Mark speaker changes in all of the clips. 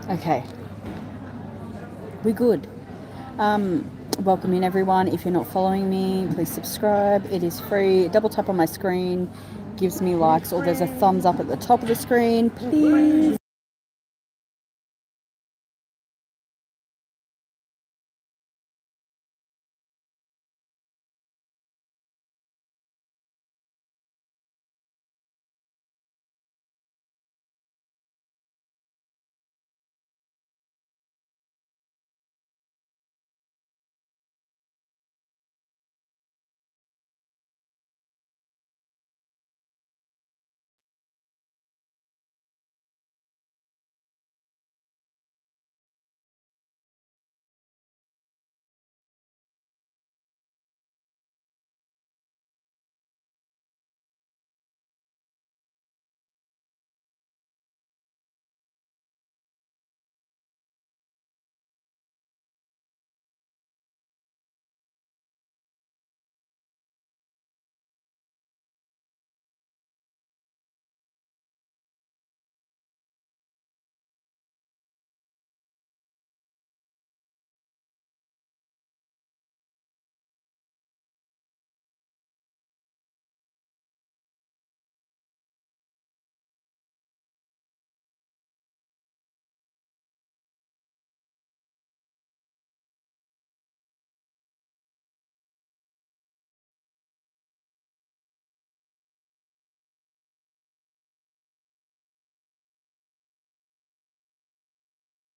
Speaker 1: Okay. We're good. Welcome in, everyone. If you're not following me, please subscribe. It is free. Double tap on my screen, gives me likes, or there's a thumbs up at the top of the screen. Please.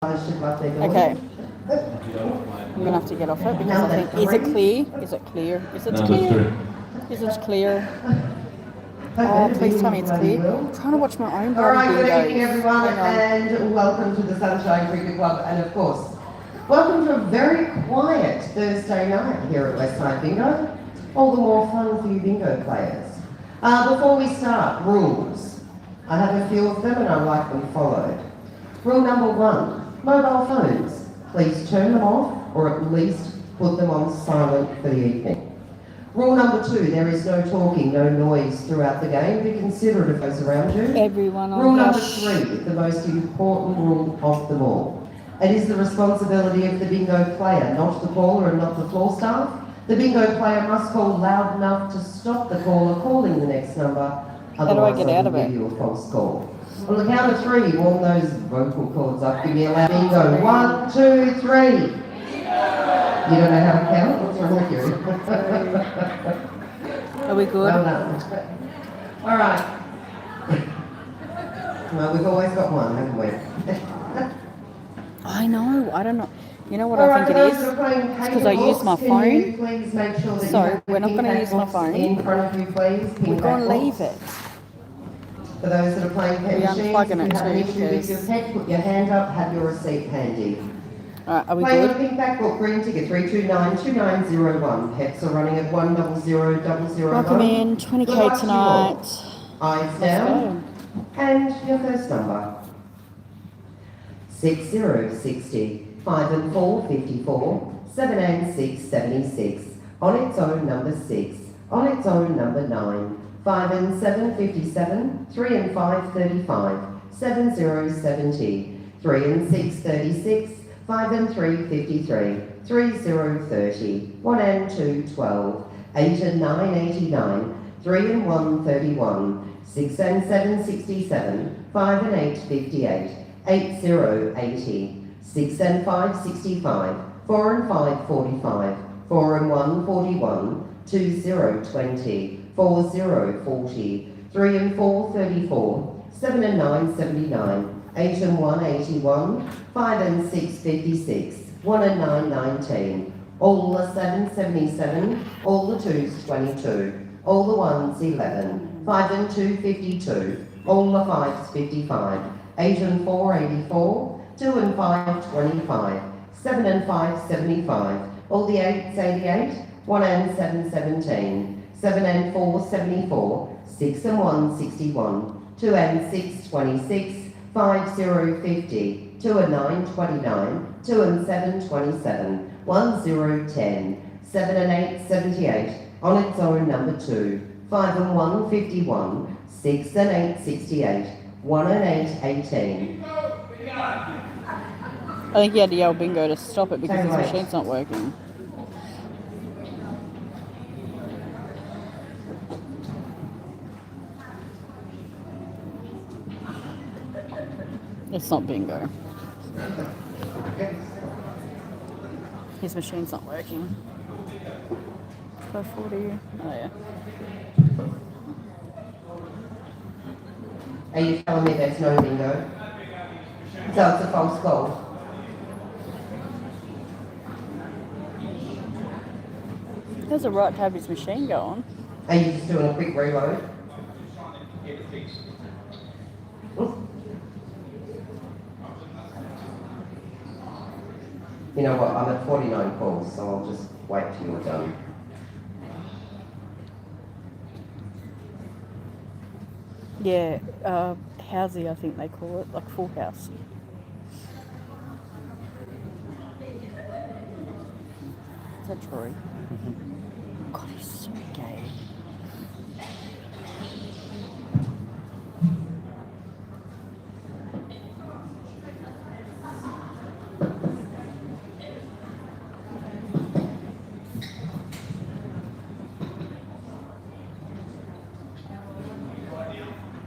Speaker 1: Okay. I'm going to have to get off it because I think, is it clear? Is it clear? Is it clear? Is it clear? Oh, please tell me it's clear. I'm trying to watch my own bloody
Speaker 2: bingo. Good evening, everyone,
Speaker 1: Hang on.
Speaker 2: and welcome to the Sunshine Cricket Club, and of course, welcome to a very quiet Thursday night here at Westside Bingo. All the more fun for you bingo players. Before we start, rules. I have a few of them and I like them followed. Rule number 1, mobile phones. Please turn them off or at least put them on silent for the evening. Rule number 2, there is no talking, no noise throughout the game. Be considerate of those around you.
Speaker 1: Everyone on
Speaker 2: Rule number 3, the most important rule of them all. It is the responsibility of the bingo player, not the caller and not the floor staff. The bingo player must call loud enough to stop the caller calling the next number.
Speaker 1: How do I get out of
Speaker 2: it? Give you a false call. On the count of 3, warm those vocal cords up. Give me a loud bingo. 1, 2, 3. You don't know how to count? What's wrong with you?
Speaker 1: Are we good?
Speaker 2: Well done. All right. Well, we've always got one, haven't we?
Speaker 1: I know. I don't know. You know what I think it is? It's because I use my phone. So we're not going to use my phone.
Speaker 2: In front of you, please.
Speaker 1: We're going to leave it.
Speaker 2: For those that are playing pen machines, if you have an issue with your head, put your hand up, have your receipt handy.
Speaker 1: Alright, are we
Speaker 2: Playing
Speaker 1: good?
Speaker 2: on a pink back book, green ticket 3292901. Peps are running at 100001.
Speaker 1: Welcome in, 20k tonight.
Speaker 2: Eyes down. And your first number. 6060. 5 and 4, 54. 7 and 6, 76. On its own, number 6. On its own, number 9. 5 and 7, 57. 3 and 5, 35. 7 0, 70. 3 and 6, 36. 5 and 3, 53. 3 0, 30. 1 and 2, 12. 8 and 9, 89. 3 and 1, 31. 6 and 7, 67. 5 and 8, 58. 8 0, 80. 6 and 5, 65. 4 and 5, 45. 4 and 1, 41. 2 0, 20. 4 0, 40. 3 and 4, 34. 7 and 9, 79. 8 and 1, 81. 5 and 6, 56. 1 and 9, 19. All the 7, 77. All the 2s, 22. All the 1s, 11. 5 and 2, 52. All the 5s, 55. 8 and 4, 84. 2 and 5, 25. 7 and 5, 75. All the 8s, 88. 1 and 7, 17. 7 and 4, 74. 6 and 1, 61. 2 and 6, 26. 5 0, 50. 2 and 9, 29. 2 and 7, 27. 1 0, 10. 7 and 8, 78. On its own, number 2. 5 and 1, 51. 6 and 8, 68. 1 and 8, 18.
Speaker 1: I think he had to yell bingo to stop it because
Speaker 2: Too
Speaker 1: his
Speaker 2: late.
Speaker 1: machine's not working. It's not bingo. His machine's not working. 540. Oh yeah.
Speaker 2: Are you telling me there's no bingo? So it's a false call?
Speaker 1: He has a right to have his machine go on.
Speaker 2: Are you just doing a quick reload? You know what, I'm at 49 calls, so I'll just wait till you're done.
Speaker 1: Yeah, housey, I think they call it, like full house. Is that Troy? God, he's so gay.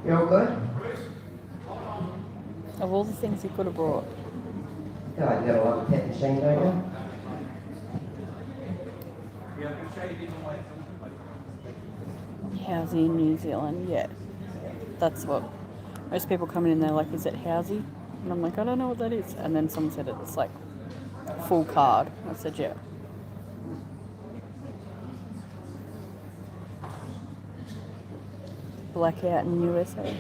Speaker 2: You're all good?
Speaker 1: Of all the things he could have brought.
Speaker 2: God, you got a lot of pet machine, don't you?
Speaker 1: Housey in New Zealand, yeah. That's what most people come in, they're like, is it housey? And I'm like, I don't know what that is. And then someone said it's like full card. I said, yeah. Blackout in USA.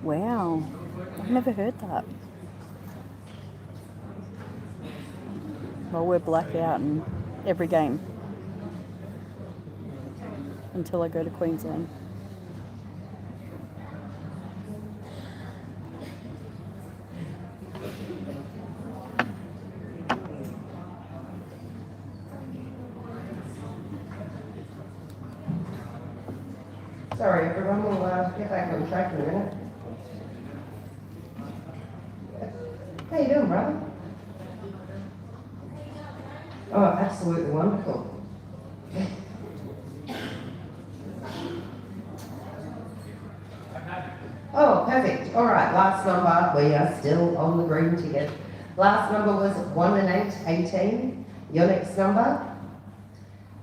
Speaker 1: Wow. I've never heard that. Well, we're blackout in every game. Until I go to Queensland.
Speaker 2: Sorry, everyone, we'll get back on track in a minute. How you doing, brother? Oh, absolutely wonderful. Oh, perfect. All right, last number. We are still on the green ticket. Last number was 1 and 8, 18. Your next number,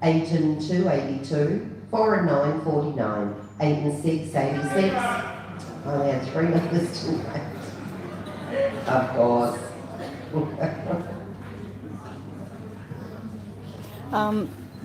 Speaker 2: 8 and 2, 82. 4 and 9, 49. 8 and 6, 86. I only had 3 numbers tonight. Of course.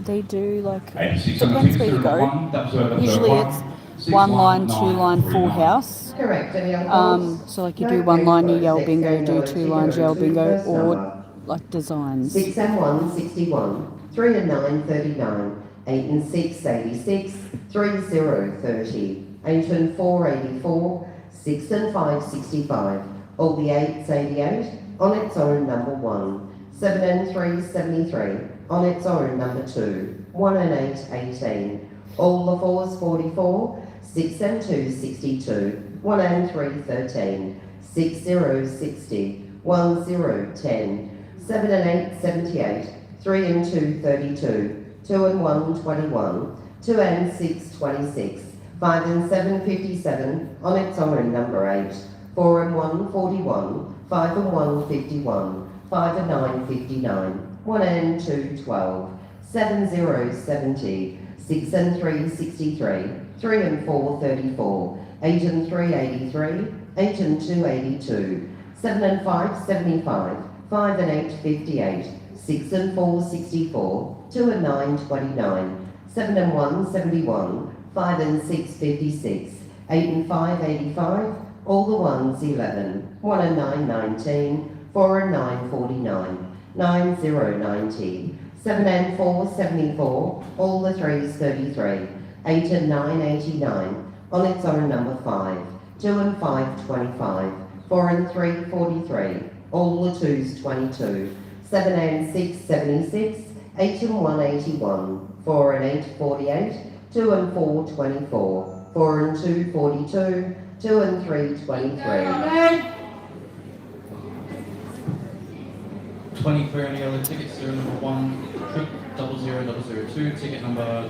Speaker 1: They do like,
Speaker 3: 86,
Speaker 1: depends where you go. Usually it's one line, 2 line, full house.
Speaker 2: Correct. Any other calls?
Speaker 1: So like you
Speaker 2: No,
Speaker 1: do one line, you
Speaker 2: next
Speaker 1: yell
Speaker 2: game,
Speaker 1: bingo, do
Speaker 2: no,
Speaker 1: 2 lines,
Speaker 2: Tico,
Speaker 1: yell
Speaker 2: two
Speaker 1: bingo,
Speaker 2: first
Speaker 1: or
Speaker 2: number.
Speaker 1: like designs.
Speaker 2: 6 and 1, 61. 3 and 9, 39. 8 and 6, 86. 3, 0, 30. 8 and 4, 84. 6 and 5, 65. All the 8s, 88. On its own, number 1. 7 and 3, 73. On its own, number 2. 1 and 8, 18. All the 4s, 44. 6 and 2, 62. 1 and 3, 13. 6, 0, 60. 1, 0, 10. 7 and 8, 78. 3 and 2, 32. 2 and 1, 21. 2 and 6, 26. 5 and 7, 57. On its own, number 8. 4 and 1, 41. 5 and 1, 51. 5 and 9, 59. 1 and 2, 12. 7, 0, 70. 6 and 3, 63. 3 and 4, 34. 8 and 3, 83. 8 and 2, 82. 7 and 5, 75. 5 and 8, 58. 6 and 4, 64. 2 and 9, 29. 7 and 1, 71. 5 and 6, 56. 8 and 5, 85. All the 1s, 11. 1 and 9, 19. 4 and 9, 49. 9, 0, 90. 7 and 4, 74. All the 3s, 33. 8 and 9, 89. On its own, number 5. 2 and 5, 25. 4 and 3, 43. All the 2s, 22. 7 and 6, 76. 8 and 1, 81. 4 and 8, 48. 2 and 4, 24. 4 and 2, 42. 2 and 3, 23.
Speaker 3: 23 on the yellow ticket, serial number 1000002, ticket number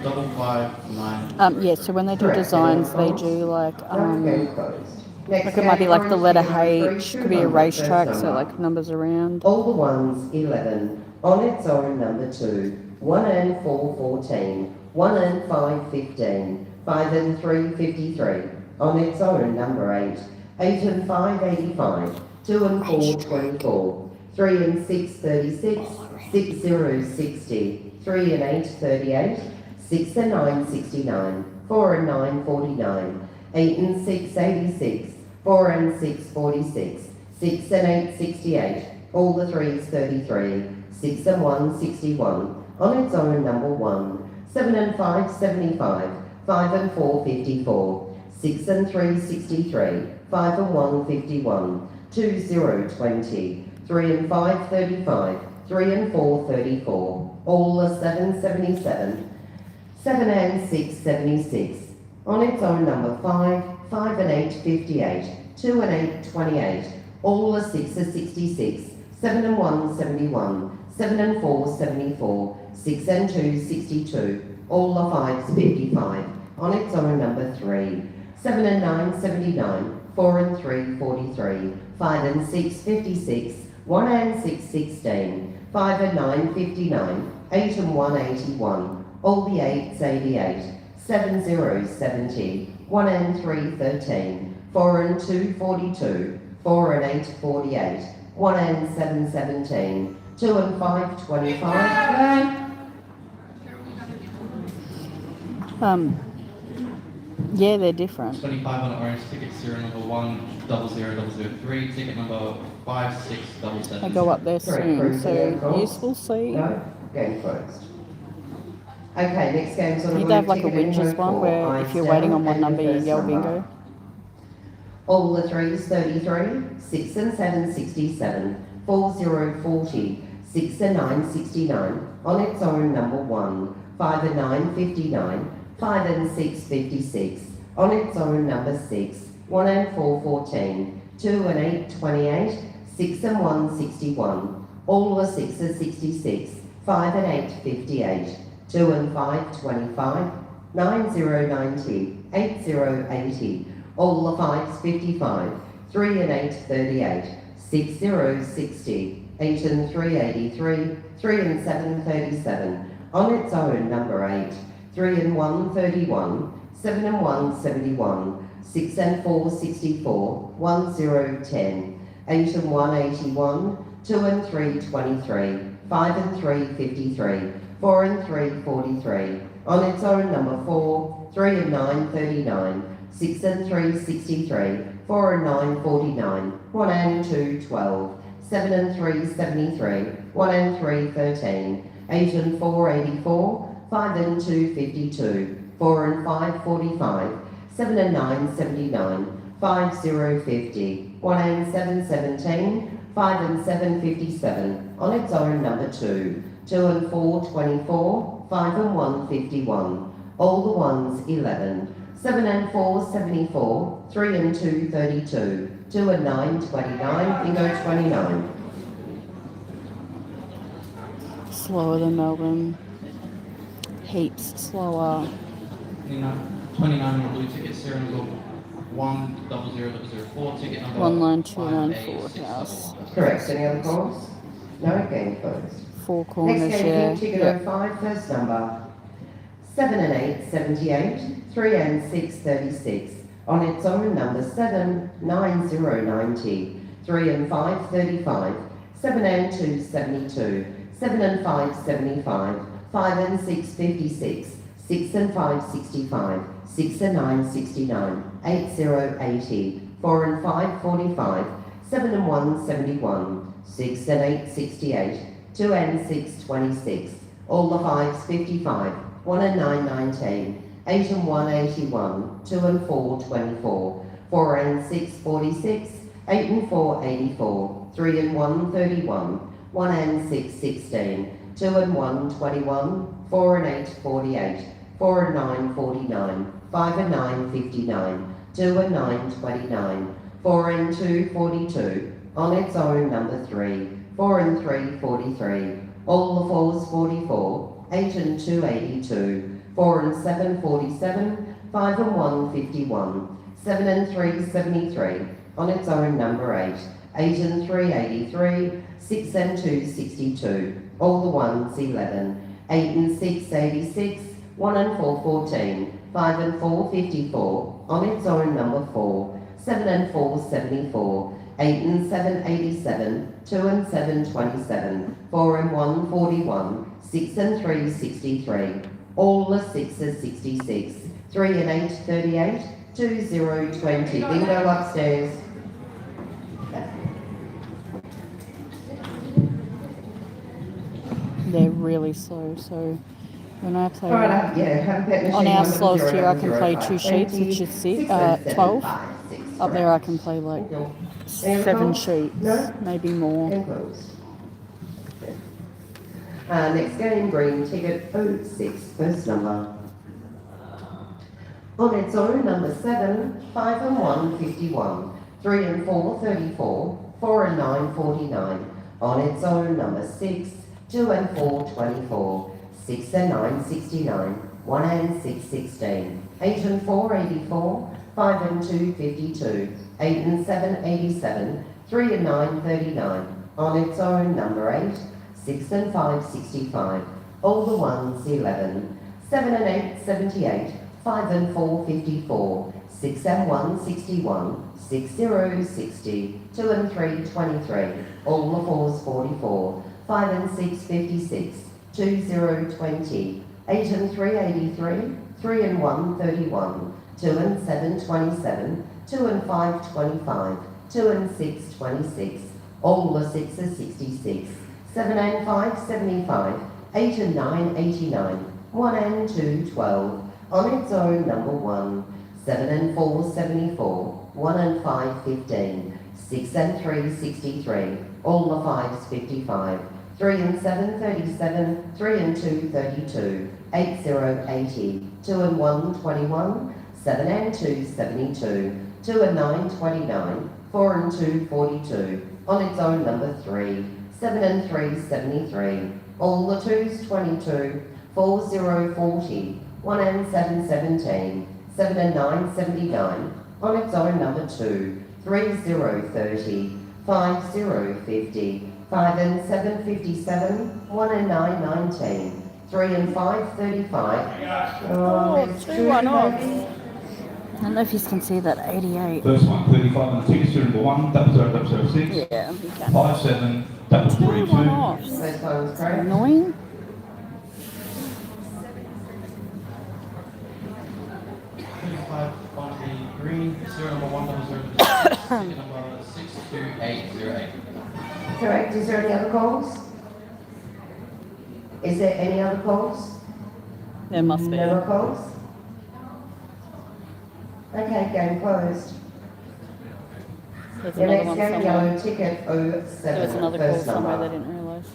Speaker 3: 559.
Speaker 1: Yeah, so when they do
Speaker 2: Correct.
Speaker 1: designs, they
Speaker 2: Anyone
Speaker 1: do like,
Speaker 2: No, game closed. Next
Speaker 1: like it might be
Speaker 2: game,
Speaker 1: like the letter
Speaker 2: orange
Speaker 1: H,
Speaker 2: ticket
Speaker 1: could be a
Speaker 2: 200,
Speaker 1: racetrack,
Speaker 2: first
Speaker 1: so
Speaker 2: number.
Speaker 1: like numbers around.
Speaker 2: All the ones 11, on its own number 2, 1 and 4 14, 1 and 5 15, 5 and 3 53, on its own number 8, 8 and 5 85, 2 and 4 24, 3 and 6 36, 6 0 60, 3 and 8 38, 6 and 9 69, 4 and 9 49, 8 and 6 86, 4 and 6 46, 6 and 8 68, all the 3s 33, 6 and 1 61, on its own number 1, 7 and 5 75, 5 and 4 54, 6 and 3 63, 5 and 1 51, 2 0 20, 3 and 5 35, 3 and 4 34, all the 7 77, 7 and 6 76, on its own number 5, 5 and 8 58, 2 and 8 28, all the 6 are 66, 7 and 1 71, 7 and 4 74, 6 and 2 62, all the 5s 55, on its own number 3, 7 and 9 79, 4 and 3 43, 5 and 6 56, 1 and 6 16, 5 and 9 59, 8 and 1 81, all the 8s 88, 7 0 70, 1 and 3 13, 4 and 2 42, 4 and 8 48, 1 and 7 17, 2 and 5 25.
Speaker 1: Yeah, they're different.
Speaker 3: 25 on the orange ticket, serial number 100003, ticket number 5677.
Speaker 1: They go up there
Speaker 2: Correct,
Speaker 1: soon,
Speaker 2: Bruce,
Speaker 1: so
Speaker 2: any other
Speaker 1: yes, we'll see.
Speaker 2: No, game closed. Okay, next game's on the
Speaker 1: You'd
Speaker 2: blue
Speaker 1: have like a
Speaker 2: ticket in
Speaker 1: Winches
Speaker 2: row
Speaker 1: one
Speaker 2: 4,
Speaker 1: where
Speaker 2: eyes
Speaker 1: if you're waiting
Speaker 2: down,
Speaker 1: on one
Speaker 2: and the
Speaker 1: number, you
Speaker 2: first
Speaker 1: yell
Speaker 2: number.
Speaker 1: bingo.
Speaker 2: All the 3s 33, 6 and 7 67, 4 0 40, 6 and 9 69, on its own number 1, 5 and 9 59, 5 and 6 56, on its own number 6, 1 and 4 14, 2 and 8 28, 6 and 1 61, all the 6s 66, 5 and 8 58, 2 and 5 25, 9 0 90, 8 0 80, all the 5s 55, 3 and 8 38, 6 0 60, 8 and 3 83, 3 and 7 37, on its own number 8, 3 and 1 31, 7 and 1 71, 6 and 4 64, 1 0 10, 8 and 1 81, 2 and 3 23, 5 and 3 53, 4 and 3 43, on its own number 4, 3 and 9 39, 6 and 3 63, 4 and 9 49, 1 and 2 12, 7 and 3 73, 1 and 3 13, 8 and 4 84, 5 and 2 52, 4 and 5 45, 7 and 9 79, 5 0 50, 1 and 7 17, 5 and 7 57, on its own number 2, 2 and 4 24, 5 and 1 51, all the ones 11, 7 and 4 74, 3 and 2 32, 2 and 9 29, bingo 29.
Speaker 1: Slower than Melbourne. Heaps slower.
Speaker 3: 29 on the blue ticket, serial number 100004, ticket number
Speaker 1: 19294 house.
Speaker 2: Correct, any other calls? No, game closed.
Speaker 1: Four
Speaker 2: Next
Speaker 1: corners,
Speaker 2: game,
Speaker 1: yeah.
Speaker 2: pink ticket
Speaker 1: Yeah.
Speaker 2: 05, first number, 7 and 8 78, 3 and 6 36, on its own number 7 9 0 90, 3 and 5 35, 7 and 2 72, 7 and 5 75, 5 and 6 56, 6 and 5 65, 6 and 9 69, 8 0 80, 4 and 5 45, 7 and 1 71, 6 and 8 68, 2 and 6 26, all the 5s 55, 1 and 9 19, 8 and 1 81, 2 and 4 24, 4 and 6 46, 8 and 4 84, 3 and 1 31, 1 and 6 16, 2 and 1 21, 4 and 8 48, 4 and 9 49, 5 and 9 59, 2 and 9 29, 4 and 2 42, on its own number 3, 4 and 3, 43. All the 4s, 44. 8 and 2, 82. 4 and 7, 47. 5 and 1, 51. 7 and 3, 73. On its own, number 8. 8 and 3, 83. 6 and 2, 62. All the 1s, 11. 8 and 6, 86. 1 and 4, 14. 5 and 4, 54. On its own, number 4. 7 and 4, 74. 8 and 7, 87. 2 and 7, 27. 4 and 1, 41. 6 and 3, 63. All the 6s, 66. 3 and 8, 38. 2, 0, 20. Bingo upstairs.
Speaker 1: They're really slow, so when I play
Speaker 2: Alright, yeah, have a pet machine.
Speaker 1: on our
Speaker 2: 1
Speaker 1: slow
Speaker 2: zero,
Speaker 1: tier, I can
Speaker 2: 0,
Speaker 1: play
Speaker 2: 5,
Speaker 1: 2 sheets,
Speaker 2: 20,
Speaker 1: which is
Speaker 2: 6 and 7,
Speaker 1: 12.
Speaker 2: 5, 6.
Speaker 1: Up there I can play like 7 sheets,
Speaker 2: No?
Speaker 1: maybe more.
Speaker 2: And close. Next game, green ticket 06, first number. On its own, number 7, 5 and 1, 51. 3 and 4, 34. 4 and 9, 49. On its own, number 6, 2 and 4, 24. 6 and 9, 69. 1 and 6, 16. 8 and 4, 84. 5 and 2, 52. 8 and 7, 87. 3 and 9, 39. On its own, number 8, 6 and 5, 65. All the 1s, 11. 7 and 8, 78. 5 and 4, 54. 6 and 1, 61. 6, 0, 60. 2 and 3, 23. All the 4s, 44. 5 and 6, 56. 2, 0, 20. 8 and 3, 83. 3 and 1, 31. 2 and 7, 27. 2 and 5, 25. 2 and 6, 26. All the 6s, 66. 7 and 5, 75. 8 and 9, 89. 1 and 2, 12. On its own, number 1. 7 and 4, 74. 1 and 5, 15. 6 and 3, 63. All the 5s, 55. 3 and 7, 37. 3 and 2, 32. 8, 0, 80. 2 and 1, 21. 7 and 2, 72. 2 and 9, 29. 4 and 2, 42. On its own, number 3. 7 and 3, 73. All the 2s, 22. 4, 0, 40. 1 and 7, 17. 7 and 9, 79. On its own, number 2. 3, 0, 30. 5, 0, 50. 5 and 7, 57. 1 and 9, 19. 3 and 5, 35.
Speaker 1: Oh, 2 1 off. I don't know if you can see that 88.
Speaker 4: First one, 35 on the ticket, serial number 1, 0006.
Speaker 1: Yeah, you can.
Speaker 4: 57
Speaker 1: 2 1
Speaker 4: 332.
Speaker 1: off.
Speaker 2: First one was correct.
Speaker 1: Annoying.
Speaker 3: On the green, serial number 100, ticket number 62808.
Speaker 2: Correct. Is there any other calls? Is there any other calls?
Speaker 1: There must be.
Speaker 2: No more calls? Okay, game closed.
Speaker 1: There's
Speaker 2: The
Speaker 1: another
Speaker 2: next
Speaker 1: one
Speaker 2: game,
Speaker 1: somewhere.
Speaker 2: yellow ticket 07,
Speaker 1: There was another call
Speaker 2: first
Speaker 1: somewhere
Speaker 2: number.
Speaker 1: they didn't realise.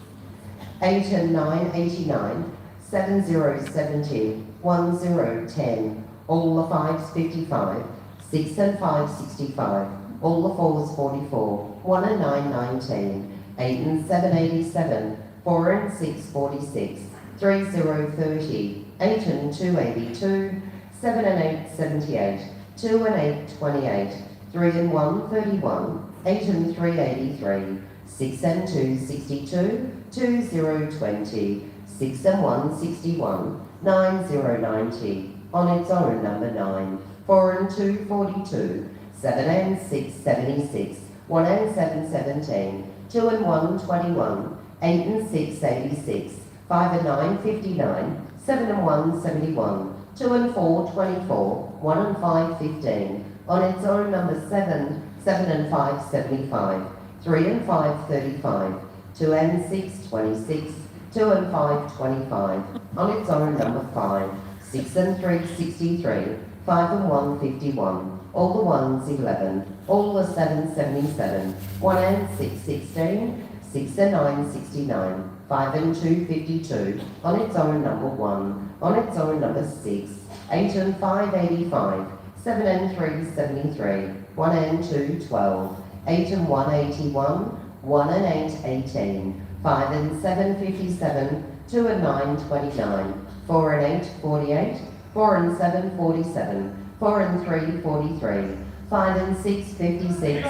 Speaker 2: 8 and 9, 89. 7, 0, 70. 1, 0, 10. All the 5s, 55. 6 and 5, 65. All the 4s, 44. 1 and 9, 19. 8 and 7, 87. 4 and 6, 46. 3, 0, 30. 8 and 2, 82. 7 and 8, 78. 2 and 8, 28. 3 and 1, 31. 8 and 3, 83. 6 and 2, 62. 2, 0, 20. 6 and 1, 61. 9, 0, 90. On its own, number 9. 4 and 2, 42. 7 and 6, 76. 1 and 7, 17. 2 and 1, 21. 8 and 6, 86. 5 and 9, 59. 7 and 1, 71. 2 and 4, 24. 1 and 5, 15. On its own, number 7. 7 and 5, 75. 3 and 5, 35. 2 and 6, 26. 2 and 5, 25. On its own, number 5. 6 and 3, 63. 5 and 1, 51. All the 1s, 11. All the 7s, 77. 1 and 6, 16. 6 and 9, 69. 5 and 2, 52. On its own, number 1. On its own, number 6. 8 and 5, 85. 7 and 3, 73. 1 and 2, 12. 8 and 1, 81. 1 and 8, 18. 5 and 7, 57. 2 and 9, 29. 4 and 8, 48. 4 and 7, 47. 4 and 3, 43. 5 and 6, 56.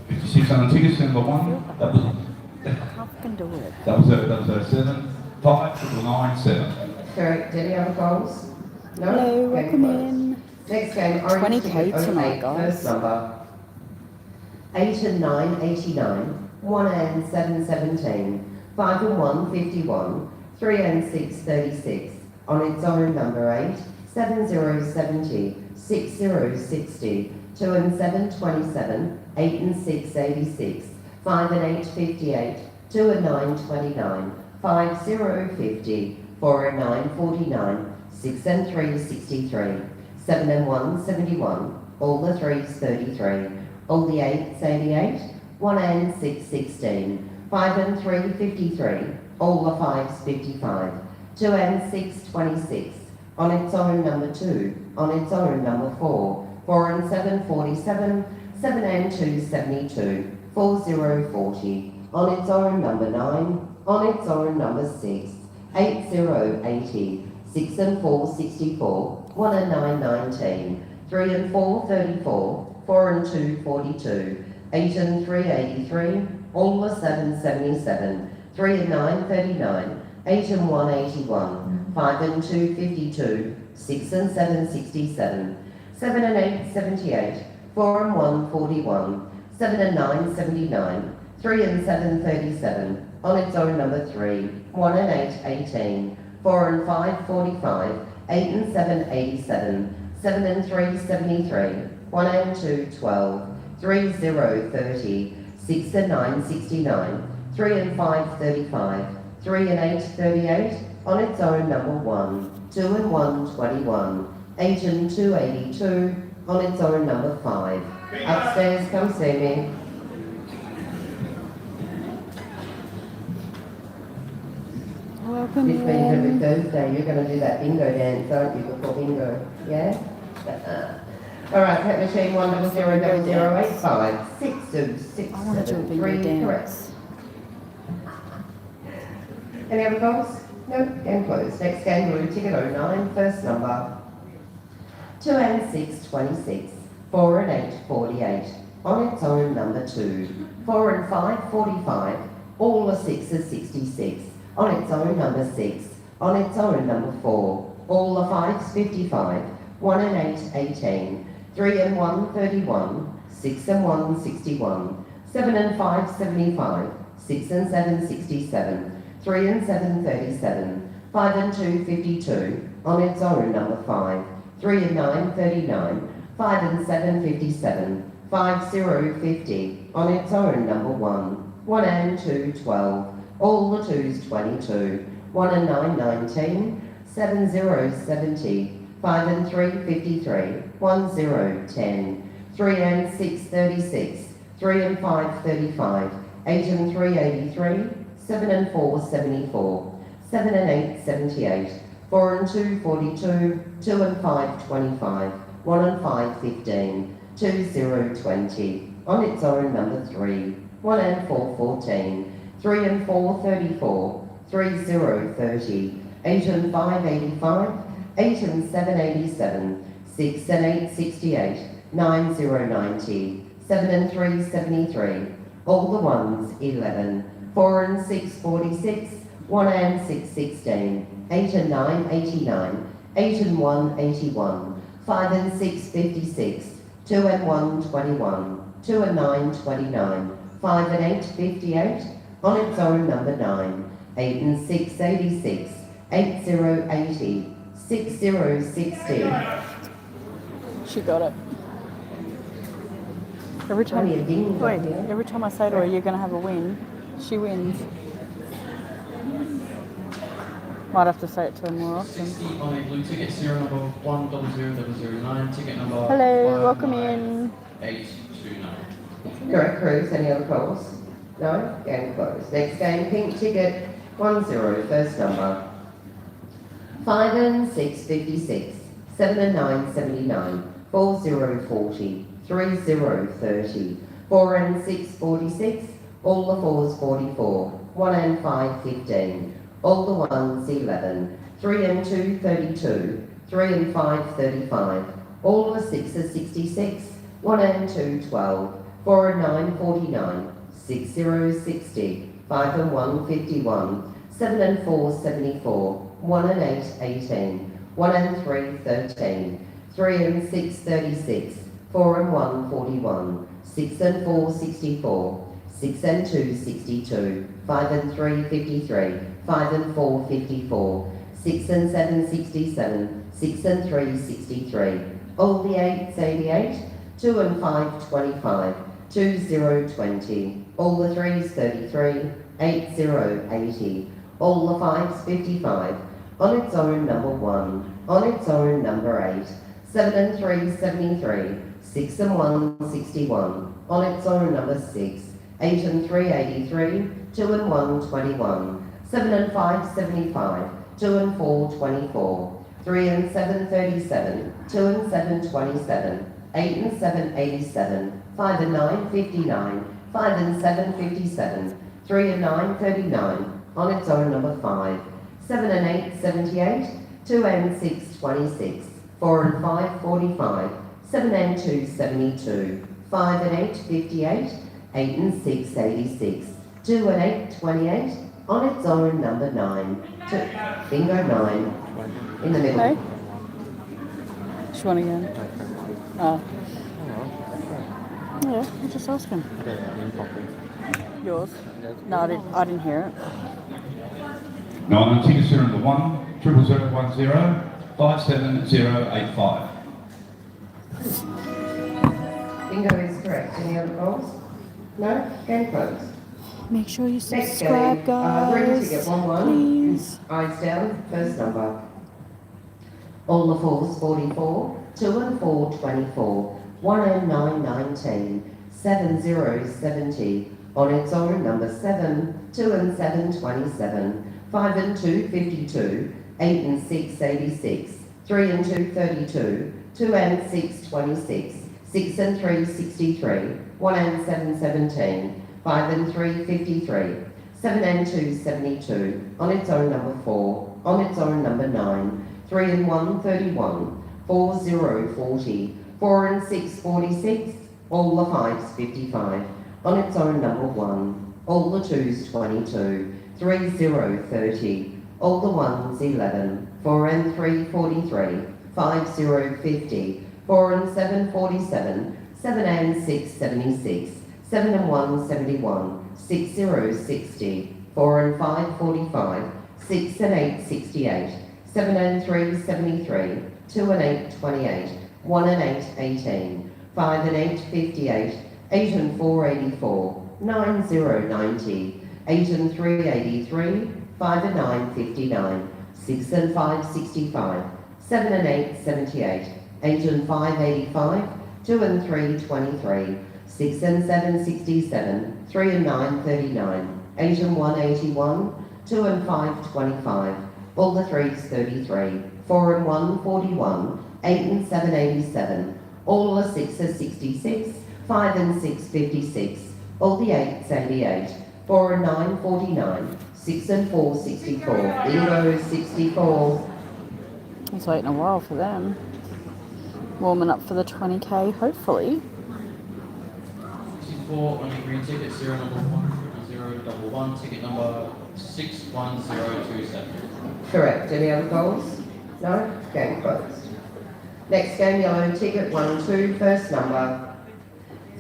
Speaker 4: 56 on the tickets, number 1,
Speaker 1: How can do it?
Speaker 4: 007, 5997.
Speaker 2: Correct. Any other goals? No?
Speaker 1: Hello,
Speaker 2: Game
Speaker 1: welcome
Speaker 2: closed.
Speaker 1: in.
Speaker 2: Next game, orange
Speaker 1: 20K
Speaker 2: ticket
Speaker 1: tonight,
Speaker 2: 08,
Speaker 1: guys.
Speaker 2: first number. 8 and 9, 89. 1 and 7, 17. 5 and 1, 51. 3 and 6, 36. On its own, number 8. 7 0, 70. 6 0, 60. 2 and 7, 27. 8 and 6, 86. 5 and 8, 58. 2 and 9, 29. 5 0, 50. 4 and 9, 49. 6 and 3, 63. 7 and 1, 71. All the 3s, 33. All the 8s, 88. 1 and 6, 16. 5 and 3, 53. All the 5s, 55. 2 and 6, 26. On its own, number 2. On its own, number 4. 4 and 7, 47. 7 and 2, 72. 4 0, 40. On its own, number 9. On its own, number 6. 8 0, 80. 6 and 4, 64. 1 and 9, 19. 3 and 4, 34. 4 and 2, 42. 8 and 3, 83. All the 7, 77. 3 and 9, 39. 8 and 1, 81. 5 and 2, 52. 6 and 7, 67. 7 and 8, 78. 4 and 1, 41. 7 and 9, 79. 3 and 7, 37. On its own, number 3. 1 and 8, 18. 4 and 5, 45. 8 and 7, 87. 7 and 3, 73. 1 and 2, 12. 3 0, 30. 6 and 9, 69. 3 and 5, 35. 3 and 8, 38. On its own, number 1. 2 and 1, 21. 8 and 2, 82. On its own, number 5. Upstairs, come see me.
Speaker 1: Welcome
Speaker 2: This being every
Speaker 1: in.
Speaker 2: Thursday, you're going to do that bingo dance, aren't you, before bingo? Yeah? All right, pet machine 1000085 6 of 6
Speaker 1: I want to do a
Speaker 2: 7
Speaker 1: bingo
Speaker 2: 3. Correct.
Speaker 1: dance.
Speaker 2: Any other goals? No. Game closed. Next game, blue ticket 09, first number. 2 and 6, 26. 4 and 8, 48. On its own, number 2. 4 and 5, 45. All the 6s, 66. On its own, number 6. On its own, number 4. All the 5s, 55. 1 and 8, 18. 3 and 1, 31. 6 and 1, 61. 7 and 5, 75. 6 and 7, 67. 3 and 7, 37. 5 and 2, 52. On its own, number 5. 3 and 9, 39. 5 and 7, 57. 5 0, 50. On its own, number 1. 1 and 2, 12. All the 2s, 22. 1 and 9, 19. 7 0, 70. 5 and 3, 53. 1 0, 10. 3 and 6, 36. 3 and 5, 35. 8 and 3, 83. 7 and 4, 74. 7 and 8, 78. 4 and 2, 42. 2 and 5, 25. 1 and 5, 15. 2 0, 20. On its own, number 3. 1 and 4, 14. 3 and 4, 34. 3 0, 30. 8 and 5, 85. 8 and 7, 87. 6 and 8, 68. 9 0, 90. 7 and 3, 73. All the 1s, 11. 4 and 6, 46. 1 and 6, 16. 8 and 9, 89. 8 and 1, 81. 5 and 6, 56. 2 and 1, 21. 2 and 9, 29. 5 and 8, 58. On its own, number 9. 8 and 6, 86. 8 0, 80. 6 0, 60.
Speaker 1: She got it. Every time,
Speaker 2: Only a ding
Speaker 1: wait,
Speaker 2: dong, yeah?
Speaker 1: every time I say to her, you're going to have a win, she wins. Might have to say it to her more often.
Speaker 3: 60 on a blue ticket, serial number 100009, ticket number
Speaker 1: Hello, welcome in.
Speaker 3: 829.
Speaker 2: Correct, Cruz. Any other calls? No? Game closed. Next game, pink ticket 10, first number. 5 and 6 56, 7 and 9 79, 4 0 40, 3 0 30, 4 and 6 46, all the 4s 44, 1 and 5 15, all the 1s 11, 3 and 2 32, 3 and 5 35, all the 6s 66, 1 and 2 12, 4 and 9 49, 6 0 60, 5 and 1 51, 7 and 4 74, 1 and 8 18, 1 and 3 13, 3 and 6 36, 4 and 1 41, 6 and 4 64, 6 and 2 62, 5 and 3 53, 5 and 4 54, 6 and 7 67, 6 and 3 63, all the 8s 88, 2 and 5 25, 2 0 20, all the 3s 33, 8 0 80, all the 5s 55, on its own number 1, on its own number 8, 7 and 3 73, 6 and 1 61, on its own number 6, 8 and 3 83, 2 and 1 21, 7 and 5 75, 2 and 4 24, 3 and 7 37, 2 and 7 27, 8 and 7 87, 5 and 9 59, 5 and 7 57, 3 and 9 39, on its own number 5, 7 and 8 78, 2 and 6 26, 4 and 5 45, 7 and 2 72, 5 and 8 58, 8 and 6 86, 2 and 8 28, on its own number 9, bingo 9, in the middle.
Speaker 1: Okay. Which one again? Oh. Yeah, I just asked him. Yours? No, I didn't hear it.
Speaker 4: 9 on ticket serial number 1, 0010, 57085.
Speaker 2: Bingo is correct. Any other calls? No? Game closed.
Speaker 1: Make sure you
Speaker 2: Next
Speaker 1: subscribe,
Speaker 2: game,
Speaker 1: guys.
Speaker 2: green ticket 1-1,
Speaker 1: Please.
Speaker 2: eyes down, first number. All the 4s 44, 2 and 4 24, 1 and 9 19, 7 0 70, on its own number 7, 2 and 7 27, 5 and 2 52, 8 and 6 86, 3 and 2 32, 2 and 6 26, 6 and 3 63, 1 and 7 17, 5 and 3 53, 7 and 2 72, on its own number 4, on its own number 9, 3 and 1 31, 4 0 40, 4 and 6 46, all the 5s 55, on its own number 1, all the 2s 22, 3 0 30, all the 1s 11, 4 and 3 43, 5 0 50, 4 and 7 47, 7 and 6 76, 7 and 1 71, 6 0 60, 4 and 5 45, 6 and 8 68, 7 and 3 73, 2 and 8 28, 1 and 8 18, 5 and 8 58, 8 and 4 84, 9 0 90, 8 and 3 83, 5 and 9 59, 6 and 5 65, 7 and 8 78, 8 and 5 85, 2 and 3 23, 6 and 7 67, 3 and 9 39, 8 and 1 81, 2 and 5 25, all the 3s 33, 4 and 1 41, 8 and 7 87, all the 6s 66, 5 and 6 56, all the 8s 88, 4 and 9 49, 6 and 4 64, bingo 64.
Speaker 1: I was waiting a while for them. Warming up for the 20k, hopefully.
Speaker 3: 64 on your green ticket, serial number 1011, ticket number 61027.
Speaker 2: Correct. Any other goals? No? Game closed. Next game, yellow ticket 1-2, first number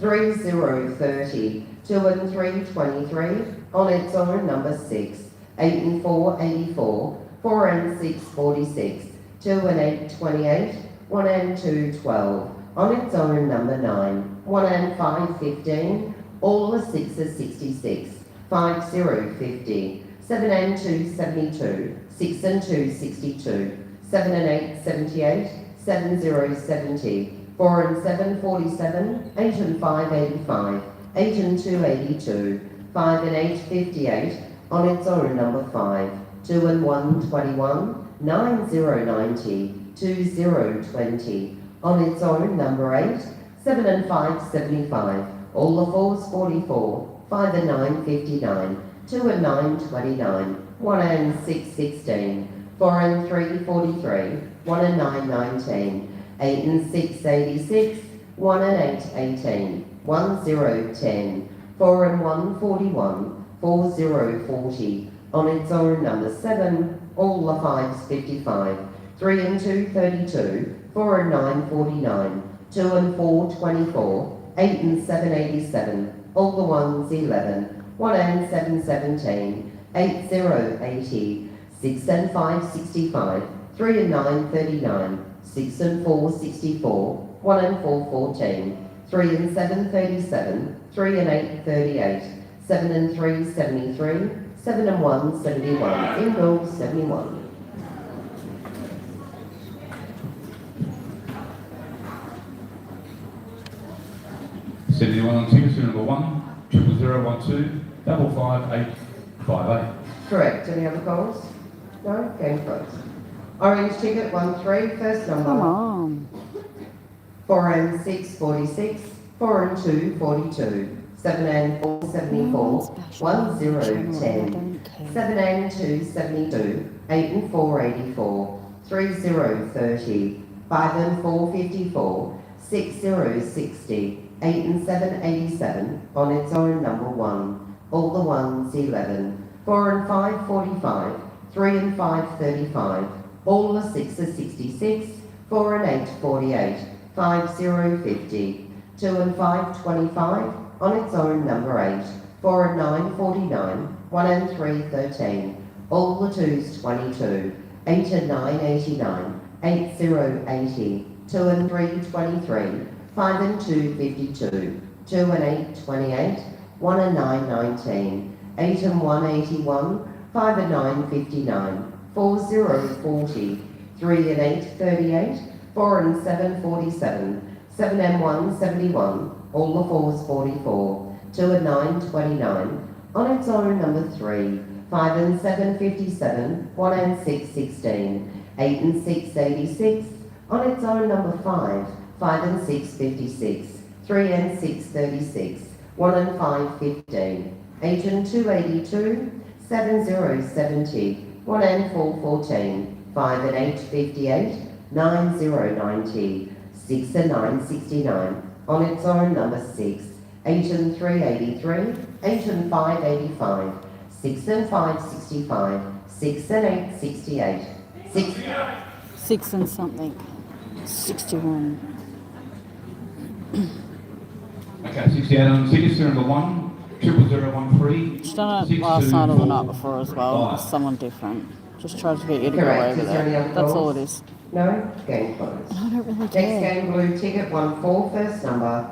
Speaker 2: 3030, 2 and 3 23, on its own number 6, 8 and 4 84, 4 and 6 46, 2 and 8 28, 1 and 2 12, on its own number 9, 1 and 5 15, all the 6s 66, 5 0 50, 7 and 2 72, 6 and 2 62, 7 and 8 78, 7 0 70, 4 and 7 47, 8 and 5 85, 8 and 2 82, 5 and 8 58, on its own number 5, 2 and 1 21, 9 0 90, 2 0 20. On its own, number 8, 7 and 5 75. All the 4s 44, 5 and 9 59, 2 and 9 29, 1 and 6 16, 4 and 3 43, 1 and 9 19, 8 and 6 86, 1 and 8 18, 1 0 10, 4 and 1 41, 4 0 40. On its own, number 7, all the 5s 55, 3 and 2 32, 4 and 9 49, 2 and 4 24, 8 and 7 87, all the 1s 11, 1 and 7 17, 8 0 80, 6 and 5 65, 3 and 9 39, 6 and 4 64, 1 and 4 14, 3 and 7 37, 3 and 8 38, 7 and 3 73, 7 and 1 71, indoors 71.
Speaker 4: $71 on tickets to number 1, 00012, 55858.
Speaker 2: Correct. Any other calls? No? Game closed. Orange ticket 1-3, first number.
Speaker 1: Come on.
Speaker 2: 4 and 6 46, 4 and 2 42, 7 and 4 74, 1 0 10, 7 and 2 72, 8 and 4 84, 3 0 30, 5 and 4 54, 6 0 60, 8 and 7 87. On its own, number 1, all the 1s 11, 4 and 5 45, 3 and 5 35, all the 6s 66, 4 and 8 48, 5 0 50, 2 and 5 25. On its own, number 8, 4 and 9 49, 1 and 3 13, all the 2s 22, 8 and 9 89, 8 0 80, 2 and 3 23, 5 and 2 52, 2 and 8 28, 1 and 9 19, 8 and 1 81, 5 and 9 59, 4 0 40, 3 and 8 38, 4 and 7 47, 7 and 1 71, all the 4s 44, 2 and 9 29. On its own, number 3, 5 and 7 57, 1 and 6 16, 8 and 6 86. On its own, number 5, 5 and 6 56, 3 and 6 36, 1 and 5 15, 8 and 2 82, 7 0 70, 1 and 4 14, 5 and 8 58, 9 0 90, 6 and 9 69. On its own, number 6, 8 and 3 83, 8 and 5 85, 6 and 5 65, 6 and 8 68,
Speaker 1: 6 and something. 61.
Speaker 4: Okay, 68 on tickets to number 1, 00013.
Speaker 1: She's done it last night or the night before as well. It's someone different. Just tries to get you to go
Speaker 2: Correct.
Speaker 1: over
Speaker 2: Is there any
Speaker 1: there.
Speaker 2: other
Speaker 1: That's
Speaker 2: calls?
Speaker 1: all it is.
Speaker 2: No? Game closed.
Speaker 1: I don't really
Speaker 2: Next
Speaker 1: care.
Speaker 2: game, blue ticket 1-4, first number.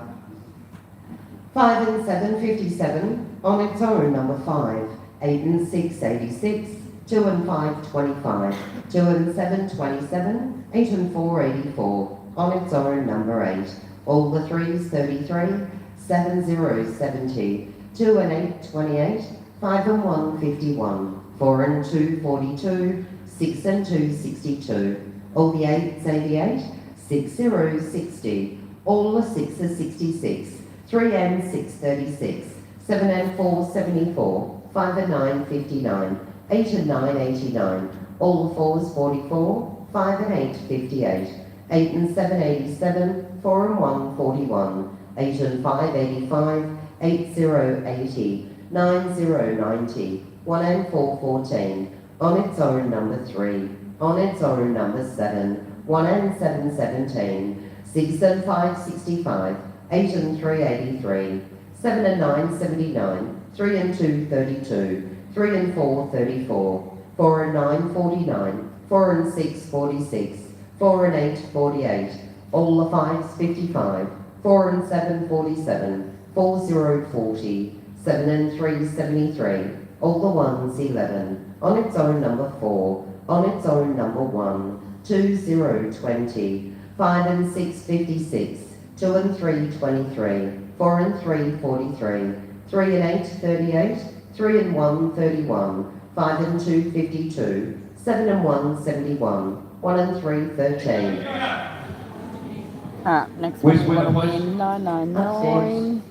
Speaker 2: 5 and 7 57. On its own, number 5, 8 and 6 86, 2 and 5 25, 2 and 7 27, 8 and 4 84. On its own, number 8, all the 3s 33, 7 0 70, 2 and 8 28, 5 and 1 51, 4 and 2 42, 6 and 2 62. All the 8s 88, 6 0 60, all the 6s 66, 3 and 6 36, 7 and 4 74, 5 and 9 59, 8 and 9 89, all the 4s 44, 5 and 8 58, 8 and 7 87, 4 and 1 41, 8 and 5 85, 8 0 80, 9 0 90, 1 and 4 14. On its own, number 3. On its own, number 7, 1 and 7 17, 6 and 5 65, 8 and 3 83, 7 and 9 79, 3 and 2 32, 3 and 4 34, 4 and 9 49, 4 and 6 46, 4 and 8 48, all the 5s 55, 4 and 7 47, 4 0 40, 7 and 3 73, all the 1s 11. On its own, number 4. On its own, number 1, 2 0 20, 5 and 6 56, 2 and 3 23, 4 and 3 43, 3 and 8 38, 3 and 1 31, 5 and 2, 52. 7 and 1, 71. 1 and 3, 13.
Speaker 1: Alright, next
Speaker 4: Which
Speaker 1: one.
Speaker 4: way,
Speaker 1: Lotto
Speaker 4: boys?
Speaker 1: win 999.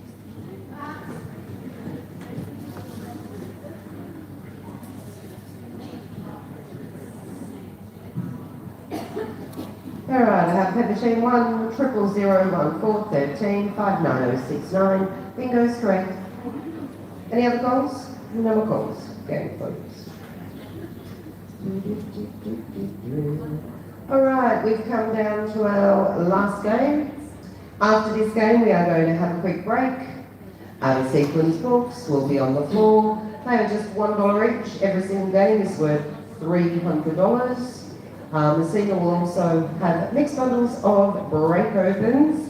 Speaker 2: Alright, I have pen machine 1, 0001413, 59069. Bingo's correct. Any other calls? No more calls. Game please. Alright, we've come down to our last game. After this game, we are going to have a quick break. Our sequence books will be on the floor. They are just $1 each. Every single game is worth $300. The senior will also have mixed bundles of break opens.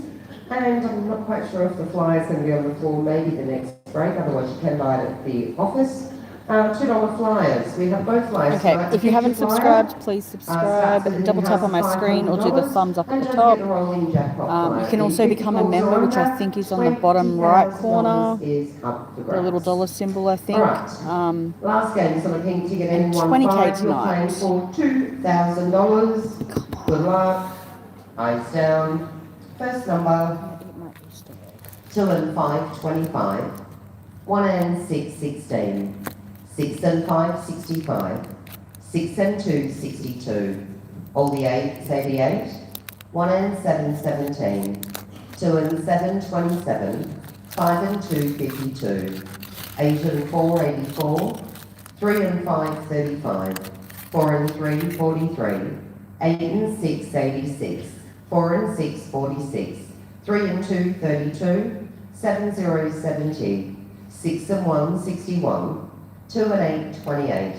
Speaker 2: And I'm not quite sure if the flyer is going to be on the floor, maybe the next break, otherwise you can buy it at the office. $2 flyers. We have both flyers.
Speaker 1: Okay,
Speaker 2: tonight.
Speaker 1: if you haven't subscribed, please subscribe. Double tap on my screen or do the thumbs up at the top. You can also become a member, which I think is on the bottom right corner. The little dollar symbol, I think.
Speaker 2: Last game is on a pink ticket
Speaker 1: and
Speaker 2: and
Speaker 1: 20K tonight.
Speaker 2: For $2,000. Good luck. Eyes down. First number 2 and 5, 25. 1 and 6, 16. 6 and 5, 65. 6 and 2, 62. All the 8s, 88. 1 and 7, 17. 2 and 7, 27. 5 and 2, 52. 8 and 4, 84. 3 and 5, 35. 4 and 3, 43. 8 and 6, 86. 4 and 6, 46. 3 and 2, 32. 7, 0, 70. 6 and 1, 61. 2 and 8, 28.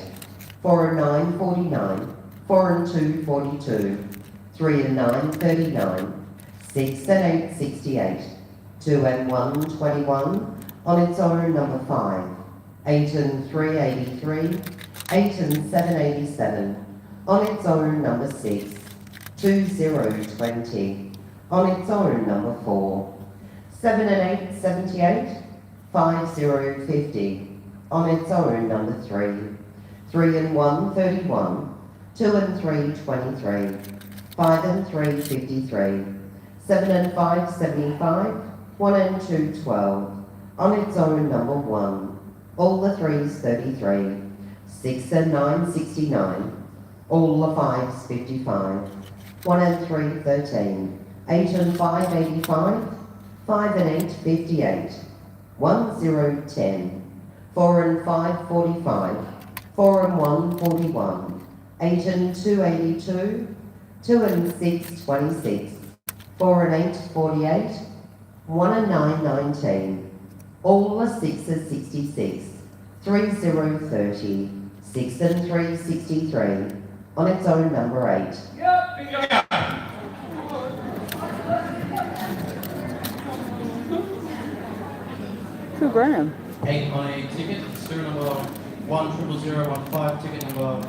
Speaker 2: 4 and 9, 49. 4 and 2, 42. 3 and 9, 39. 6 and 8, 68. 2 and 1, 21. On its own, number 5. 8 and 3, 83. 8 and 7, 87. On its own, number 6. 2, 0, 20. On its own, number 4. 7 and 8, 78. 5, 0, 50. On its own, number 3. 3 and 1, 31. 2 and 3, 23. 5 and 3, 53. 7 and 5, 75. 1 and 2, 12. On its own, number 1. All the 3s, 33. 6 and 9, 69. All the 5s, 55. 1 and 3, 13. 8 and 5, 85. 5 and 8, 58. 1, 0, 10. 4 and 5, 45. 4 and 1, 41. 8 and 2, 82. 2 and 6, 26. 4 and 8, 48. 1 and 9, 19. All the 6s, 66. 3, 0, 30. 6 and 3, 63. On its own, number 8.
Speaker 1: $2,000.
Speaker 3: 8 on a ticket, serial number 10015, ticket number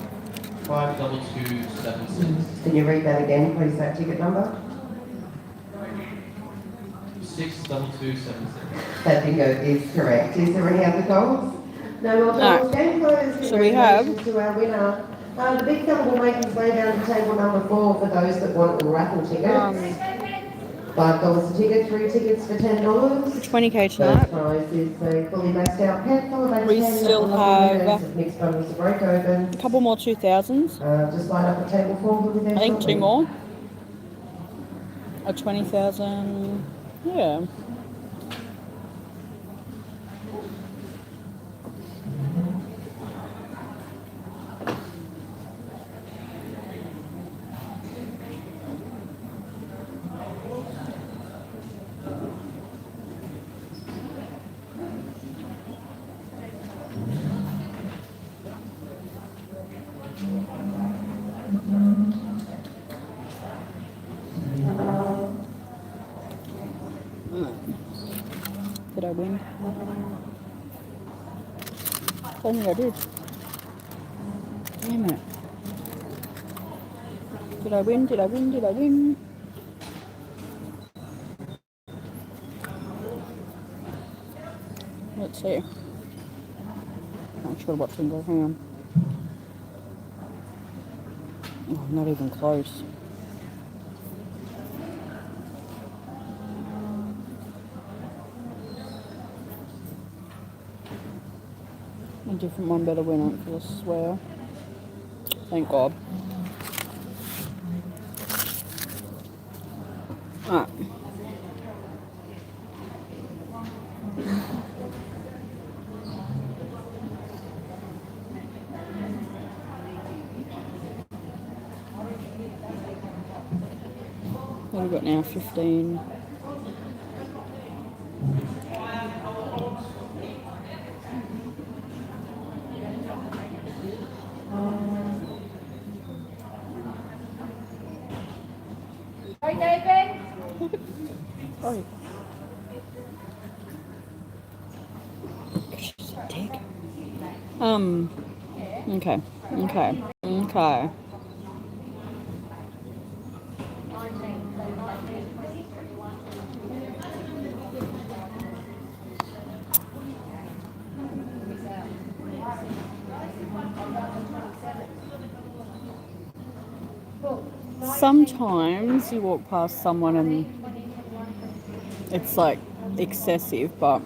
Speaker 3: 52276.
Speaker 2: Can you read that again, please, that ticket number?
Speaker 3: 62276.
Speaker 2: That bingo is correct. Is there any other goals? No more goals.
Speaker 1: Alright.
Speaker 2: Game closed.
Speaker 1: So we have-
Speaker 2: Congratulations to our winner. The big number will make his way down to table number 4 for those that want a raffle ticket. $5 a ticket, 3 tickets for $10.
Speaker 1: 20K
Speaker 2: First
Speaker 1: tonight.
Speaker 2: prize is a fully maxed out pet, followed by
Speaker 1: We
Speaker 2: 10
Speaker 1: still
Speaker 2: little
Speaker 1: have-
Speaker 2: windows of mixed bundles of break open.
Speaker 1: A couple more 2000s.
Speaker 2: Just line up at table 4, we'll be there
Speaker 1: I think
Speaker 2: shortly.
Speaker 1: 2 more. A 20,000. Yeah. Did I win? I think I did. Damn it. Did I win? Did I win? Did I win? Let's see. Not sure what finger. Hang on. Oh, not even close. A different one better win it, 'cause I swear. Thank God. Alright. What have we got now? 15.
Speaker 5: Right, David?
Speaker 1: Oh. She's a dick. Okay. Okay. Okay. Sometimes you walk past someone and it's like excessive, but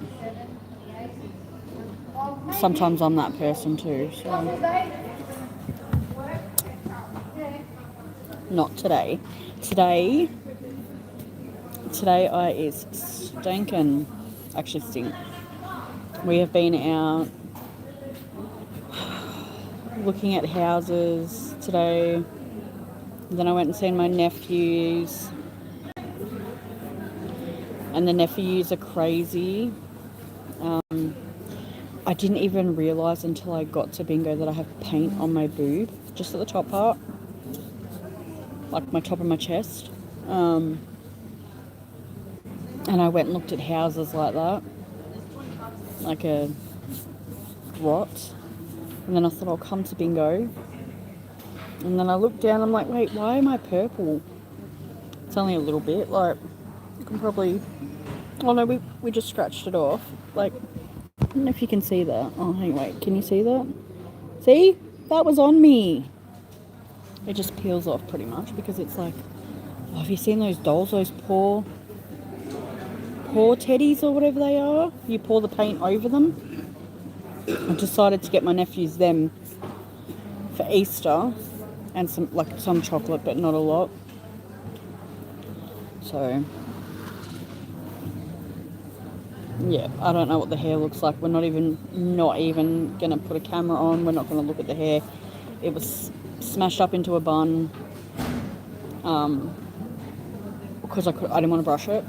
Speaker 1: sometimes I'm that person too. So not today. Today I is stinking. Actually stink. We have been out looking at houses today. Then I went and seen my nephews. And the nephews are crazy. I didn't even realise until I got to bingo that I have paint on my boob, just at the top part, like my top of my chest. And I went and looked at houses like that, like a rot. And then I thought I'll come to bingo. And then I looked down, I'm like, wait, why am I purple? It's only a little bit, like, you can probably, oh no, we just scratched it off. Like, I don't know if you can see that. Oh, hang on, wait, can you see that? See? That was on me. It just peels off pretty much because it's like, oh, have you seen those dolls, those paw teddies or whatever they are? You pour the paint over them. I decided to get my nephews them for Easter and some chocolate, but not a lot. So yeah, I don't know what the hair looks like. We're not even gonna put a camera on. We're not gonna look at the hair. It was smashed up into a bun because I didn't want to brush it.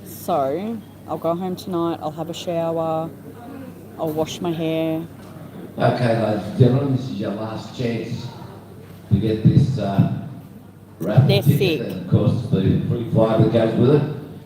Speaker 1: So I'll go home tonight. I'll have a shower. I'll wash my hair.
Speaker 6: Okay, ladies and gentlemen, this is your last chance to get this raffle
Speaker 1: They're
Speaker 6: ticket,
Speaker 1: sick.
Speaker 6: and of course the free fly that goes with it.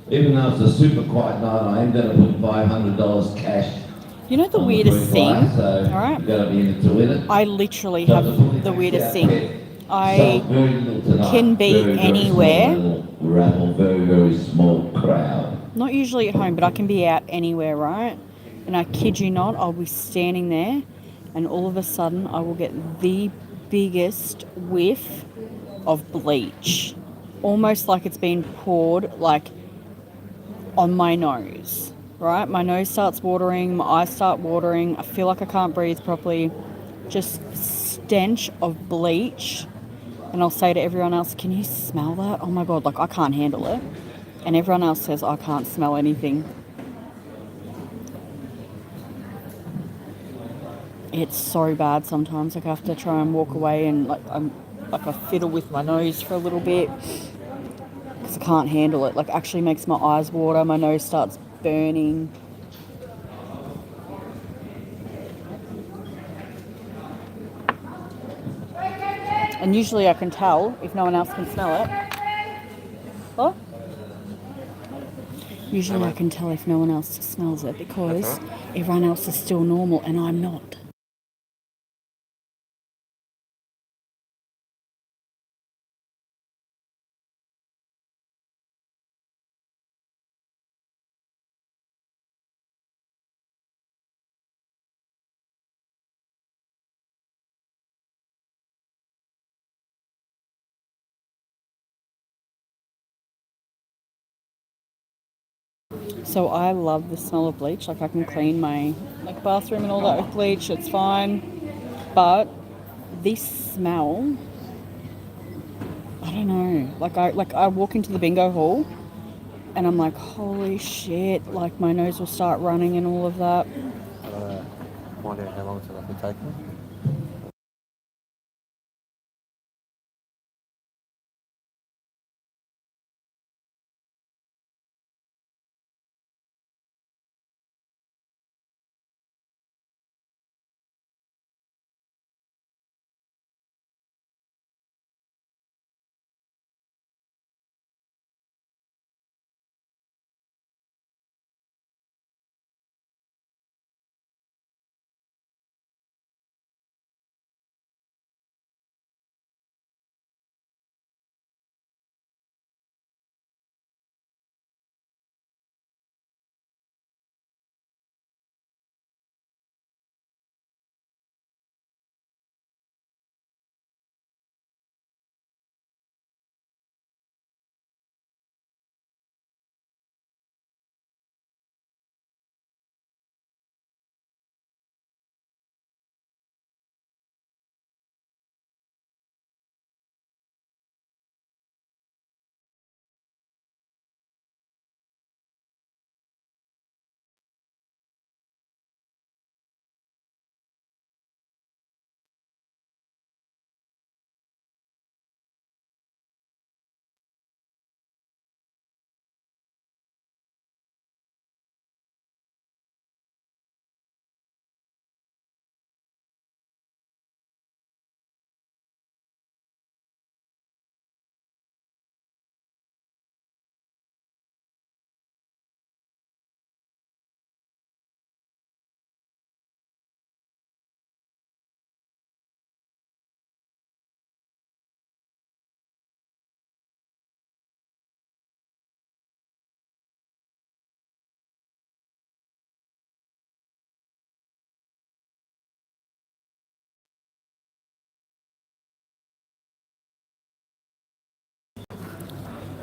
Speaker 6: Even though it's a super quiet night, I am going to put $500 cash.
Speaker 1: You know the
Speaker 6: on
Speaker 1: weirdest
Speaker 6: free fly,
Speaker 1: thing?
Speaker 6: so
Speaker 1: Alright.
Speaker 6: you've got to be in it to win it.
Speaker 1: I literally
Speaker 6: So
Speaker 1: have
Speaker 6: fully
Speaker 1: the
Speaker 6: maxed
Speaker 1: weirdest
Speaker 6: out
Speaker 1: thing.
Speaker 6: bet.
Speaker 1: I
Speaker 6: Sold very little tonight.
Speaker 1: can be
Speaker 6: Very, very
Speaker 1: anywhere.
Speaker 6: small little raffle, very, very small crowd.
Speaker 1: Not usually at home, but I can be out anywhere, right? And I kid you not, I'll be standing there and all of a sudden I will get the biggest whiff of bleach. Almost like it's been poured like on my nose, right? My nose starts watering, my eyes start watering, I feel like I can't breathe properly. Just stench of bleach. And I'll say to everyone else, can you smell that? Oh my God, like I can't handle it. And everyone else says I can't smell anything. It's so bad sometimes. Like I have to try and walk away and I fiddle with my nose for a little bit because I can't handle it. Like actually makes my eyes water. My nose starts burning. And usually I can tell if no one else can smell it. What? Usually I can tell if no one else smells it because everyone else is still normal and I'm not. So I love the smell of bleach. Like I can clean my like bathroom and all that with bleach. It's fine. But this smell, I don't know. Like I walk into the bingo hall and I'm like, holy shit! Like my nose will start running and all of that.
Speaker 7: Find out how long it's roughly taken.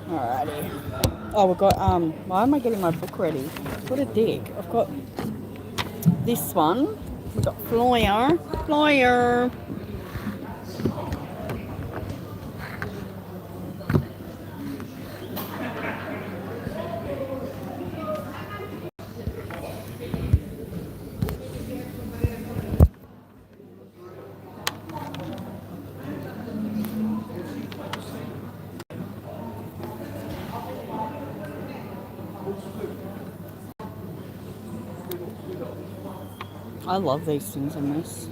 Speaker 1: Alrighty. Oh, we've got, why am I getting my book ready? What a dick. I've got this one. We've got Flyer. I love these things in this.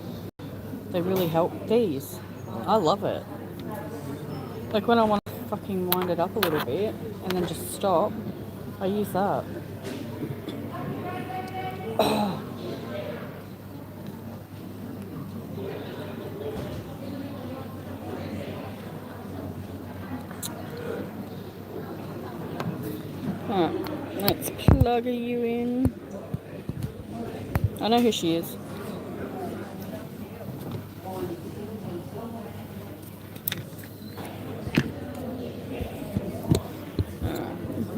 Speaker 1: They really help. These. I love it. Like when I want to fucking wind it up a little bit and then just stop, I use that. Alright, let's plug you in. I know who she is.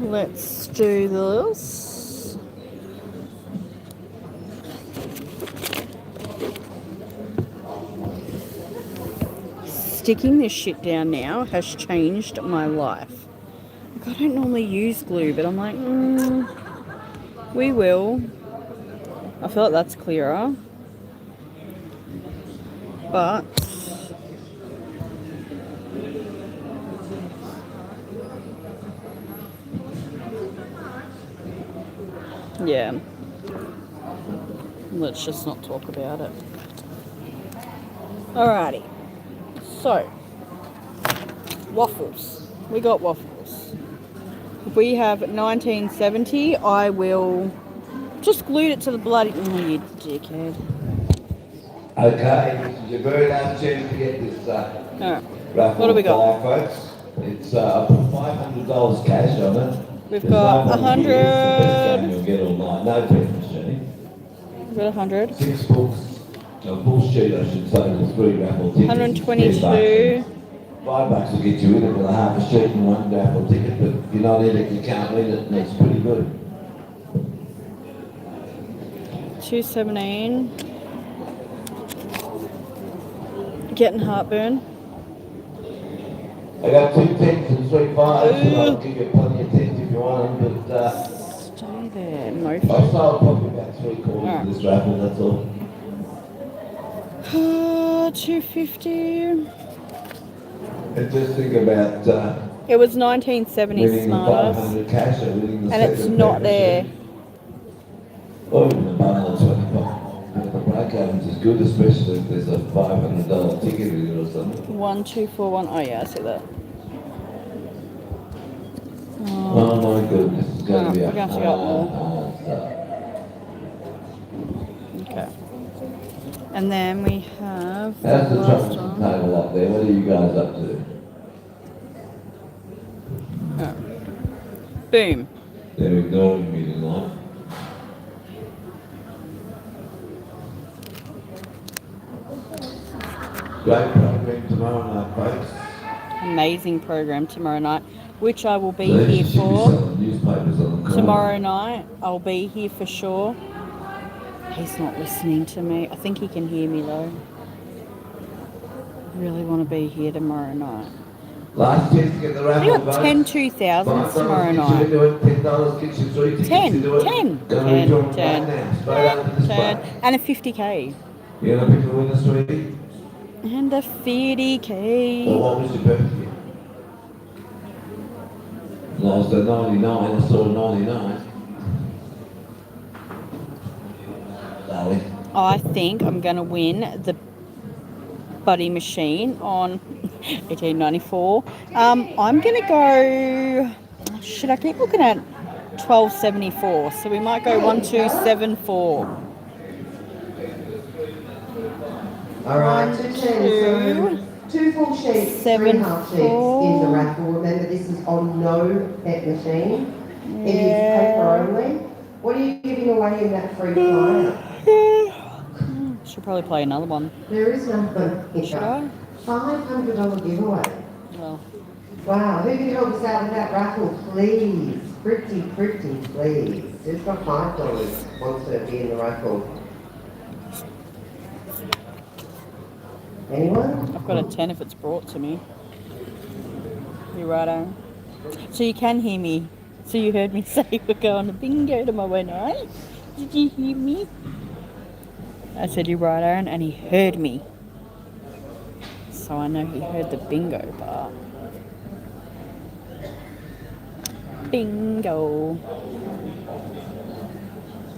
Speaker 1: Let's do this. Sticking this shit down now has changed my life. Like, I don't normally use glue, but I'm like, we will. I feel like that's clearer. But yeah, let's just not talk about it. Alrighty, so waffles. We got waffles. If we have 1970, I will just glued it to the bloody. Oh, you dickhead.
Speaker 6: Okay, this is your very last chance to get this
Speaker 1: Alright,
Speaker 6: raffle
Speaker 1: what do we got?
Speaker 6: flyer, folks. It's I put $500 cash on it.
Speaker 1: We've
Speaker 6: There's
Speaker 1: got
Speaker 6: no
Speaker 1: 100.
Speaker 6: Best game you'll get all night. No bet machine.
Speaker 1: We've got 100.
Speaker 6: 6 books. A full sheet, I should say, with 3 raffle tickets.
Speaker 1: 122.
Speaker 6: $5 will get you in it with a half a sheet and 1 raffle ticket, but if you're not in it, you can't win it, and it's pretty good.
Speaker 1: 217. Getting heartburn.
Speaker 6: I got 2 10s and 3 5s, and I'll give you plenty of 10s if you want them, but
Speaker 1: Stay there,
Speaker 6: I've
Speaker 1: mofo.
Speaker 6: sold probably about 3/4
Speaker 1: Alright.
Speaker 6: of this raffle, that's all.
Speaker 1: 250.
Speaker 6: And just think about
Speaker 1: It was 1970
Speaker 6: winning the
Speaker 1: Smartest.
Speaker 6: 500 cash or winning the
Speaker 1: And it's
Speaker 6: second
Speaker 1: not
Speaker 6: pay
Speaker 1: there.
Speaker 6: machine. Or even the bundle of 25. But the break happens is good, especially if there's a $500 ticket in it or something.
Speaker 1: 1241. Oh yeah, I see that.
Speaker 6: Oh my goodness, it's going to be a
Speaker 1: We're going to get more.
Speaker 6: hard start.
Speaker 1: Okay. And then we have
Speaker 6: How's the
Speaker 1: last
Speaker 6: troublesome
Speaker 1: one.
Speaker 6: table up there? What are you guys up to?
Speaker 1: Oh. Boom.
Speaker 6: They're ignoring me tonight. Great program tomorrow night, folks.
Speaker 1: Amazing program tomorrow night, which I will be
Speaker 6: So they
Speaker 1: here
Speaker 6: should be
Speaker 1: for.
Speaker 6: selling newspapers on the corner.
Speaker 1: Tomorrow night, I'll be here for sure. He's not listening to me. I think he can hear me though. I really want to be here tomorrow night.
Speaker 6: Last chance to get the
Speaker 1: I
Speaker 6: raffle,
Speaker 1: got 10 2000s tomorrow night.
Speaker 6: $10 gets you 3 tickets
Speaker 1: 10,
Speaker 6: to do it.
Speaker 1: 10,
Speaker 6: Gonna
Speaker 1: 10,
Speaker 6: rejoin
Speaker 1: 10,
Speaker 6: right now, straight out of this
Speaker 1: 10,
Speaker 6: place.
Speaker 1: and a 50k.
Speaker 6: You gonna pick the winner, sweetie?
Speaker 1: And a
Speaker 6: Or
Speaker 1: 50k.
Speaker 6: what was your birthday? Well, I was at 99, I saw 99. Darling.
Speaker 1: I think I'm going to win the Buddy Machine on 1894. I'm going to go... Should I keep looking at 1274? So we might go 1274.
Speaker 2: All right, 2 10s, so 2 full sheets, 3 half sheets in the raffle. Remember, this is on no bet machine. It is paper only. What are you giving away in that free flyer?
Speaker 1: Should probably play another one.
Speaker 2: There is nothing.
Speaker 1: Should I?
Speaker 2: $500 giveaway.
Speaker 1: Well,
Speaker 2: Wow, who can help us out with that raffle, please? Pretty, please. Who's got $5 wants to be in the raffle? Anyone?
Speaker 1: I've got a 10 if it's brought to me. You righto. So you can hear me. So you heard me say we're going to bingo tomorrow night. Did you hear me? I said you right, Aaron, and he heard me. So I know he heard the bingo part. Bingo.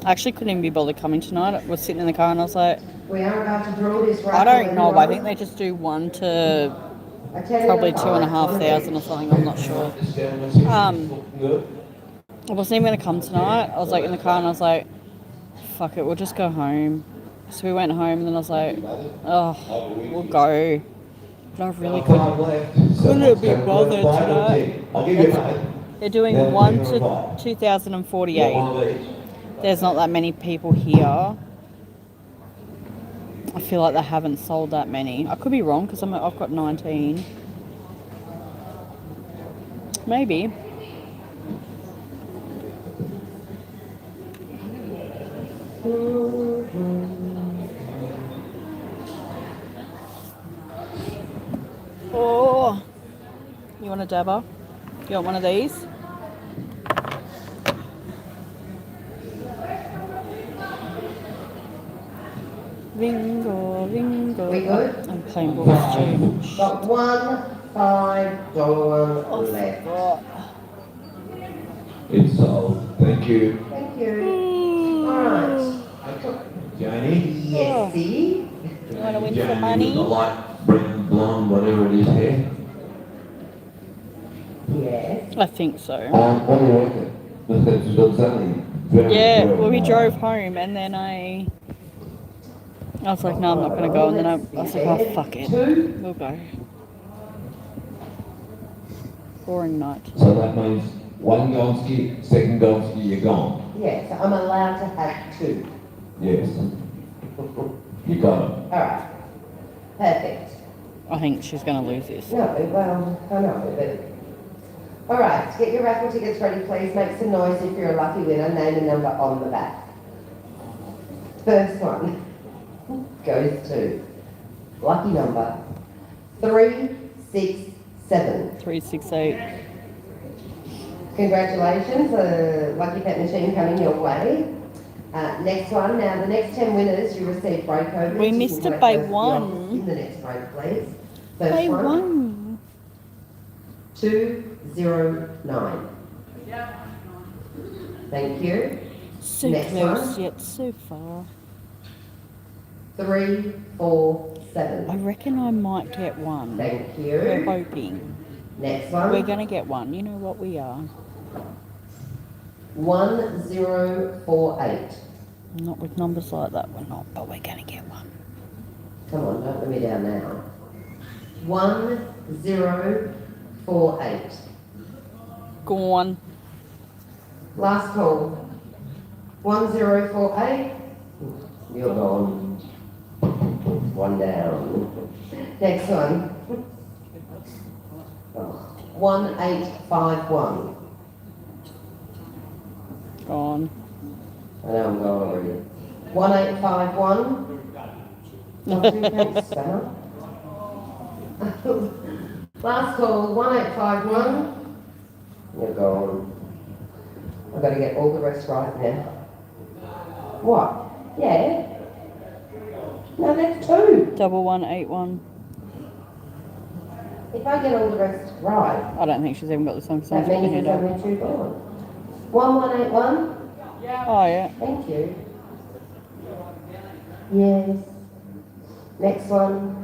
Speaker 1: I actually couldn't even be bothered coming tonight. I was sitting in the car and I was like,
Speaker 2: We are about to draw this raffle.
Speaker 1: I don't know. I think
Speaker 2: everyone.
Speaker 1: they just do 1 to
Speaker 2: I tell you
Speaker 1: probably
Speaker 2: what,
Speaker 1: 2,500 or something. I'm not sure. I wasn't even going to come tonight. I was like in the car and I was like, fuck it, we'll just go home. So we went home and then I was like, oh, we'll go. But I really couldn't be bothered tonight. They're doing 1 to 2,048. There's not that many people here. I feel like they haven't sold that many. I could be wrong because I've got 19. Maybe. Oh, you want a dabber? You want one of these? Bingo, bingo.
Speaker 2: We good?
Speaker 1: I'm playing balls too.
Speaker 2: Got $1 $5
Speaker 1: Oh,
Speaker 2: left.
Speaker 1: God.
Speaker 6: It's sold. Thank you.
Speaker 2: Thank you. Alright.
Speaker 6: Janie?
Speaker 2: Yes, see?
Speaker 1: You want to win
Speaker 6: Janie
Speaker 1: some money?
Speaker 6: with the light brown blonde, whatever it is here.
Speaker 2: Yes.
Speaker 1: I think so.
Speaker 6: What do you reckon? It's only very,
Speaker 1: Yeah,
Speaker 6: very
Speaker 1: well, we
Speaker 6: nice.
Speaker 1: drove home and then I was like, no, I'm not going to go. And then I was like, oh, fuck it. We'll go. Boring night.
Speaker 6: So that means one Gonski, second Gonski, you're gone.
Speaker 2: Yes, I'm allowed to have 2.
Speaker 6: Yes. You got it.
Speaker 2: Alright. Perfect.
Speaker 1: I think she's going to lose this.
Speaker 2: No, well, I know, but... Alright, get your raffle tickets ready, please. Make some noise if you're a lucky winner. Name and number on the back. First one goes to lucky number 367.
Speaker 1: 368.
Speaker 2: Congratulations, a lucky pet machine coming your way. Next one. Now, the next 10 winners, you receive breakovers.
Speaker 1: We
Speaker 2: You can
Speaker 1: missed it
Speaker 2: collect
Speaker 1: by
Speaker 2: those at the
Speaker 1: one.
Speaker 2: office in the next break, please. First
Speaker 1: By
Speaker 2: one,
Speaker 1: one.
Speaker 2: 209. Thank you.
Speaker 1: So
Speaker 2: Next
Speaker 1: close
Speaker 2: one.
Speaker 1: yet so far.
Speaker 2: 347.
Speaker 1: I reckon I might get one.
Speaker 2: Thank
Speaker 1: We're
Speaker 2: you.
Speaker 1: hoping.
Speaker 2: Next one.
Speaker 1: We're going to get one. You know what we are.
Speaker 2: 1048.
Speaker 1: Not with numbers like that, we're not, but we're going to get one.
Speaker 2: Come on, don't let me down now. 1048.
Speaker 1: Go on.
Speaker 2: Last call. 1048. You're gone. One down. Next one. 1851.
Speaker 1: Gone.
Speaker 2: I know I'm going already. 1851. Not too thanks, Spanner. Last call, 1851. You're gone. I've got to get all the rest right now. What? Yeah? No, that's two.
Speaker 1: 1181.
Speaker 2: If I get all the rest right,
Speaker 1: I don't think she's even got the song
Speaker 2: that
Speaker 1: songs
Speaker 2: means
Speaker 1: in
Speaker 2: there's
Speaker 1: it.
Speaker 2: only two gone. 1181.
Speaker 1: Oh, yeah.
Speaker 2: Thank you. Yes. Next one.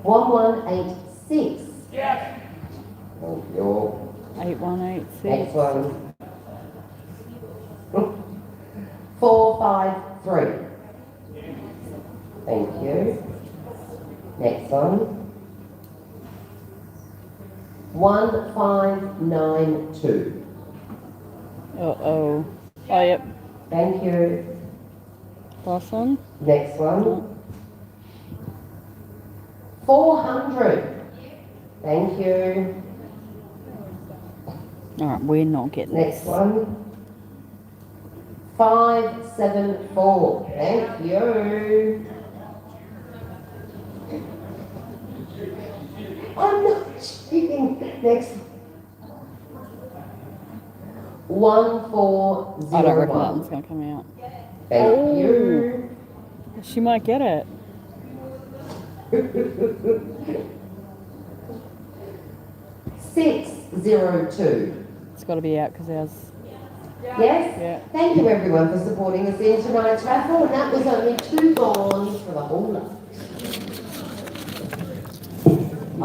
Speaker 2: 1186. Yes. Thank you.
Speaker 1: 8186.
Speaker 2: Next one. 453. Thank you. Next one. 1592.
Speaker 1: Uh-oh. Oh, yep.
Speaker 2: Thank you.
Speaker 1: Last one.
Speaker 2: Next one. 400. Thank you.
Speaker 1: All right, we're not getting
Speaker 2: Next
Speaker 1: this.
Speaker 2: one. 574. Thank you. I'm not cheating. Next. 1401.
Speaker 1: I don't reckon that one's going to come out.
Speaker 2: Thank you.
Speaker 1: She might get it.
Speaker 2: 602.
Speaker 1: It's got to be out because ours.
Speaker 2: Yes?
Speaker 1: Yeah.
Speaker 2: Thank you everyone for supporting us in tonight's raffle, and that was only 2 bonds for the whole lot.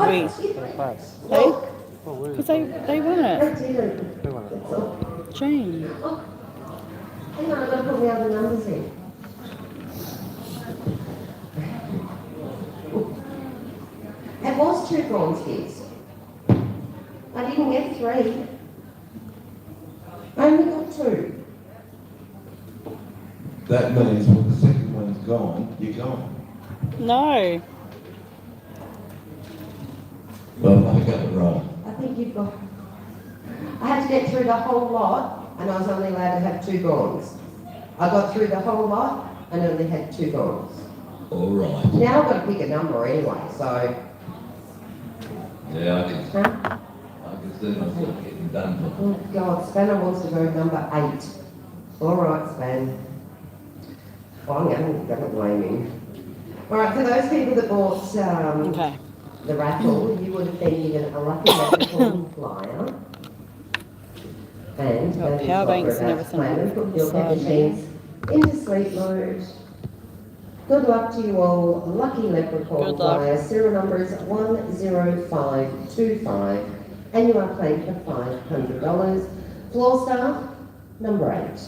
Speaker 1: Wait.
Speaker 7: Thanks.
Speaker 1: Hey?
Speaker 2: Look,
Speaker 7: Oh, where is
Speaker 1: Because
Speaker 7: it?
Speaker 1: they won
Speaker 2: I
Speaker 1: it.
Speaker 2: didn't.
Speaker 7: Who won it?
Speaker 2: That's all.
Speaker 1: Jane.
Speaker 2: Oh, hang on, I've got to put the other numbers in. It was 2 bronze kids. I didn't get 3. I only got 2.
Speaker 6: That means when the second one's gone, you're gone.
Speaker 1: No.
Speaker 6: Well, I got it wrong.
Speaker 2: I think you've got... I had to get through the whole lot, and I was only allowed to have 2 bronze. I got through the whole lot, and only had 2 bronze.
Speaker 6: All right.
Speaker 2: Now I've got to pick a number anyway, so...
Speaker 6: Yeah, I can
Speaker 2: Huh?
Speaker 6: see myself getting done.
Speaker 2: Oh God, Spanner wants to go number 8. All right, Span. Oh, I'm going to blame him. All right, for those people that bought
Speaker 1: Okay.
Speaker 2: the raffle, you would have been given a lucky raffle flyer. And
Speaker 1: Got
Speaker 2: that is
Speaker 1: power
Speaker 2: what
Speaker 1: banks
Speaker 2: we're
Speaker 1: and
Speaker 2: about to
Speaker 1: everything
Speaker 2: play with. Put your
Speaker 1: beside
Speaker 2: pet
Speaker 1: me.
Speaker 2: machines into sleep mode. Good luck to you all. Lucky leprechaun
Speaker 1: Good luck.
Speaker 2: flyer. Serial number is 10525. And you are playing for $500. Floor staff, number 8.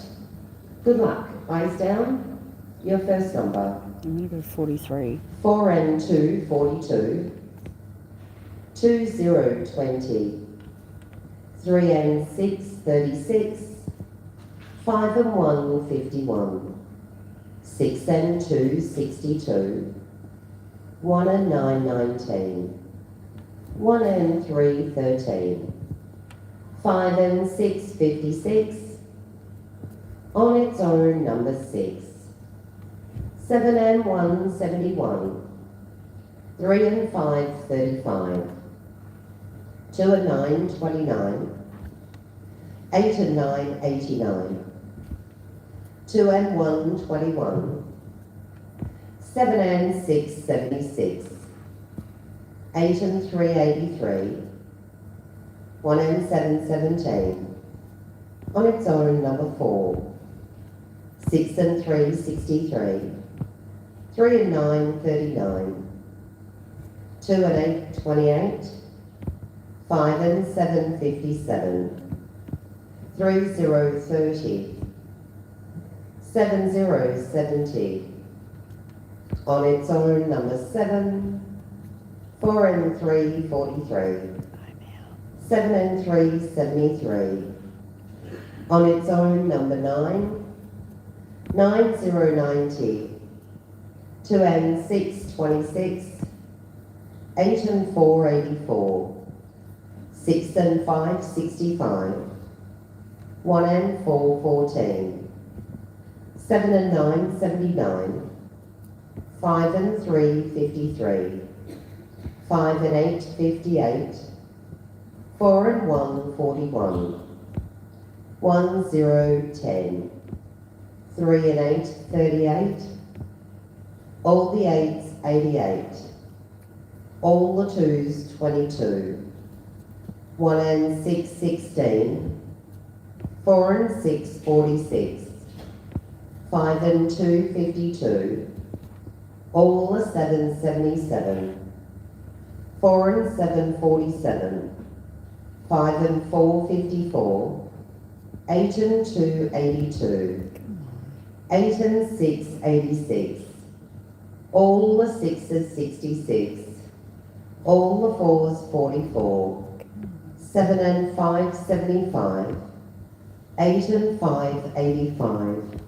Speaker 2: Good luck. Eyes down. Your first number.
Speaker 1: I'm going to go 43.
Speaker 2: 4 and 2, 42. 20, 20. 3 and 6, 36. 5 and 1, 51. 6 and 2, 62. 1 and 9, 19. 1 and 3, 13. 5 and 6, 56. On its own, number 6. 7 and 1, 71. 3 and 5, 35. 2 and 9, 29. 8 and 9, 89. 2 and 1, 21. 7 and 6, 76. 8 and 3, 83. 1 and 7, 17. On its own, number 4. 6 and 3, 63. 3 and 9, 39. 2 and 8, 28. 5 and 7, 57. 3 0, 30. 7 0, 70. On its own, number 7. 4 and 3, 43. 7 and 3, 73. On its own, number 9. 9 0, 90. 2 and 6, 26. 8 and 4, 84. 6 and 5, 65. 1 and 4, 14. 7 and 9, 79. 5 and 3, 53. 5 and 8, 58. 4 and 1, 41. 1 0, 10. 3 and 8, 38. All the 8s, 88. All the 2s, 22. 1 and 6, 16. 4 and 6, 46. 5 and 2, 52. All the 7s, 77. 4 and 7, 47. 5 and 4, 54. 8 and 2, 82. 8 and 6, 86. All the 6s, 66. All the 4s, 44. 7 and 5, 75. 8 and 5, 85.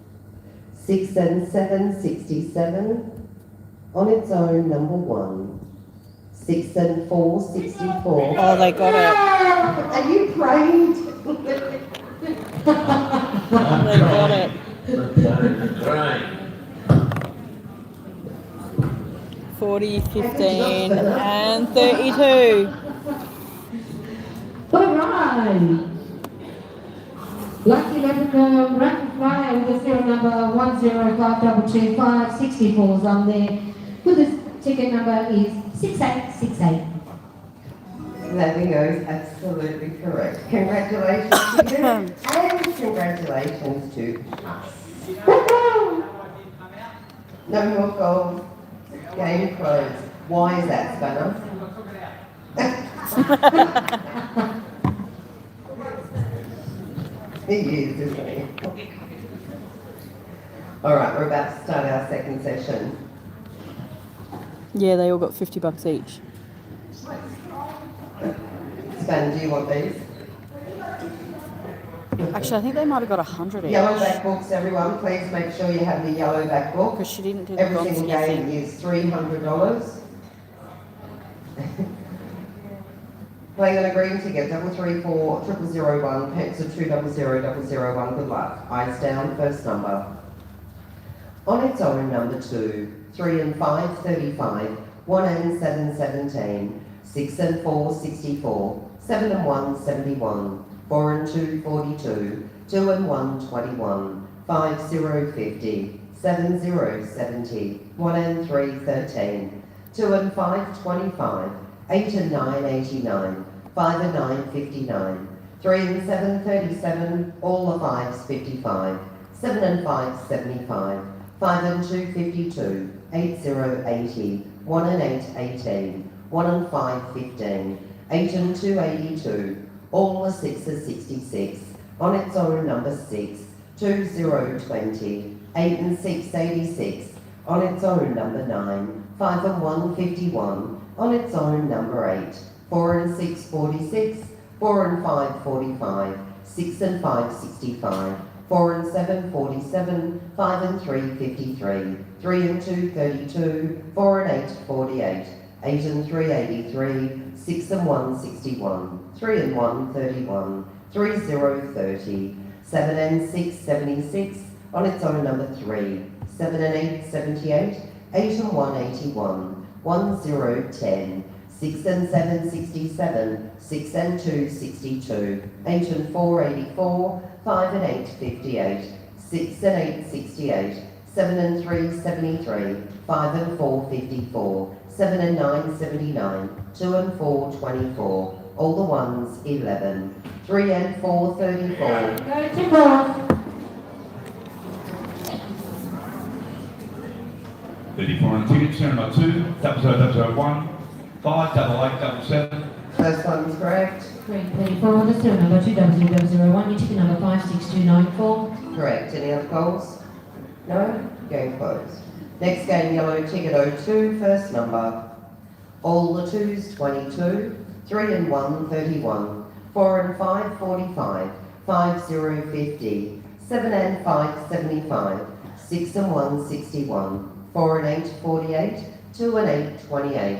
Speaker 2: 6 and 7, 67. On its own, number 1. 6 and 4, 64.
Speaker 1: Oh, they got it.
Speaker 2: Are you praying?
Speaker 1: They got it.
Speaker 6: Right.
Speaker 1: 40, 15, and 32.
Speaker 5: All right. Lucky Leprechaun Raffle Flyer with the serial number 105225, 64 is on there. With the ticket number is 6868.
Speaker 2: That bingo is absolutely correct. Congratulations to you, and congratulations to us. No more gold. Game closed. Why is that, Spanner? He is, isn't he? All right, we're about to start our second session.
Speaker 1: Yeah, they all got $50 each.
Speaker 2: Spanner, do you want these?
Speaker 1: Actually, I think they might have got 100 each.
Speaker 2: Yellow back books, everyone. Please make sure you have the yellow back book.
Speaker 1: Because she didn't do the
Speaker 2: Every single
Speaker 1: Gonski
Speaker 2: game
Speaker 1: thing.
Speaker 2: is $300. Playing on a green ticket, 334 0001, pets of 200001. Good luck. Eyes down, first number. On its own, number 2. 3 and 5, 35. 1 and 7, 17. 6 and 4, 64. 7 and 1, 71. 4 and 2, 42. 2 and 1, 21. 5 0, 50. 7 0, 70. 1 and 3, 13. 2 and 5, 25. 8 and 9, 89. 5 and 9, 59. 3 and 7, 37. All the 5s, 55. 7 and 5, 75. 5 and 2, 52. 8 0, 80. 1 and 8, 18. 1 and 5, 15. 8 and 2, 82. All the 6s, 66. On its own, number 6. 2 0, 20. 8 and 6, 86. On its own, number 9. 5 and 1, 51. On its own, number 8. 4 and 6, 46. 4 and 5, 45. 6 and 5, 65. 4 and 7, 47. 5 and 3, 53. 3 and 2, 32. 4 and 8, 48. 8 and 3, 83. 6 and 1, 61. 3 and 1, 31. 3 0, 30. 7 and 6, 76, on its own number 3. 7 and 8, 78, 8 and 1, 81, 1, 0, 10. 6 and 7, 67, 6 and 2, 62, 8 and 4, 84, 5 and 8, 58, 6 and 8, 68, 7 and 3, 73, 5 and 4, 54, 7 and 9, 79, 2 and 4, 24, all the ones, 11, 3 and 4, 34.
Speaker 5: Go to board.
Speaker 4: 34 on the ticket, serial number 2, 00001, 58877.
Speaker 2: First one's correct.
Speaker 5: Green 34, the serial number 20001, your ticket number 56294.
Speaker 2: Correct. Any other calls? No? Game closed. Next game, yellow ticket 02, first number. All the 2s, 22, 3 and 1, 31, 4 and 5, 45, 5, 0, 50, 7 and 5, 75, 6 and 1, 61, 4 and 8, 48, 2 and 8, 28,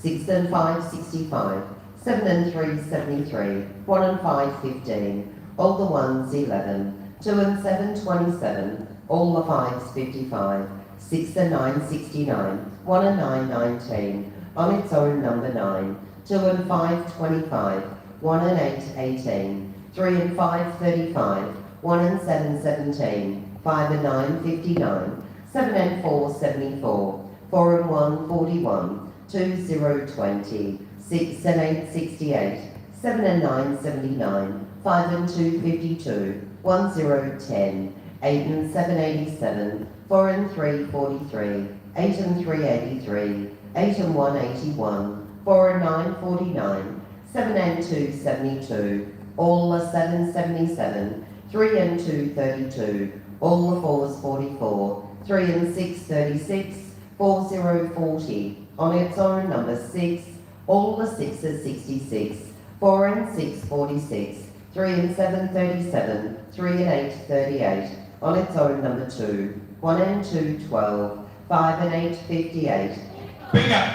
Speaker 2: 6 and 5, 65, 7 and 3, 73, 1 and 5, 15, all the ones, 11, 2 and 7, 27, all the 5s, 55, 6 and 9, 69, 1 and 9, 19, on its own number 9, 2 and 5, 25, 1 and 8, 18, 3 and 5, 35, 1 and 7, 17, 5 and 9, 59, 7 and 4, 74, 4 and 1, 41, 2, 0, 20, 6 and 8, 68, 7 and 9, 79, 5 and 2, 52, 1, 0, 10, 8 and 7, 87, 4 and 3, 43, 8 and 3, 83, 8 and 1, 81, 4 and 9, 49, 7 and 2, 72, all the 7, 77, 3 and 2, 32, all the 4s, 44, 3 and 6, 36, 4, 0, 40, on its own number 6, all the 6s, 66, 4 and 6, 46, 3 and 7, 37, 3 and 8, 38, on its own number 2, 1 and 2, 12, 5 and 8, 58.
Speaker 4: Bingo!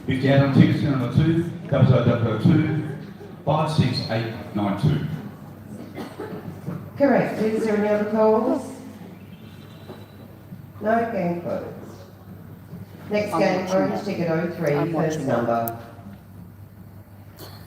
Speaker 4: If you add on tickets, serial number 2, 00002, 56892.
Speaker 2: Correct. Is there any other calls? No, game closed. Next
Speaker 1: I'm
Speaker 2: game,
Speaker 1: watching
Speaker 2: orange
Speaker 1: it.
Speaker 2: ticket 03,
Speaker 1: I'm
Speaker 2: first
Speaker 1: watching it.
Speaker 2: number.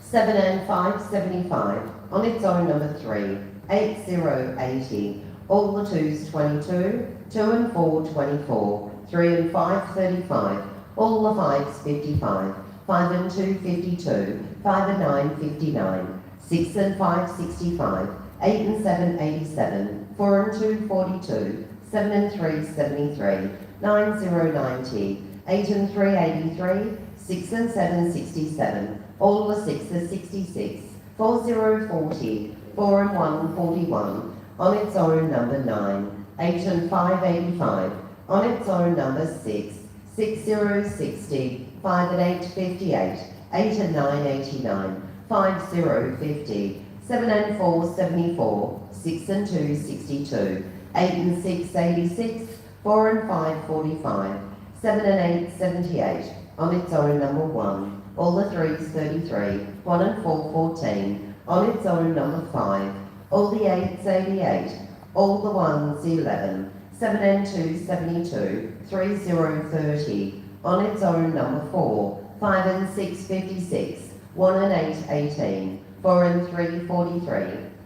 Speaker 2: 7 and 5, 75, on its own number 3, 8, 0, 80, all the 2s, 22, 2 and 4, 24, 3 and 5, 35, all the 5s, 55, 5 and 2, 52, 5 and 9, 59, 6 and 5, 65, 8 and 7, 87, 4 and 2, 42, 7 and 3, 73, 9, 0, 90, 8 and 3, 83, 6 and 7, 67, all the 6s, 66, 4, 0, 40, 4 and 1, 41, on its own number 9, 8 and 5, 85, on its own number 6, 6, 0, 60, 5 and 8, 58, 8 and 9, 89, 5, 0, 50, 7 and 4, 74, 6 and 2, 62, 8 and 6, 86, 4 and 5, 45, 7 and 8, 78, on its own number 1, all the 3s, 33, 1 and 4, 14, on its own number 5, all the 8s, 88, all the 1s, 11, 7 and 2, 72, 3, 0, 30, on its own number 4, 5 and 6, 56, 1 and 8, 18, 4 and 3, 43,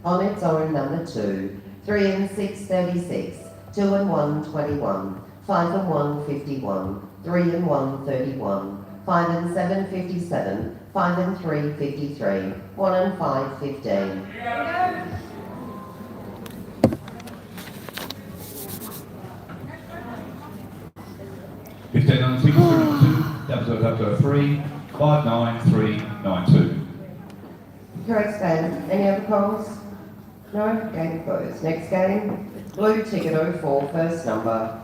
Speaker 2: on its own number 2, 3 and 6, 36, 2 and 1, 21, 5 and 1, 51, 3 and 1, 31, 5 and 7, 57, 5 and 3, 53, 1 and 5, 15.
Speaker 4: If they're on tickets, serial number 2, 003, 59392.
Speaker 2: Correct, Stan. Any other calls? No? Game closed. Next game, blue ticket 04, first number.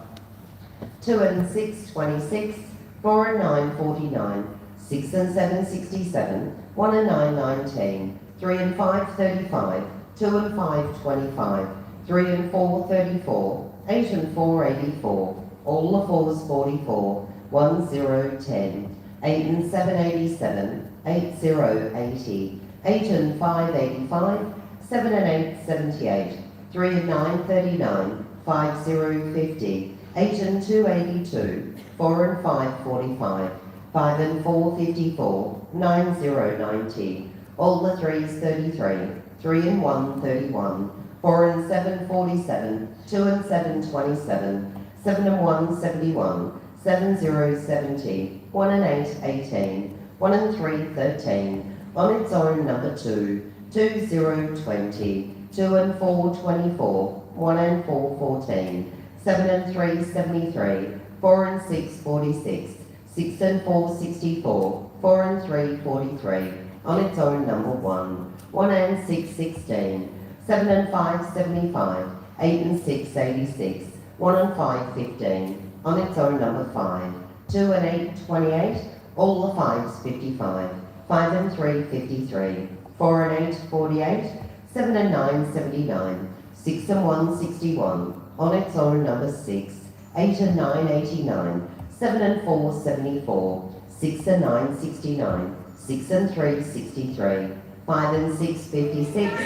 Speaker 2: 2 and 6, 26, 4 and 9, 49, 6 and 7, 67, 1 and 9, 19, 3 and 5, 35, 2 and 5, 25, 3 and 4, 34, 8 and 4, 84. All the 4s, 44. 1, 0, 10. 8 and 7, 87. 8, 0, 80. 8 and 5, 85. 7 and 8, 78. 3 and 9, 39. 5, 0, 50. 8 and 2, 82. 4 and 5, 45. 5 and 4, 54. 9, 0, 90. All the 3s, 33. 3 and 1, 31. 4 and 7, 47. 2 and 7, 27. 7 and 1, 71. 7, 0, 70. 1 and 8, 18. 1 and 3, 13. On its own, number 2. 2, 0, 20. 2 and 4, 24. 1 and 4, 14. 7 and 3, 73. 4 and 6, 46. 6 and 4, 64. 4 and 3, 43. On its own, number 1. 1 and 6, 16. 7 and 5, 75. 8 and 6, 86. 1 and 5, 15. On its own, number 5. 2 and 8, 28. All the 5s, 55. 5 and 3, 53. 4 and 8, 48. 7 and 9, 79. 6 and 1, 61. On its own, number 6. 8 and 9, 89. 7 and 4, 74. 6 and 9, 69. 6 and 3, 63. 5 and 6, 56.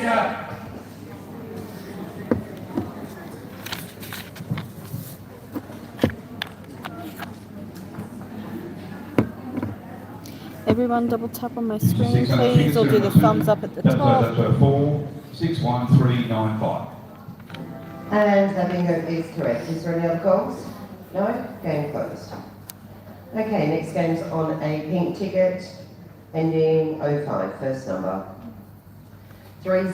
Speaker 1: Everyone double tap on my screen, please, or do the thumbs up at the top.
Speaker 4: 4, 6, 1, 3, 9, 5.
Speaker 2: And that bingo is correct. Is there any other calls? No? Game closed. Okay, next game's on a pink ticket, ending 05, first number. 3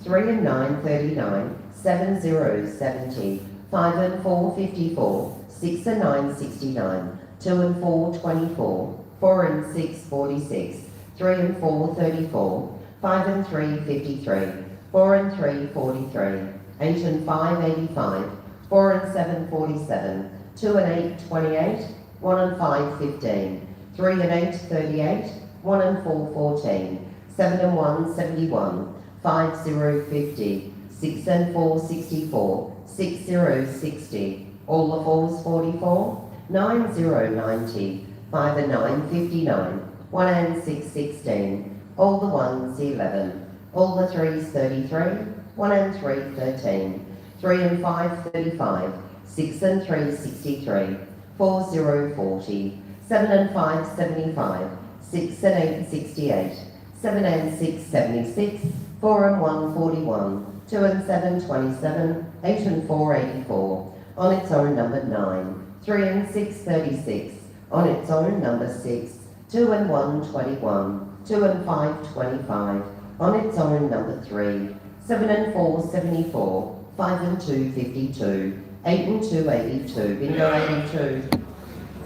Speaker 2: and 9, 39. 7, 0, 70. 5 and 4, 54. 6 and 9, 69. 2 and 4, 24. 4 and 6, 46. 3 and 4, 34. 5 and 3, 53. 4 and 3, 43. 8 and 5, 85. 4 and 7, 47. 2 and 8, 28. 1 and 5, 15. 3 and 8, 38. 1 and 4, 14. 7 and 1, 71. 5, 0, 50. 6 and 4, 64. 6, 0, 60. All the 4s, 44. 9, 0, 90. 5 and 9, 59. 1 and 6, 16. All the 1s, 11. All the 3s, 33. 1 and 3, 13. 3 and 5, 35. 6 and 3, 63. 4, 0, 40. 7 and 5, 75. 6 and 8, 68. 7 and 6, 76. 4 and 1, 41. 2 and 7, 27. 8 and 4, 84. On its own, number 9. 3 and 6, 36. On its own, number 6. 2 and 1, 21. 2 and 5, 25. On its own, number 3. 7 and 4, 74. 5 and 2, 52. 8 and 2, 82. Bingo 82.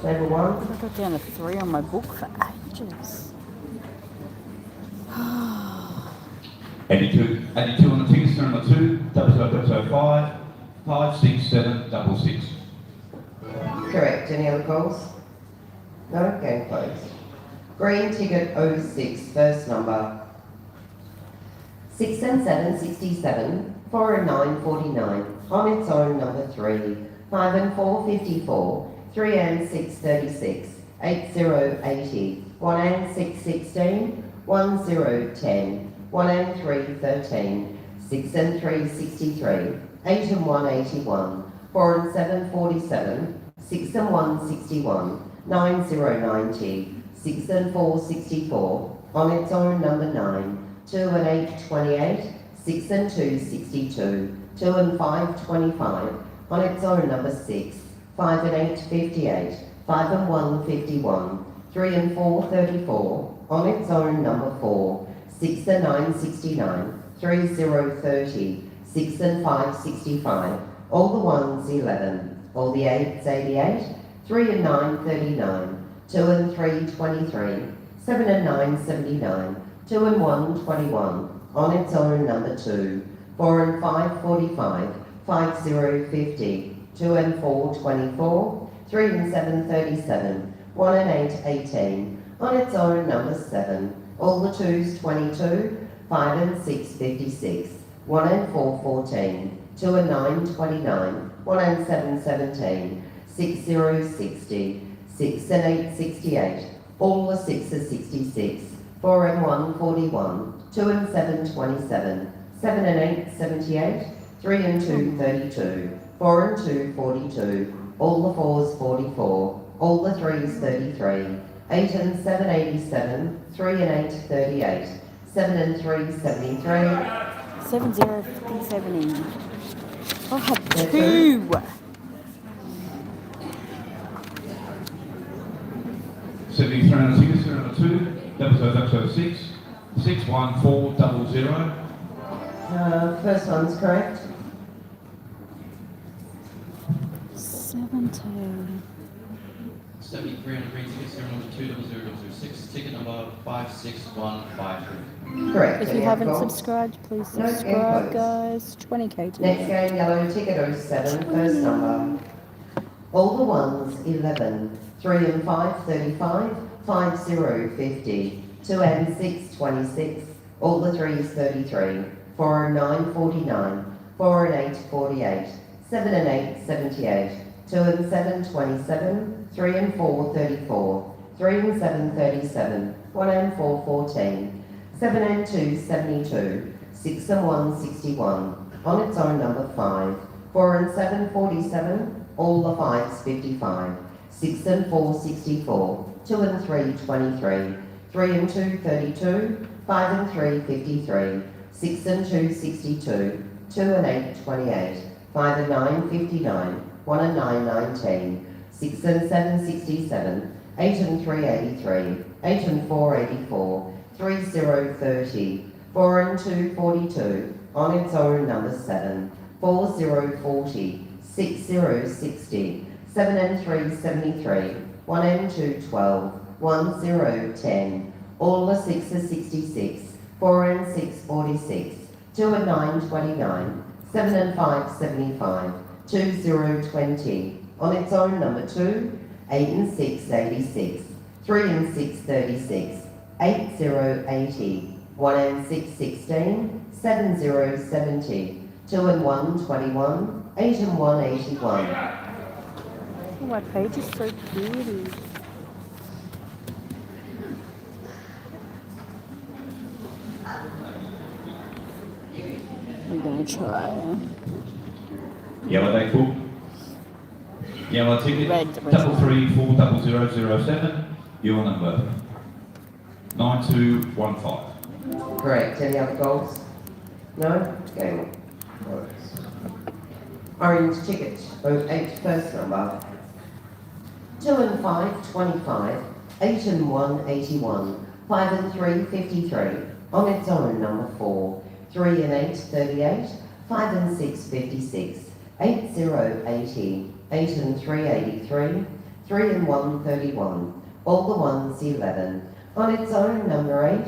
Speaker 2: Table 1.
Speaker 1: I got down a 3 on my book for ages.
Speaker 4: 82 on the tickets, number 2, 0005, 56766.
Speaker 2: Correct. Any other calls? No? Game closed. Green ticket 06, first number. 6 and 7, 67. 4 and 9, 49. On its own, number 3. 5 and 4, 54. 3 and 6, 36. 8, 0, 80. 1 and 6, 16. 1, 0, 10. 1 and 3, 13. 6 and 3, 63. 8 and 1, 81. 4 and 7, 47. 6 and 1, 61. 9, 0, 90. 6 and 4, 64. On its own, number 9. 2 and 8, 28. 6 and 2, 62. 2 and 5, 25. On its own, number 6. 5 and 8, 58. 5 and 1, 51. 3 and 4, 34. On its own, number 4. 6 and 9, 69. 3, 0, 30. 6 and 5, 65. All the 1s, 11. All the 8s, 88. 3 and 9, 39. 2 and 3, 23. 7 and 9, 79. 2 and 1, 21. On its own, number 2. 4 and 5, 45. 5, 0, 50. 2 and 4, 24. 3 and 7, 37. 1 and 8, 18. On its own, number 7. All the 2s, 22. 5 and 6, 56. 1 and 4, 14. 2 and 9, 29, 1 and 7, 17, 6, 0, 60, 6 and 8, 68, all the 6s, 66, 4 and 1, 41, 2 and 7, 27, 7 and 8, 78, 3 and 2, 32, 4 and 2, 42, all the 4s, 44, all the 3s, 33, 8 and 7, 87, 3 and 8, 38, 7 and 3, 73.
Speaker 1: 70, I have two.
Speaker 4: 73 on a ticket, 2, 006, 61400.
Speaker 2: First one's correct.
Speaker 1: 70.
Speaker 3: 73 on the green ticket, serial number 200006, ticket number 56153.
Speaker 2: Correct.
Speaker 1: If you
Speaker 2: Any
Speaker 1: haven't
Speaker 2: other calls?
Speaker 1: subscribed, please
Speaker 2: No,
Speaker 1: subscribe,
Speaker 2: inputs.
Speaker 1: guys. 20k to
Speaker 2: Next game, yellow ticket 07, first number. All the ones, 11, 3 and 5, 35, 5, 0, 50, 2 and 6, 26, all the 3s, 33, 4 and 9, 49, 4 and 8, 48, 7 and 8, 78, 2 and 7, 27, 3 and 4, 34, 3 and 7, 37, 1 and 4, 14, 7 and 2, 72, 6 and 1, 61, on its own number 5, 4 and 7, 47, all the 5s, 55, 6 and 4, 64, 2 and 3, 23, 3 and 2, 32, 5 and 3, 53, 6 and 2, 62, 2 and 8, 28, 5 and 9, 59, 1 and 9, 19, 6 and 7, 67, 8 and 3, 83, 8 and 4, 84, 3, 0, 30, 4 and 2, 42, on its own number 7, 4, 0, 40, 6, 0, 60, 7 and 3, 73, 1 and 2, 12, 1, 0, 10, all the 6s, 66, 4 and 6, 46, 2 and 9, 29, 7 and 5, 75, 2, 0, 20, on its own number 2, 8 and 6, 86, 3 and 6, 36, 8, 0, 80, 1 and 6, 16, 7, 0, 70, 2 and 1, 21, 8 and 1, 81.
Speaker 1: Oh, my page is so pretty. We're gonna try.
Speaker 4: Yellow day full. Yellow ticket,
Speaker 1: Red.
Speaker 4: 3340007. Your number 9215.
Speaker 2: Correct. Any other goals? No? Game. Orange ticket, 08, first number. 2 and 5, 25, 8 and 1, 81, 5 and 3, 53, on its own number 4, 3 and 8, 38, 5 and 6, 56, 8, 0, 80, 8 and 3, 83, 3 and 1, 31, all the ones 11, on its own number 8,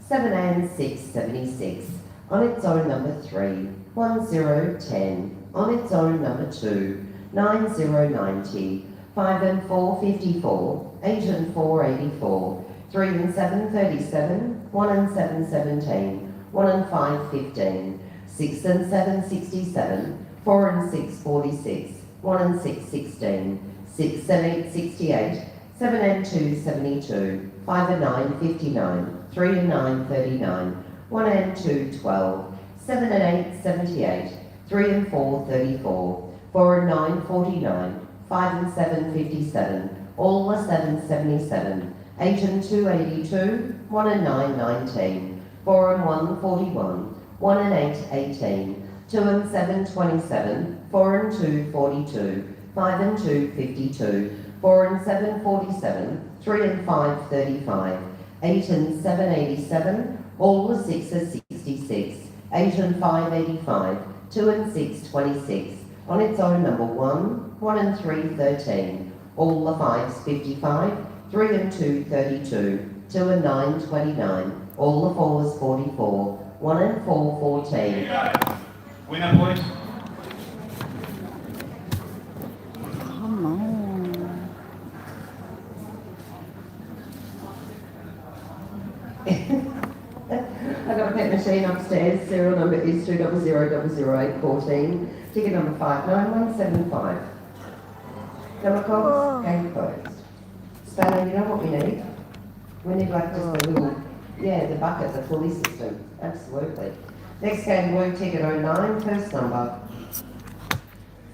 Speaker 2: 7 and 6, 76, on its own number 3, 1, 0, 10, on its own number 2, 9, 0, 90, 5 and 4, 54, 8 and 4, 84, 3 and 7, 37, 1 and 7, 17, 1 and 5, 15, 6 and 7, 67, 4 and 6, 46, 1 and 6, 16, 6 and 8, 68, 7 and 2, 72, 5 and 9, 59, 3 and 9, 39, 1 and 2, 12, 7 and 8, 78, 3 and 4, 34, 4 and 9, 49, 5 and 7, 57, all the 7, 77, 8 and 2, 82, 1 and 9, 19, 4 and 1, 41, 1 and 8, 18, 2 and 7, 27, 4 and 2, 42, 5 and 2, 52, 4 and 7, 47, 3 and 5, 35, 8 and 7, 87, all the 6s, 66, 8 and 5, 85, 2 and 6, 26, on its own number 1, 1 and 3, 13, all the 5s, 55, 3 and 2, 32, 2 and 9, 29, all the 4s, 44, 1 and 4, 14.
Speaker 4: Winner points.
Speaker 1: Come on.
Speaker 2: I've got a pet machine upstairs. Serial number is 200000814. Ticket number 599175. Chemicals, game closed. Spanner, you know what we need? We need like just a little, the bucket, the pulley system. Absolutely. Next game, blue ticket 09, first number.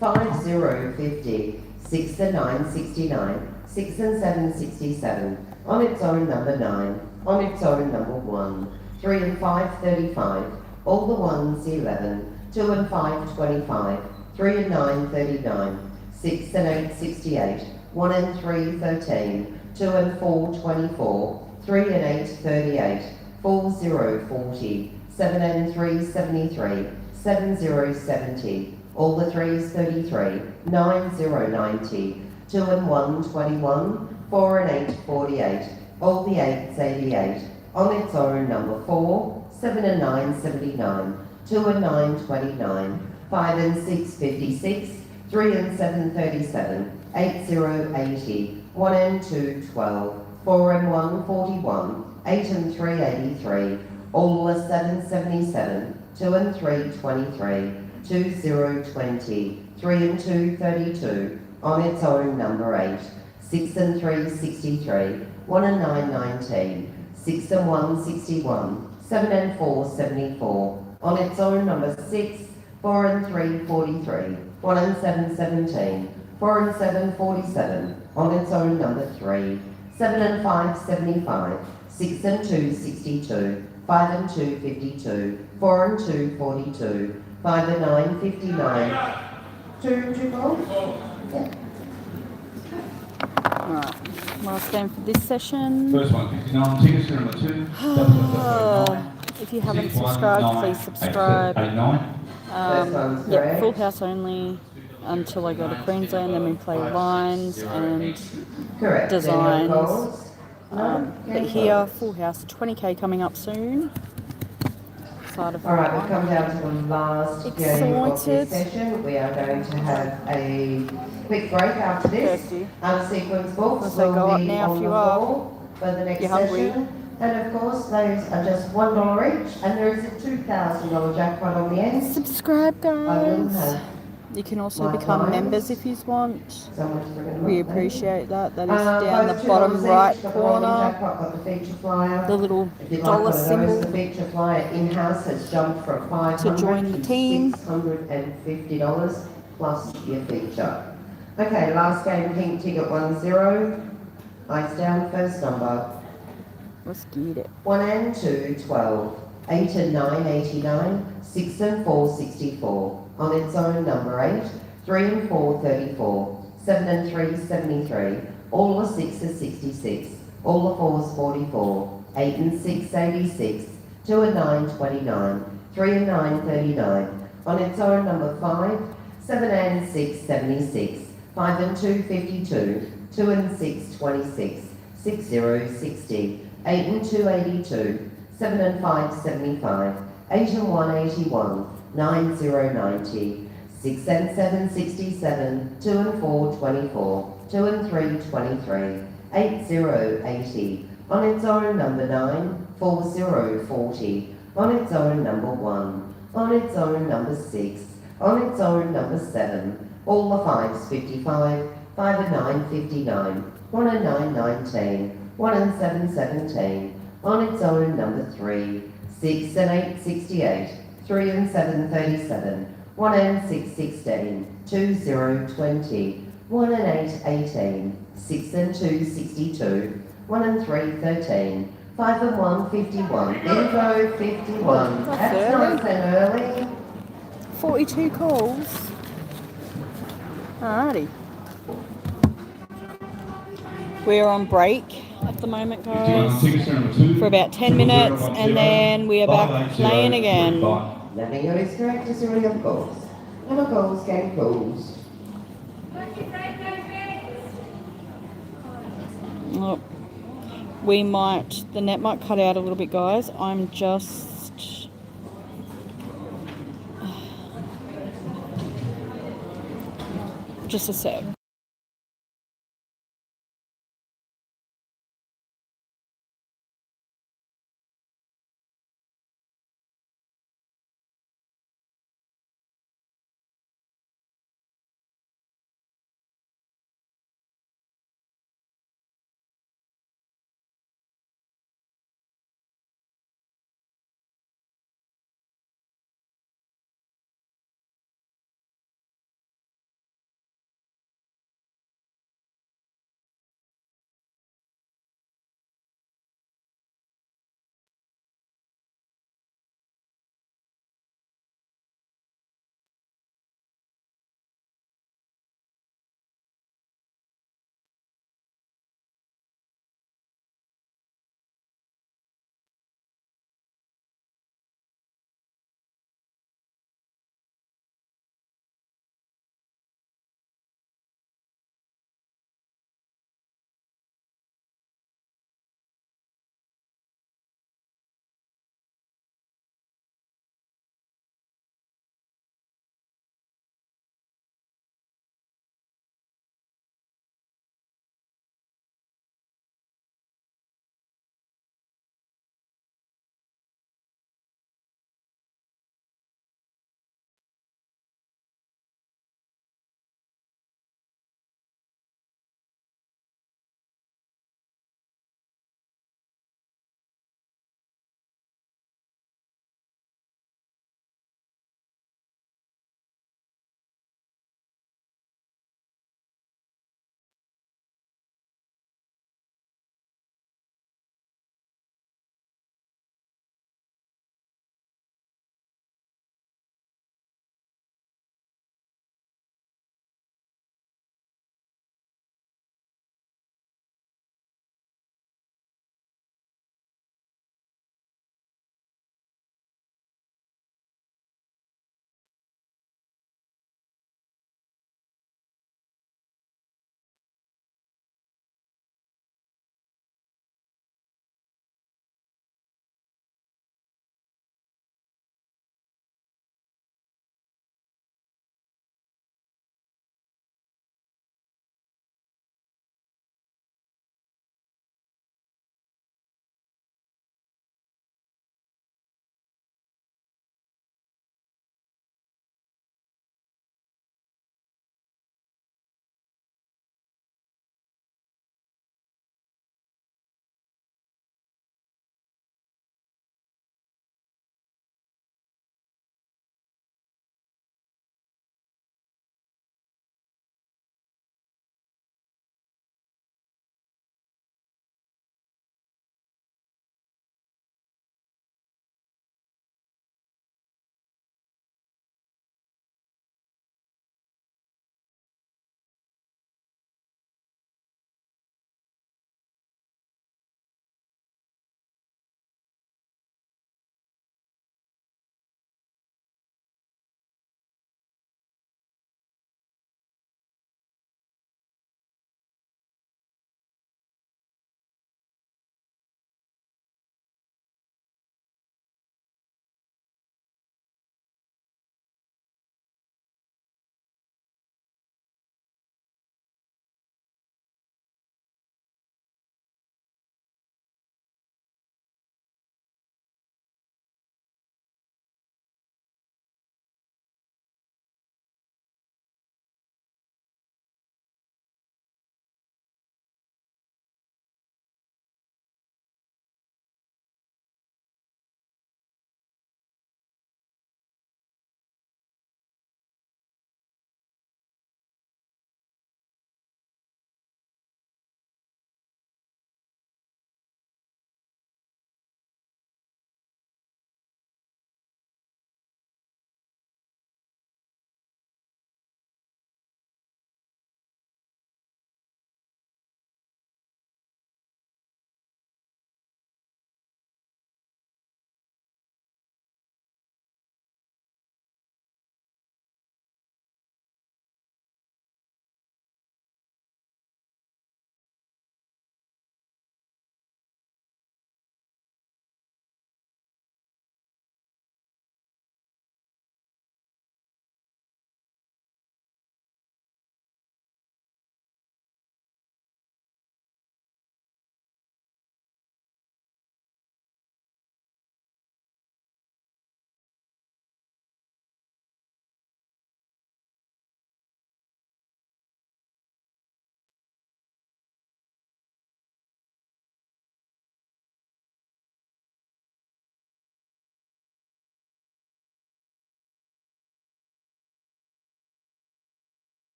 Speaker 2: 5050, 6 and 9, 69, 6 and 7, 67. On its own, number 9. On its own, number 1. 3 and 5, 35. All the ones, 11. 2 and 5, 25. 3 and 9, 39. 6 and 8, 68. 1 and 3, 13. 2 and 4, 24. 3 and 8, 38. 4, 0, 40. 7 and 3, 73. 7, 0, 70. All the 3s, 33. 9, 0, 90. 2 and 1, 21. 4 and 8, 48. All the 8s, 88. On its own, number 4. 7 and 9, 79. 2 and 9, 29. 5 and 6, 56. 3 and 7, 37. 8, 0, 80. 1 and 2, 12. 4 and 1, 41. 8 and 3, 83. All the 7, 77. 2 and 3, 23. 2, 0, 20. 3 and 2, 32. On its own, number 8. 6 and 3, 63. 1 and 9, 19. 6 and 1, 61. 7 and 4, 74. On its own, number 6. 4 and 3, 43. 1 and 7, 17. 4 and 7, 47. On its own, number 3. 7 and 5, 75. 6 and 2, 62. 5 and 2, 52. 4 and 2, 42. 5 and 9, 59. 2 goals? Yeah.
Speaker 1: Alright, last game for this session.
Speaker 4: First one, 59, tickets to number 2.
Speaker 1: If you haven't subscribed, please subscribe.
Speaker 4: 89.
Speaker 1: Full house only until I go to Queensland, then we play lines and
Speaker 2: Correct.
Speaker 1: designs. But here, full house, 20k coming up soon. Excited for
Speaker 2: Alright,
Speaker 1: that
Speaker 2: we've come
Speaker 1: one.
Speaker 2: down to the last game of this
Speaker 1: Excited.
Speaker 2: session. We are going to have a quick break after this.
Speaker 1: Thirsty.
Speaker 2: Unsequenced books
Speaker 1: Unless they
Speaker 2: will
Speaker 1: go up
Speaker 2: be
Speaker 1: now
Speaker 2: on
Speaker 1: if
Speaker 2: the
Speaker 1: you are.
Speaker 2: floor for the next
Speaker 1: You're hungry.
Speaker 2: session. And of course, those are just $1 each, and there is a $2,000 jackpot on the end.
Speaker 1: Subscribe,
Speaker 2: I will
Speaker 1: guys.
Speaker 2: have
Speaker 1: You can also
Speaker 2: my
Speaker 1: become
Speaker 2: clients.
Speaker 1: members if you want.
Speaker 2: someone to bring them
Speaker 1: We
Speaker 2: up there.
Speaker 1: appreciate that. That is down the
Speaker 2: Both
Speaker 1: bottom
Speaker 2: $2
Speaker 1: right
Speaker 2: each, got the rolling
Speaker 1: corner.
Speaker 2: jackpot, got the feature flyer.
Speaker 1: The little
Speaker 2: If you'd like
Speaker 1: dollar
Speaker 2: one of those,
Speaker 1: symbol.
Speaker 2: the feature flyer in-house has jumped from $500
Speaker 1: To join the team.
Speaker 2: $650 plus your feature. Okay, last game, pink ticket 10. Ice down, first number.
Speaker 1: Let's get it.
Speaker 2: 1 and 2, 12. 8 and 9, 89. 6 and 4, 64. On its own, number 8. 3 and 4, 34. 7 and 3, 73. All the 6s, 66. All the 4s, 44. 8 and 6, 86. 2 and 9, 29. 3 and 9, 39. On its own, number 5. 7 and 6, 76. 5 and 2, 52. 2 and 6, 26. 6, 0, 60. 8 and 2, 82. 7 and 5, 75. 8 and 1, 81. 9, 0, 90. 6 and 7, 67. 2 and 4, 24. 2 and 3, 23. 8, 0, 80. On its own, number 9. 4, 0, 40. On its own, number 1. On its own, number 6. On its own, number 7. All the 5s, 55. 5 and 9, 59. 1 and 9, 19. 1 and 7, 17. On its own, number 3. 6 and 8, 68. 3 and 7, 37. 1 and 6, 16. 2, 0, 20. 1 and 8, 18. 6 and 2, 62. 1 and 3, 13. 5 and 1, 51. Bingo, 51.
Speaker 1: That's
Speaker 2: That's
Speaker 1: early.
Speaker 2: nice and early.
Speaker 1: 42 calls. Alrighty. We're on break at the moment,
Speaker 4: 51
Speaker 1: guys,
Speaker 4: tickets to number 2.
Speaker 1: for about 10 minutes, and then we are back playing again.
Speaker 2: Navigation is correct, is there any other goals? Number goals, game goals.
Speaker 1: Oh, we might, the net might cut out a little bit, guys. I'm just a sec.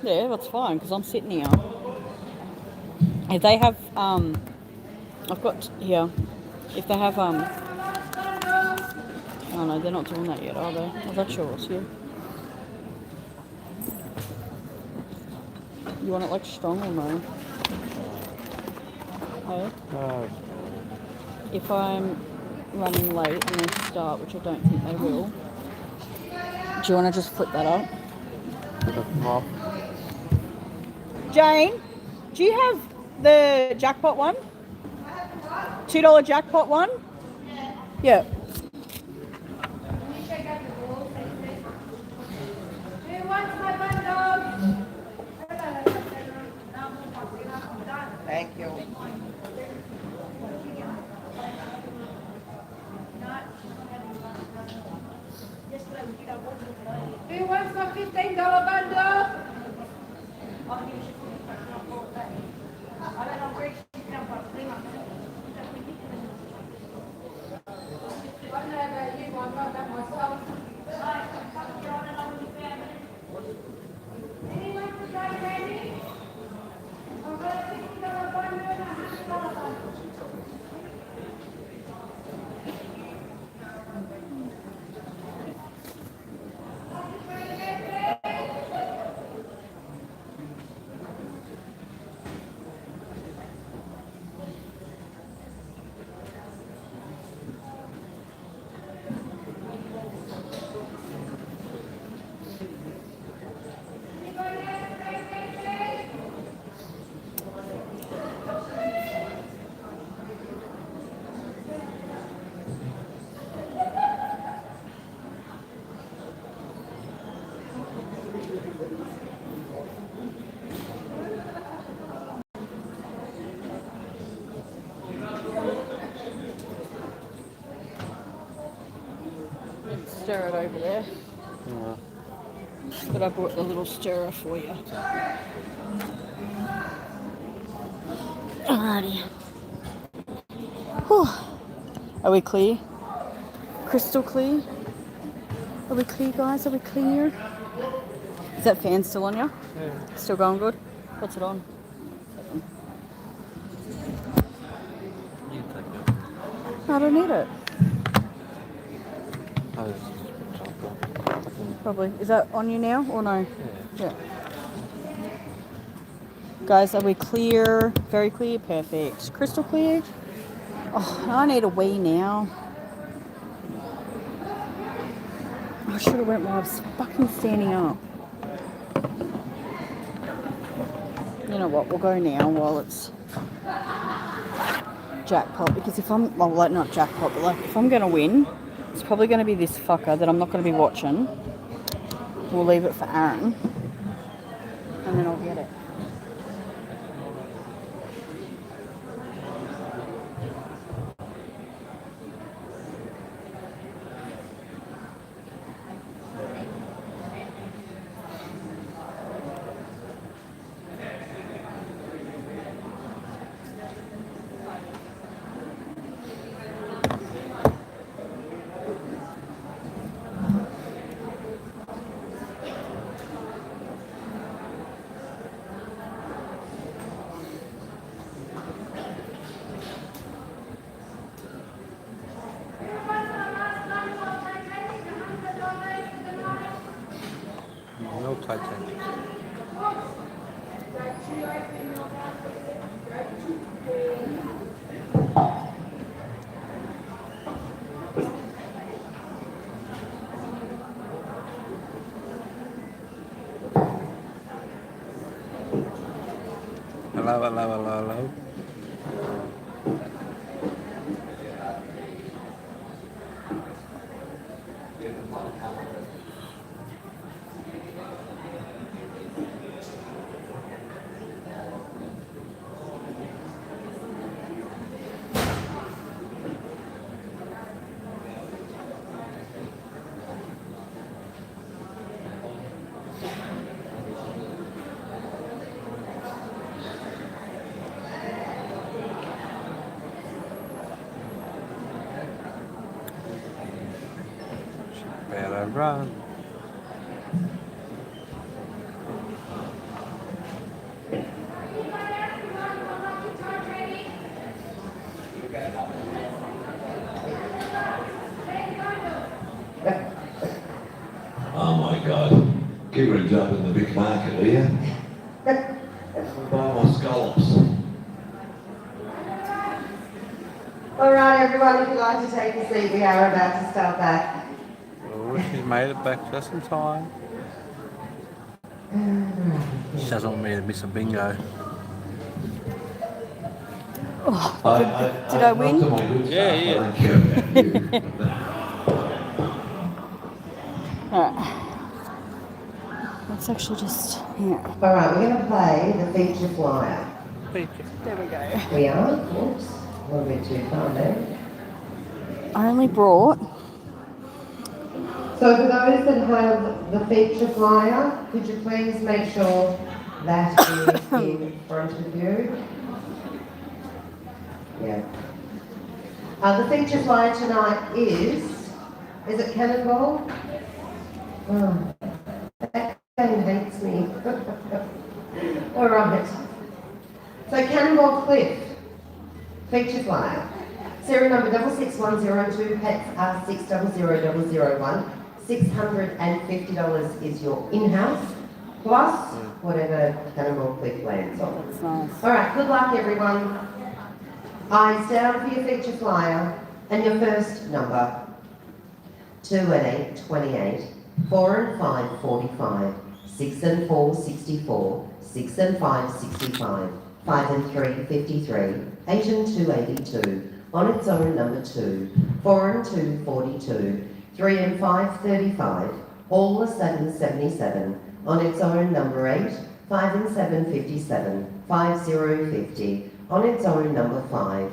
Speaker 1: Yeah, that's fine because I'm sitting here. If they have, I've got here. If they have, oh no, they're not doing that yet, are they? Oh, that's yours, yeah. You want it like strong or no? Hey?
Speaker 7: No.
Speaker 1: If I'm running late and they start, which I don't think they will, do you want to just flip that up?
Speaker 7: Off.
Speaker 1: Jane, do you have the jackpot one? $2 jackpot one? Yeah.
Speaker 2: Thank you.
Speaker 5: Who wants my $15 bundle? I don't know about you, I've got that myself. Anyone for Jane Randy? I've got a $50 bundle and a $100 bundle.
Speaker 1: Stir it over there.
Speaker 7: Yeah.
Speaker 1: But I brought the little stirrer for you. Alrighty. Whew. Are we clear? Crystal clear? Are we clear, guys? Are we clear? Is that fan still on you?
Speaker 7: Yeah.
Speaker 1: Still going good? What's it on?
Speaker 7: You take it.
Speaker 1: I don't need it.
Speaker 7: Oh, this is chocolate.
Speaker 1: Probably. Is that on you now or no?
Speaker 7: Yeah.
Speaker 1: Yeah. Guys, are we clear? Very clear? Perfect. Crystal clear? Oh, I need a wee now. I should have went while I was fucking standing up. You know what? We'll go now while it's jackpot. Because if I'm, well, like not jackpot, but like if I'm going to win, it's probably going to be this fucker that I'm not going to be watching. We'll leave it for Aaron. And then I'll get it.
Speaker 7: No Titanic. Hello, hello, hello, hello. Better run.
Speaker 6: God. Give her a job in the big market, will you? Buy my scallops.
Speaker 2: All right, everyone, if you'd like to take a seat, we are about to start back.
Speaker 7: Oh, she's made it back just in time. She doesn't want me to miss a bingo.
Speaker 1: Did I win?
Speaker 6: Not to my good
Speaker 7: Yeah,
Speaker 6: stuff,
Speaker 7: yeah.
Speaker 6: I don't care about you.
Speaker 1: Alright. Let's actually just, yeah.
Speaker 2: All right, we're going to play the feature flyer.
Speaker 1: There we go.
Speaker 2: We are. Oops, a little bit too far there.
Speaker 1: I only brought,
Speaker 2: So for those that have the feature flyer, could you please make sure that is in front of you? Yeah. The feature flyer tonight is it Cannonball? Oh, that game hates me. All right. So Cannonball Cliff, feature flyer. Serial number 66102, pets are 600001. $650 is your in-house, plus whatever Cannonball Cliff lands on.
Speaker 1: that's nice.
Speaker 2: All right, good luck everyone. Eyes down for your feature flyer, and your first number. 2 and 8, 28. 4 and 5, 45. 6 and 4, 64. 6 and 5, 65. 5 and 3, 53. 8 and 2, 82. On its own, number 2. 4 and 2, 42. 3 and 5, 35. All the 7, 77. On its own, number 8. 5 and 7, 57. 5, 0, 50. On its own, number 5.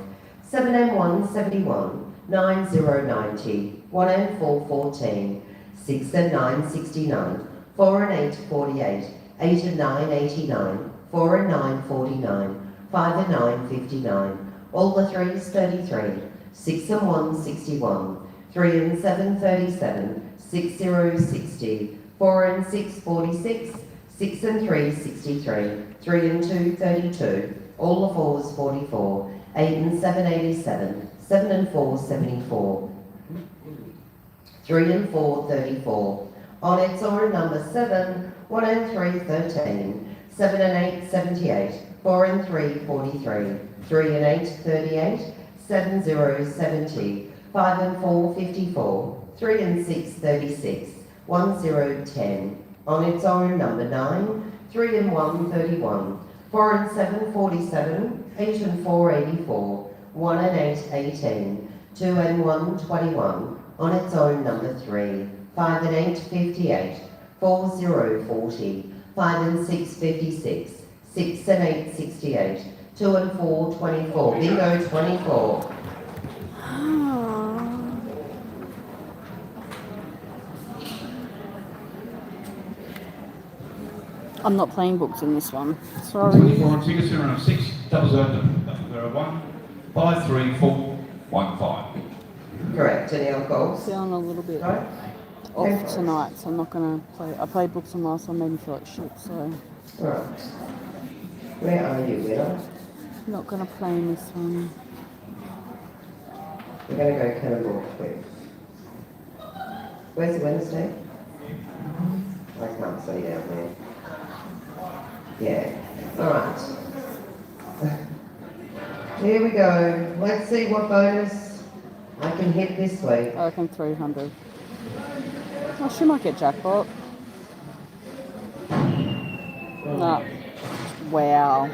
Speaker 2: 7 and 1, 71. 9, 0, 90. 1 and 4, 14. 6 and 9, 69. 4 and 8, 48. 8 and 9, 89. 4 and 9, 49. 5 and 9, 59. All the 3s, 33. 6 and 1, 61. 3 and 7, 37. 6, 0, 60. 4 and 6, 46. 6 and 3, 63. 3 and 2, 32. All the 4s, 44. 8 and 7, 87. 7 and 4, 74. 3 and 4, 34. On its own, number 7. 1 and 3, 13. 7 and 8, 78. 4 and 3, 43. 3 and 8, 38. 7, 0, 70. 5 and 4, 54. 3 and 6, 36. 1, 0, 10. On its own, number 9. 3 and 1, 31. 4 and 7, 47. 8 and 4, 84. 1 and 8, 18. 2 and 1, 21. On its own, number 3. 5 and 8, 58. 4, 0, 40. 5 and 6, 56. 6 and 8, 68. 2 and 4, 24. Bingo, 24.
Speaker 1: I'm not playing books in this one. Sorry.
Speaker 4: 24 on tickets, serial number 6, 001, 53415.
Speaker 2: Correct. Any other calls?
Speaker 1: Feeling a little bit
Speaker 2: No?
Speaker 1: off tonight, so I'm not going to play. I played books on last one, made me feel like shit, so
Speaker 2: Right. Where are you, winner?
Speaker 1: I'm not going to play in this one.
Speaker 2: We're going to go Cannonball quick. Where's Wednesday? I can't see down there. Yeah. All right. Here we go. Let's see what bonus I can hit this week.
Speaker 1: I reckon 300. Oh, she might get jackpot. No. Wow.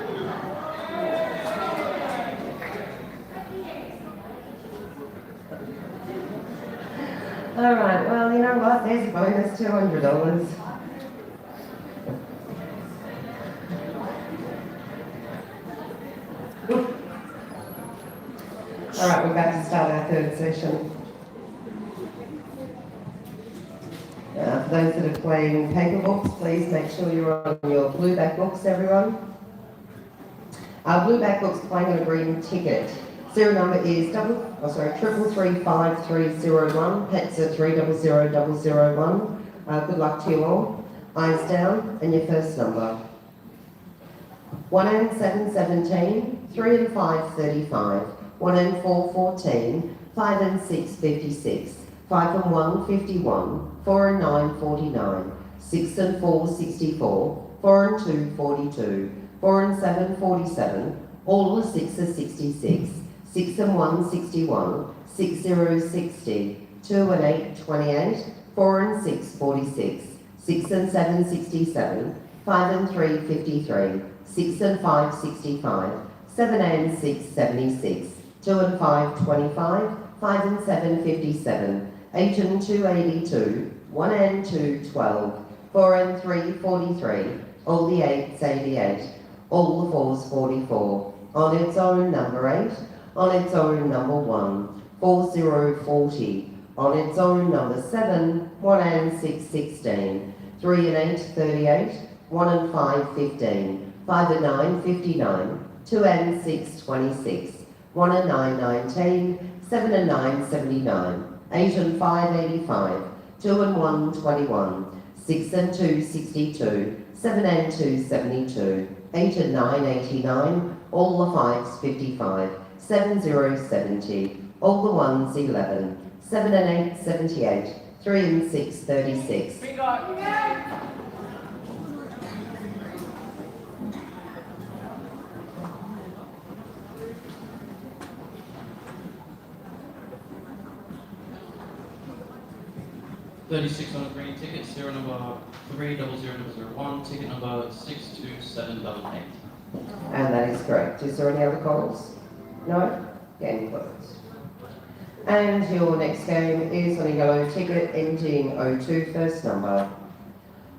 Speaker 2: All right. Well, you know what? There's a bonus, $200. All right, we're about to start our third session. For those that are playing paper books, please make sure you're on your blue back books, everyone. Our blue back books playing on a green ticket. Serial number is 3335301. Pets are 300001. Good luck to you all. Eyes down, and your first number. 1 and 7, 17. 3 and 5, 35. 1 and 4, 14. 5 and 6, 56. 5 and 1, 51. 4 and 9, 49. 6 and 4 64, 4 and 2 42, 4 and 7 47, all the 6 are 66, 6 and 1 61, 6 0 60, 2 and 8 28, 4 and 6 46, 6 and 7 67, 5 and 3 53, 6 and 5 65, 7 and 6 76, 2 and 5 25, 5 and 7 57, 8 and 2 82, 1 and 2 12, 4 and 3 43, all the 8s 88, all the 4s 44, on its own number 8, on its own number 1, 40 40, on its own number 7, 1 and 6 16, 3 and 8 38, 1 and 5 15, 5 and 9 59, 2 and 6 26, 1 and 9 19, 7 and 9 79, 8 and 5 85, 2 and 1 21, 6 and 2 62, 7 and 2 72, 8 and 9 89, all the 5s 55, 7 0 70, all the 1s 11, 7 and 8 78, 3 and 6 36.
Speaker 3: $36 on a green ticket, serial number 300001, ticket number 62788.
Speaker 2: And that is correct. Is there any other calls? No? Game closed. And your next game is on a yellow ticket ending 02, first number.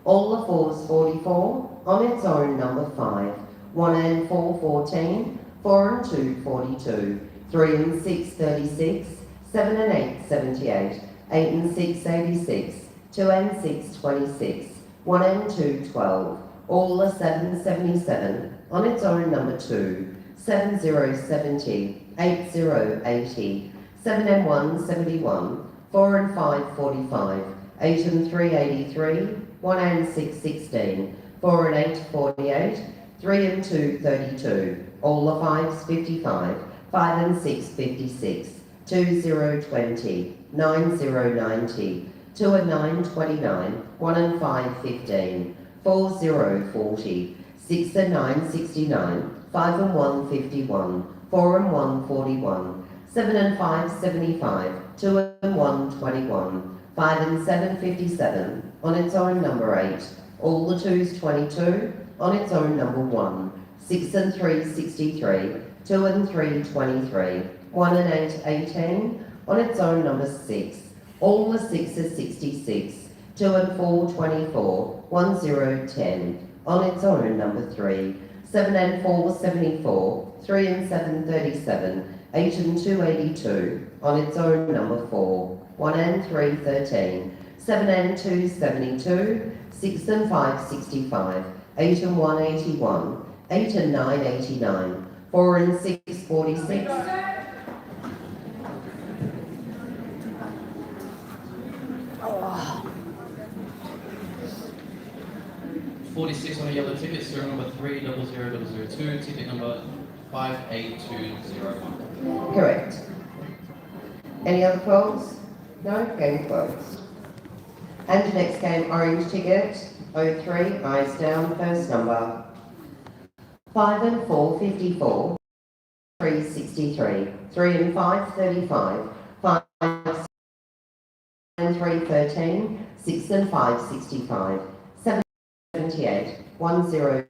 Speaker 2: All the 4s 44, on its own number 5, 1 and 4 14, 4 and 2 42, 3 and 6 36, 7 and 8 78, 8 and 6 86, 2 and 6 26, 1 and 2 12, all the 7 77, on its own number 2, 7 0 70, 8 0 80, 7 and 1 71, 4 and 5 45, 8 and 3 83, 1 and 6 16, 4 and 8 48, 3 and 2 32, all the 5s 55, 5 and 6 56, 2 0 20, 9 0 90, 2 and 9 29, 1 and 5 15, 4 0 40, 6 and 9 69, 5 and 1 51, 4 and 1 41, 7 and 5 75, 2 and 1 21, 5 and 7 57, on its own number 8, all the 2s 22, on its own number 1, 6 and 3 63, 2 and 3 23, 1 and 8 18, on its own number 6, all the 6s 66, 2 and 4 24, 1 0 10, on its own number 3, 7 and 4 74, 3 and 7 37, 8 and 2 82, on its own number 4, 1 and 3 13, 7 and 2 72, 6 and 5 65, 8 and 1 81, 8 and 9 89, 4 and 6 46,
Speaker 3: 46 on a yellow ticket, serial number 300002, ticket number 58201.
Speaker 2: correct. Any other calls? No? Game closed. And the next game, orange ticket, 03, eyes down, first number. 5 and 4 54, 3 63, 3 and 5 35, 5 and 3 13, 6 and 5 65, 7 78, 1 0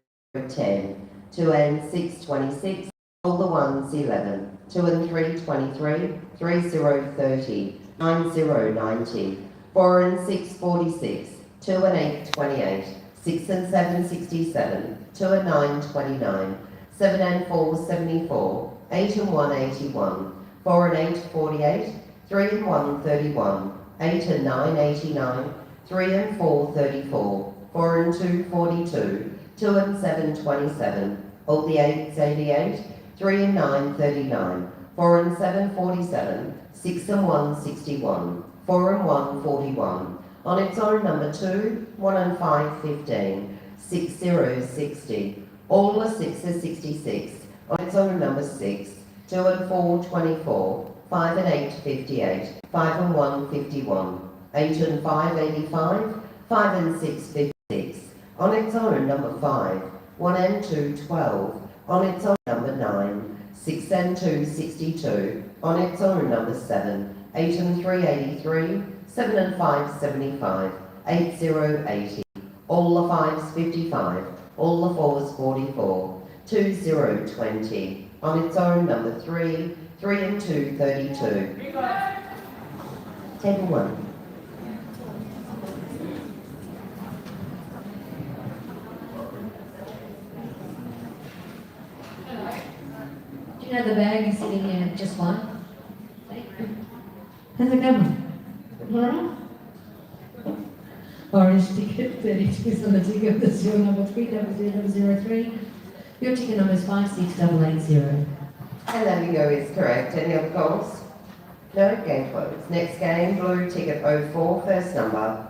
Speaker 2: 10, 2 and 6 26, all the 1s 11, 2 and 3 23, 3 0 30, 9 0 90, 4 and 6 46, 2 and 8 28, 6 and 7 67, 2 and 9 29, 7 and 4 74, 8 and 1 81, 4 and 8 48, 3 and 1 31, 8 and 9 89, 3 and 4 34, 4 and 2 42, 2 and 7 27, all the 8s 88, 3 and 9 39, 4 and 7 47, 6 and 1 61, 4 and 1 41, on its own number 2, 1 and 5 15, 6 0 60, all the 6s 66, on its own number 6, 2 and 4 24, 5 and 8 58, 5 and 1 51, 8 and 5 85, 5 and 6, 56. On its own, number 5. 1 and 2, 12. On its own, number 9. 6 and 2, 62. On its own, number 7. 8 and 3, 83. 7 and 5, 75. 8, 0, 80. All the 5s, 55. All the 4s, 44. 2, 0, 20. On its own, number 3. 3 and 2, 32. Table 1.
Speaker 5: Do you know the bag is sitting here at just one? How's it going? Alright? Orange ticket, 32 is on the ticket of the serial number 30003. Your ticket number is 56880.
Speaker 2: And there we go, is correct. Any other calls? No, game closed. Next game, blue ticket 04, first number.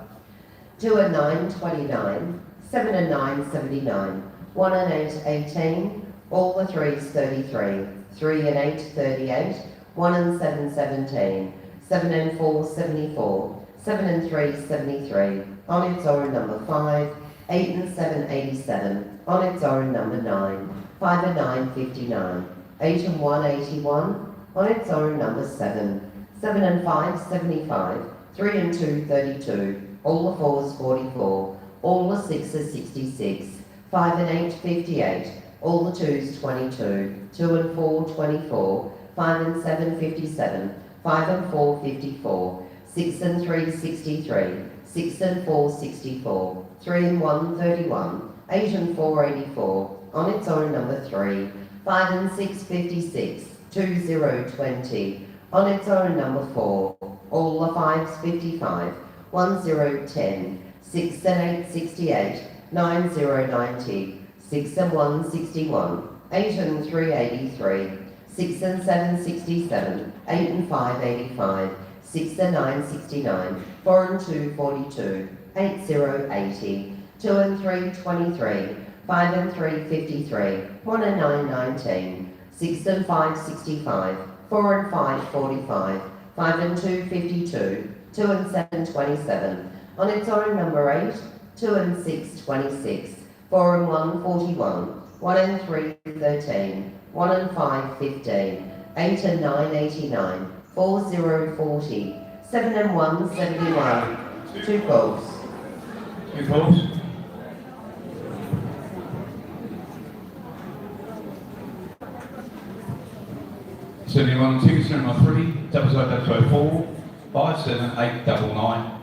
Speaker 2: 2 and 9, 29. 7 and 9, 79. 1 and 8, 18. All the 3s, 33. 3 and 8, 38. 1 and 7, 17. 7 and 4, 74. 7 and 3, 73. On its own, number 5. 8 and 7, 87. On its own, number 9. 5 and 9, 59. 8 and 1, 81. On its own, number 7. 7 and 5, 75. 3 and 2, 32. All the 4s, 44. All the 6s, 66. 5 and 8, 58. All the 2s, 22. 2 and 4, 24. 5 and 7, 57. 5 and 4, 54. 6 and 3, 63. 6 and 4, 64. 3 and 1, 31. 8 and 4, 84. On its own, number 3. 5 and 6, 56. 2, 0, 20. On its own, number 4. All the 5s, 55. 1, 0, 10. 6 and 8, 68. 9, 0, 90. 6 and 1, 61. 8 and 3, 83. 6 and 7, 67. 8 and 5, 85. 6 and 9, 69. 4 and 2, 42. 8, 0, 80. 2 and 3, 23. 5 and 3, 53. 1 and 9, 19. 6 and 5, 65. 4 and 5, 45. 5 and 2, 52. 2 and 7, 27. On its own, number 8. 2 and 6, 26. 4 and 1, 41. 1 and 3, 13. 1 and 5, 15. 8 and 9, 89. 4, 0, 40. 7 and 1, 71. 2 calls.
Speaker 4: 2 calls. Seventy-one tickets, number 3, 0004, 57899.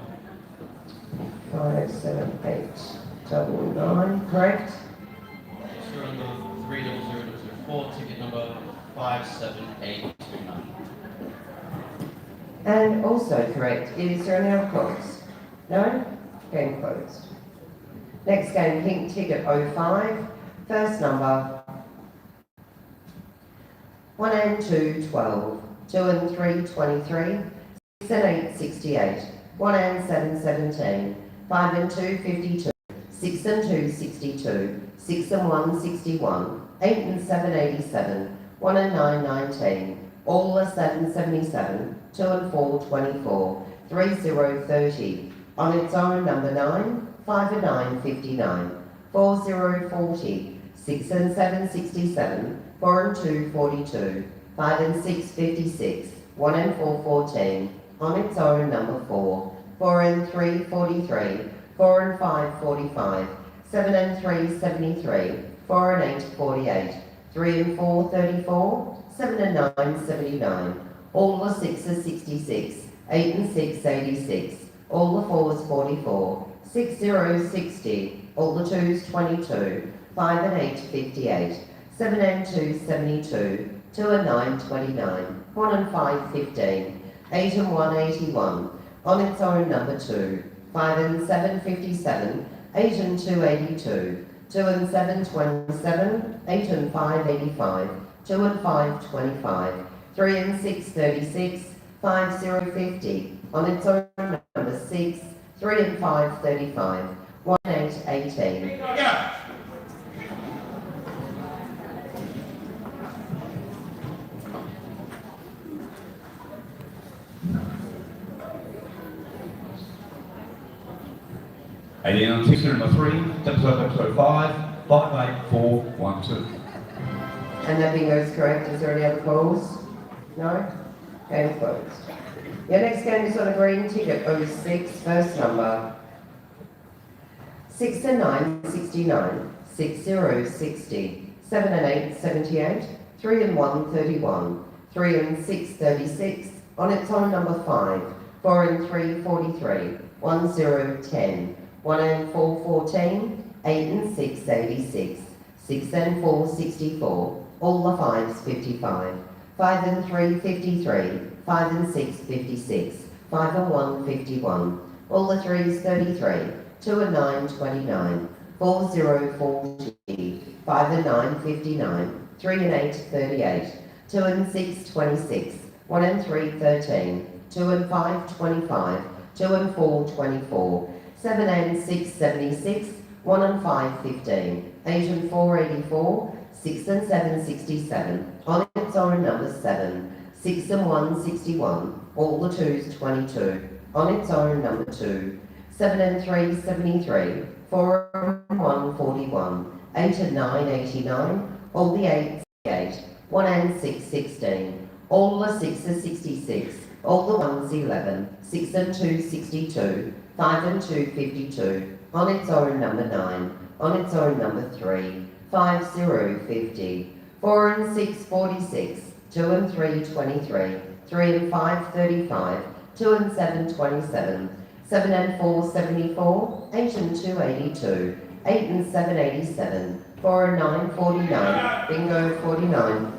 Speaker 2: 57899, correct?
Speaker 3: Serial number 300004, ticket number 57829.
Speaker 2: And also correct, is there any other calls? No? Game closed. Next game, pink ticket 05, first number. 1 and 2, 12. 2 and 3, 23. 6 and 8, 68. 1 and 7, 17. 5 and 2, 52. 6 and 2, 62. 6 and 1, 61. 8 and 7, 87. 1 and 9, 19. All the 7, 77. 2 and 4, 24. 3, 0, 30. On its own, number 9. 5 and 9, 59. 4, 0, 40. 6 and 7, 67. 4 and 2, 42. 5 and 6, 56. 1 and 4, 14. On its own, number 4. 4 and 3, 43. 4 and 5, 45. 7 and 3, 73. 4 and 8, 48. 3 and 4, 34. 7 and 9, 79. All the 6s, 66. 8 and 6, 86. All the 4s, 44. 6, 0, 60. All the 2s, 22. 5 and 8, 58. 7 and 2, 72. 2 and 9, 29. 1 and 5, 15. 8 and 1, 81. On its own, number 2. 5 and 7, 57. 8 and 2, 82. 2 and 7, 27. 8 and 5, 85. 2 and 5, 25. 3 and 6, 36. 5, 0, 50. On its own, number 6. 3 and 5, 35. 1 and 8, 18.
Speaker 4: 18 on ticket serial number 3, double 5, 58412.
Speaker 2: And that bingo is correct. Is there any other calls? No? Game closed. Your next game is on a green ticket, 06, first number. 6 and 9, 69, 6 0, 60, 7 and 8, 78, 3 and 1, 31, 3 and 6, 36, on its own number 5, 4 and 3, 43, 1 0, 10, 1 and 4, 14, 8 and 6, 86, 6 and 4, 64, all the 5s, 55, 5 and 3, 53, 5 and 6, 56, 5 and 1, 51, all the 3s, 33, 2 and 9, 29, 4 0, 40, 5 and 9, 59, 3 and 8, 38, 2 and 6, 26, 1 and 3, 13, 2 and 5, 25, 2 and 4, 24, 7 and 6, 76, 1 and 5, 15, 8 and 4, 84, 6 and 7, 67, on its own number 7, 6 and 1, 61, all the 2s, 22, on its own number 2, 7 and 3, 73, 4 and 1, 41, 8 and 9, 89, all the 8s, 8, 1 and 6, 16, all the 6s, 66, all the 1s, 11, 6 and 2, 62, 5 and 2, 52, on its own number 9, on its own number 3, 5 0, 50, 4 and 6, 46, 2 and 3, 23, 3 and 5, 35, 2 and 7, 27, 7 and 4, 74, 8 and 2, 82, 8 and 7, 87, 4 and 9, 49, bingo 49.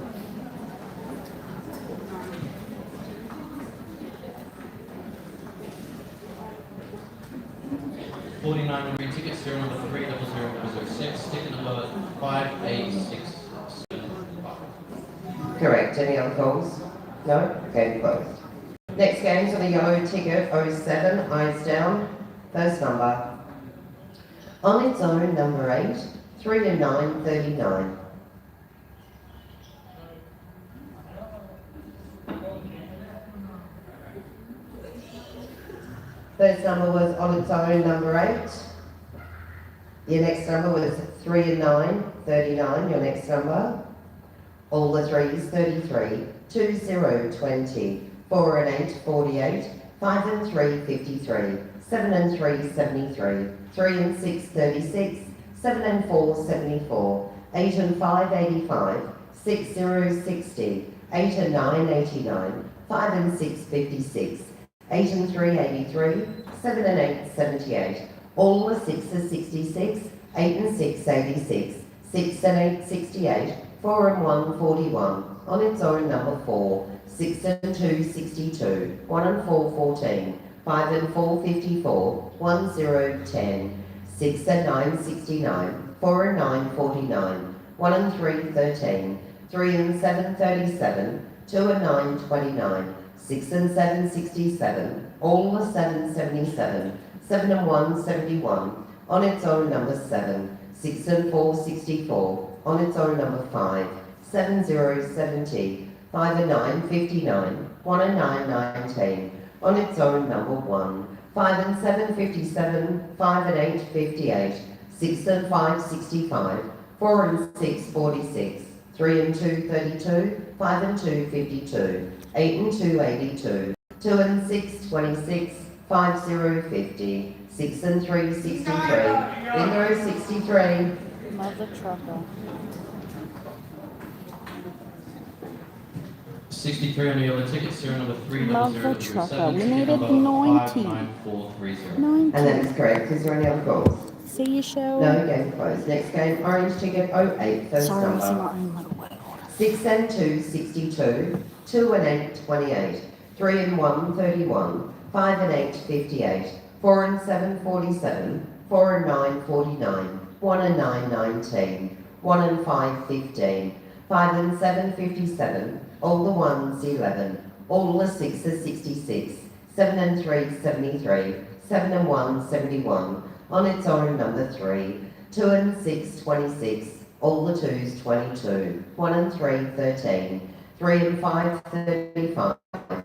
Speaker 3: $49 green ticket, serial number 300006, ticket number 58675.
Speaker 2: Correct. Any other calls? No? Game closed. Next game's on a yellow ticket, 07, eyes down, first number. On its own, number 8, 3 and 9, 39. First number was on its own, number 8. Your next number was 3 and 9, 39, your next number. All the 3s, 33, 2 0, 20, 4 and 8, 48, 5 and 3, 53, 7 and 3, 73, 3 and 6, 36, 7 and 4, 74, 8 and 5, 85, 6 0, 60, 8 and 9, 89, 5 and 6, 56, 8 and 3, 83, 7 and 8, 78, all the 6s, 66, 8 and 6, 86, 6 and 8, 68, 4 and 1, 41, on its own number 4, 6 and 2, 62, 1 and 4, 14, 5 and 4, 54, 1 0, 10, 6 and 9, 69, 4 and 9, 49, 1 and 3, 13, 3 and 7, 37, 2 and 9, 29, 6 and 7, 67, all the 7, 77, 7 and 1, 71, on its own number 7, 6 and 4, 64, on its own number 5, 7 0, 70, 5 and 9, 59, 1 and 9, 19, on its own number 1, 5 and 7, 57, 5 and 8, 58, 6 and 5, 65, 4 and 6, 46, 3 and 2, 32, 5 and 2, 52, 8 and 2, 82, 2 and 6, 26, 5 0, 50, 6 and 3, 63, bingo 63.
Speaker 1: Mother trucker.
Speaker 3: 63 on the yellow ticket, serial number
Speaker 1: Mother
Speaker 3: 3007,
Speaker 1: trucker. We
Speaker 3: ticket
Speaker 1: needed
Speaker 3: number
Speaker 1: 90.
Speaker 3: 59430.
Speaker 1: 90.
Speaker 2: And that is correct. Is there any other calls?
Speaker 1: See you, Cheryl.
Speaker 2: No, game closed. Next game, orange ticket 08, first
Speaker 1: Sorry, I'm
Speaker 2: number.
Speaker 1: not in little word order.
Speaker 2: 6 and 2, 62, 2 and 8, 28, 3 and 1, 31, 5 and 8, 58, 4 and 7, 47, 4 and 9, 49, 1 and 9, 19, 1 and 5, 15, 5 and 7, 57, all the 1s, 11, all the 6s, 66, 7 and 3, 73, 7 and 1, 71, on its own number 3, 2 and 6, 26, all the 2s, 22, 1 and 3, 13, 3 and 5, 35, 2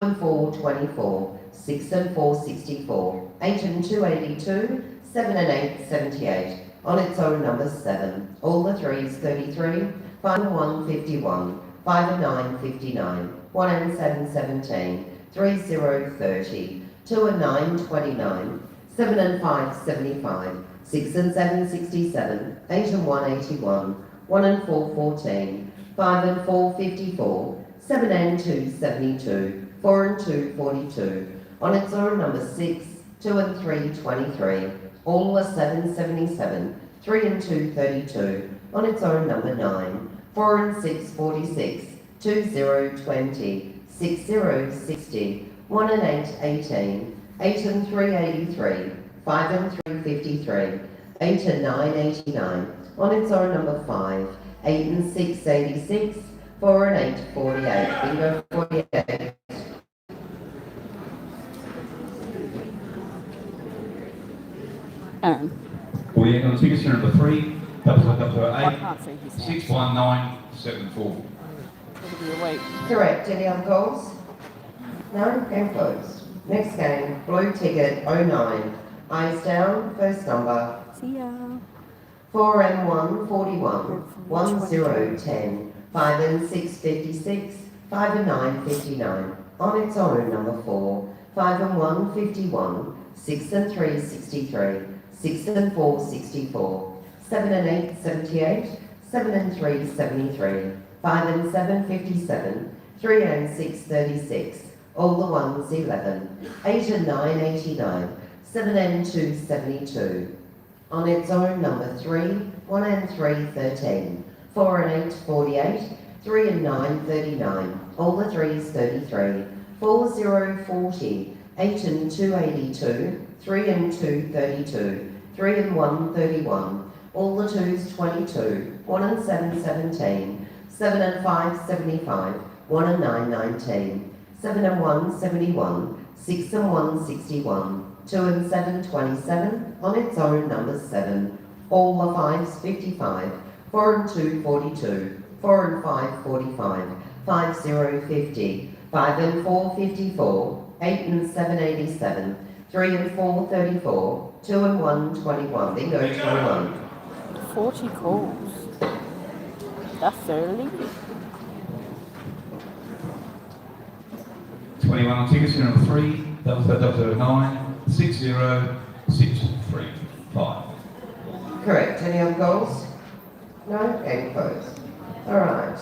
Speaker 2: and 4, 24, 6 and 4, 64, 8 and 2, 82, 7 and 8, 78. On its own, number 7. All the 3s, 33. 5 and 1, 51. 5 and 9, 59. 1 and 7, 17. 3, 0, 30. 2 and 9, 29. 7 and 5, 75. 6 and 7, 67. 8 and 1, 81. 1 and 4, 14. 5 and 4, 54. 7 and 2, 72. 4 and 2, 42. On its own, number 6. 2 and 3, 23. All the 7, 77. 3 and 2, 32. On its own, number 9. 4 and 6, 46. 2, 0, 20. 6, 0, 60. 1 and 8, 18. 8 and 3, 83. 5 and 3, 53. 8 and 9, 89. On its own, number 5. 8 and 6, 86. 4 and 8, 48. Bingo, 48.
Speaker 1: Aaron.
Speaker 4: We end on ticket serial number 3,
Speaker 1: I
Speaker 4: 0008
Speaker 1: can't see his name.
Speaker 4: 61974.
Speaker 1: It'll be awake.
Speaker 2: Correct. Any other goals? No? Game closed. Next game, blue ticket 09. Eyes down, first number.
Speaker 1: See ya.
Speaker 2: 4 and 1, 41. 1, 0, 10. 5 and 6, 56. 5 and 9, 59. On its own, number 4. 5 and 1, 51. 6 and 3, 63. 6 and 4, 64. 7 and 8, 78. 7 and 3, 73. 5 and 7, 57. 3 and 6, 36. All the 1s, 11. 8 and 9, 89. 7 and 2, 72. On its own, number 3. 1 and 3, 13. 4 and 8, 48. 3 and 9, 39. All the 3s, 33. 4, 0, 40. 8 and 2, 82. 3 and 2, 32. 3 and 1, 31. All the 2s, 22. 1 and 7, 17. 7 and 5, 75. 1 and 9, 19. 7 and 1, 71. 6 and 1, 61. 2 and 7, 27. On its own, number 7. All the 5s, 55. 4 and 2, 42. 4 and 5, 45. 5, 0, 50. 5 and 4, 54. 8 and 7, 87. 3 and 4, 34. 2 and 1, 21. Bingo, 21.
Speaker 1: 40 calls. That's early.
Speaker 4: 21 on ticket serial number 3, 0009 60635.
Speaker 2: Correct. Any other goals? No? Game closed. All right.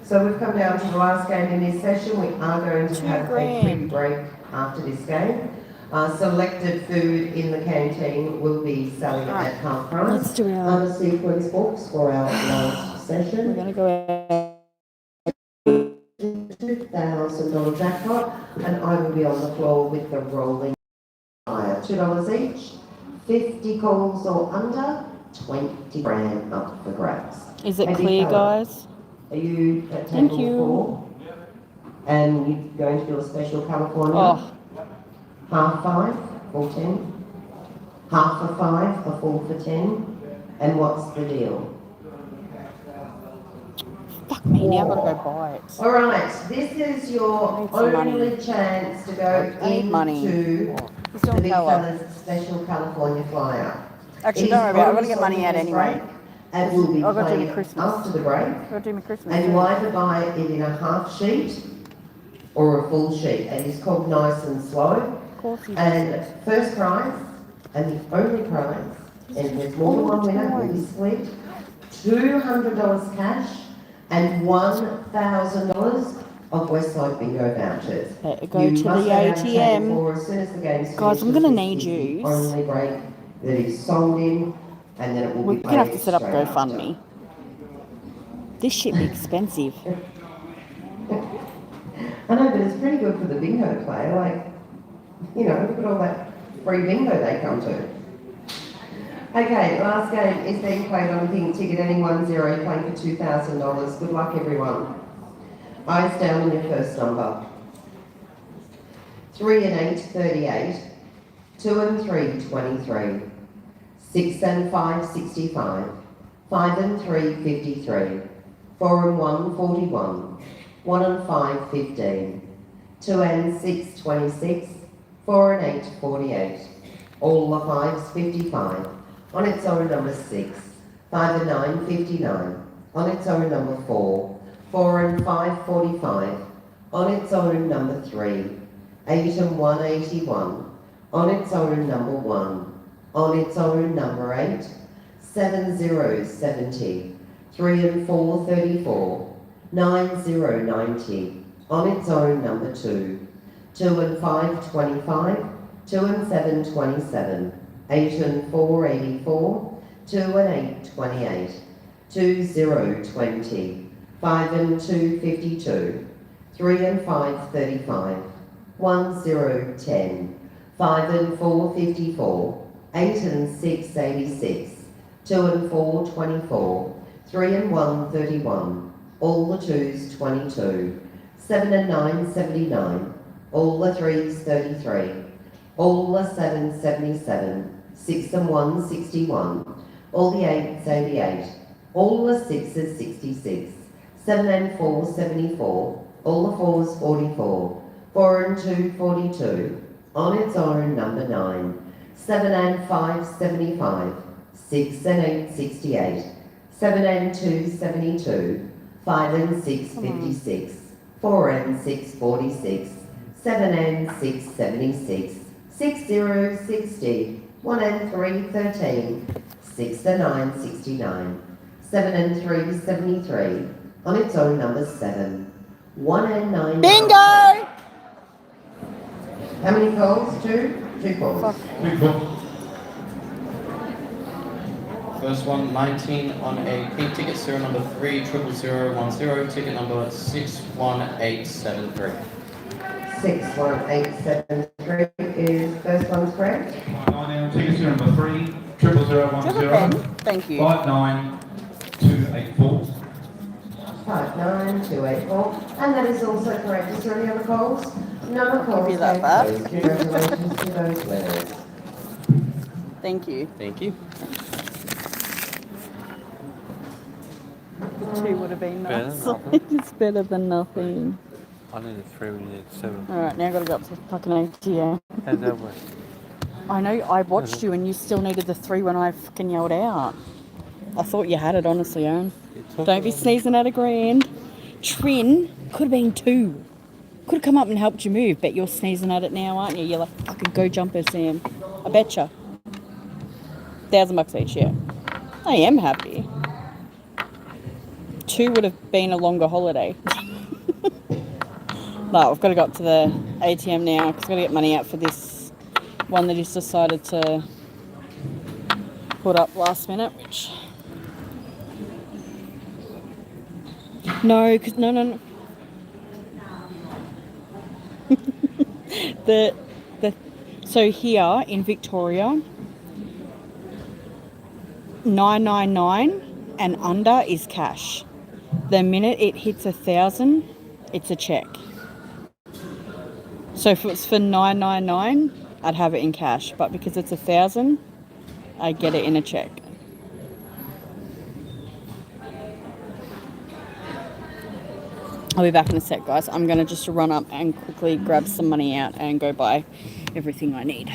Speaker 2: So we've come down to the last game in this session. We are going to have a quick break after this game. Selected food in the canteen will be selling at half price.
Speaker 1: Let's do our...
Speaker 2: The sequence books for our last
Speaker 1: We're
Speaker 2: session.
Speaker 1: going to go
Speaker 2: $2,000 jackpot, and I will be on the floor with the rolling fire. $2 each, 50 calls or under, 20 grand up for grabs.
Speaker 1: Is it
Speaker 2: Maybe
Speaker 1: clear,
Speaker 2: colour.
Speaker 1: guys?
Speaker 2: Are you at
Speaker 1: Thank
Speaker 2: table
Speaker 1: you.
Speaker 2: 4? And you're going to do a special California?
Speaker 1: Oh,
Speaker 2: Half 5 for 10? Half for 5, a full for 10? And what's the deal?
Speaker 1: fuck me, now I've got to go buy it.
Speaker 2: All right, this is your
Speaker 1: Need some money.
Speaker 2: only chance to go
Speaker 1: I need money.
Speaker 2: into
Speaker 1: He's
Speaker 2: the
Speaker 1: doing
Speaker 2: Big
Speaker 1: colour.
Speaker 2: Fella's Special California Flyer.
Speaker 1: Actually,
Speaker 2: It
Speaker 1: don't
Speaker 2: is
Speaker 1: worry about it. I've got to
Speaker 2: on
Speaker 1: get money out
Speaker 2: this
Speaker 1: anyway.
Speaker 2: break, and we'll be
Speaker 1: I've got to do
Speaker 2: playing
Speaker 1: my Christmas.
Speaker 2: after the break.
Speaker 1: I've got to do my Christmas.
Speaker 2: And you either buy it in a half sheet or a full sheet. And it's called Nice and Slow.
Speaker 1: Of course you
Speaker 2: And first prize, and the only prize, and there's more than one winner, will be split, $200 cash and $1,000 of Westside Bingo vouchers.
Speaker 1: Better go
Speaker 2: You
Speaker 1: to
Speaker 2: must
Speaker 1: the
Speaker 2: have had
Speaker 1: ATM.
Speaker 2: for as soon as the game's
Speaker 1: Guys, I'm
Speaker 2: finished,
Speaker 1: gonna
Speaker 2: this
Speaker 1: need
Speaker 2: is the
Speaker 1: yous.
Speaker 2: only break that is sold in, and then it will
Speaker 1: We're
Speaker 2: be
Speaker 1: going to have to
Speaker 2: paid
Speaker 1: set up
Speaker 2: straight after.
Speaker 1: GoFundMe. This shit be expensive.
Speaker 2: I know, but it's pretty good for the bingo player, like, you know, look at all that free bingo they come to. Okay, last game is being played on pink ticket, any 1-0, playing for $2,000. Good luck, everyone. Eyes down on your first number. 3 and 8, 38. 2 and 3, 23. 6 and 5, 65. 5 and 3, 53. 4 and 1, 41. 1 and 5, 15. 2 and 6, 26. 4 and 8, 48. All the 5s, 55. On its own, number 6. 5 and 9, 59. On its own, number 4. 4 and 5, 45. On its own, number 3. 8 and 1, 81. On its own, number 1. On its own, number 8. 7 zeros, 70. 3 and 4, 34. 9 0, 90. On its own, number 2. 2 and 5, 25. 2 and 7, 27. 8 and 4, 84. 2 and 8, 28. 2 0, 20. 5 and 2, 52. 3 and 5, 35. 1 0, 10. 5 and 4, 54. 8 and 6, 86. 2 and 4, 24. 3 and 1, 31. All the 2s, 22. 7 and 9, 79. All the 3s, 33. All the 7s, 77. 6 and 1, 61. All the 8s, 88. All the 6s, 66. 7 and 4, 74. All the 4s, 44. 4 and 2, 42. On its own, number 9. 7 and 5, 75. 6 and 8, 68. 7 and 2, 72. 5 and 6, 56. 4 and 6, 46. 7 and 6, 76. 6 0, 60. 1 and 3, 13. 6 and 9, 69. 7 and 3, 73. On its own, number 7. 1 and 9.
Speaker 1: Bingo!
Speaker 2: How many calls? 2? 2 calls.
Speaker 4: Big book.
Speaker 3: First one, 19 on a pink ticket, serial number 30010, ticket number 61873.
Speaker 2: 61873 is first one's correct.
Speaker 4: 19 ticket, serial number 30010.
Speaker 1: Thank you.
Speaker 4: 59284.
Speaker 2: 59284. And that is also correct. Is there any other calls? No more calls.
Speaker 1: Give you that back.
Speaker 2: Please. Congratulations to those winners.
Speaker 1: Thank you.
Speaker 7: Thank you.
Speaker 1: The 2 would have been
Speaker 7: Better
Speaker 1: nice.
Speaker 7: than nothing.
Speaker 1: It's better than nothing.
Speaker 7: I need a 3, we need 7.
Speaker 1: Alright, now I've got to go up to fucking ATM.
Speaker 7: How's that work?
Speaker 1: I know, I watched you and you still needed the 3 when I fucking yelled out. I thought you had it, honestly, Aaron. Don't be sneezing at a grand. Trin could have been 2. Could have come up and helped you move, but you're sneezing at it now, aren't you? You're like, fucking go jumper, Sam. I betcha. $1,000 each, yeah. I am happy. 2 would have been a longer holiday. No, I've got to go up to the ATM now because I've got to get money out for this one that he's decided to put up last minute, which... No, because no. So here in Victoria, 999 and under is cash. The minute it hits 1,000, it's a check. So if it's for 999, I'd have it in cash, but because it's 1,000, I get it in a check. I'll be back in a sec, guys. I'm going to just run up and quickly grab some money out and go buy everything I need.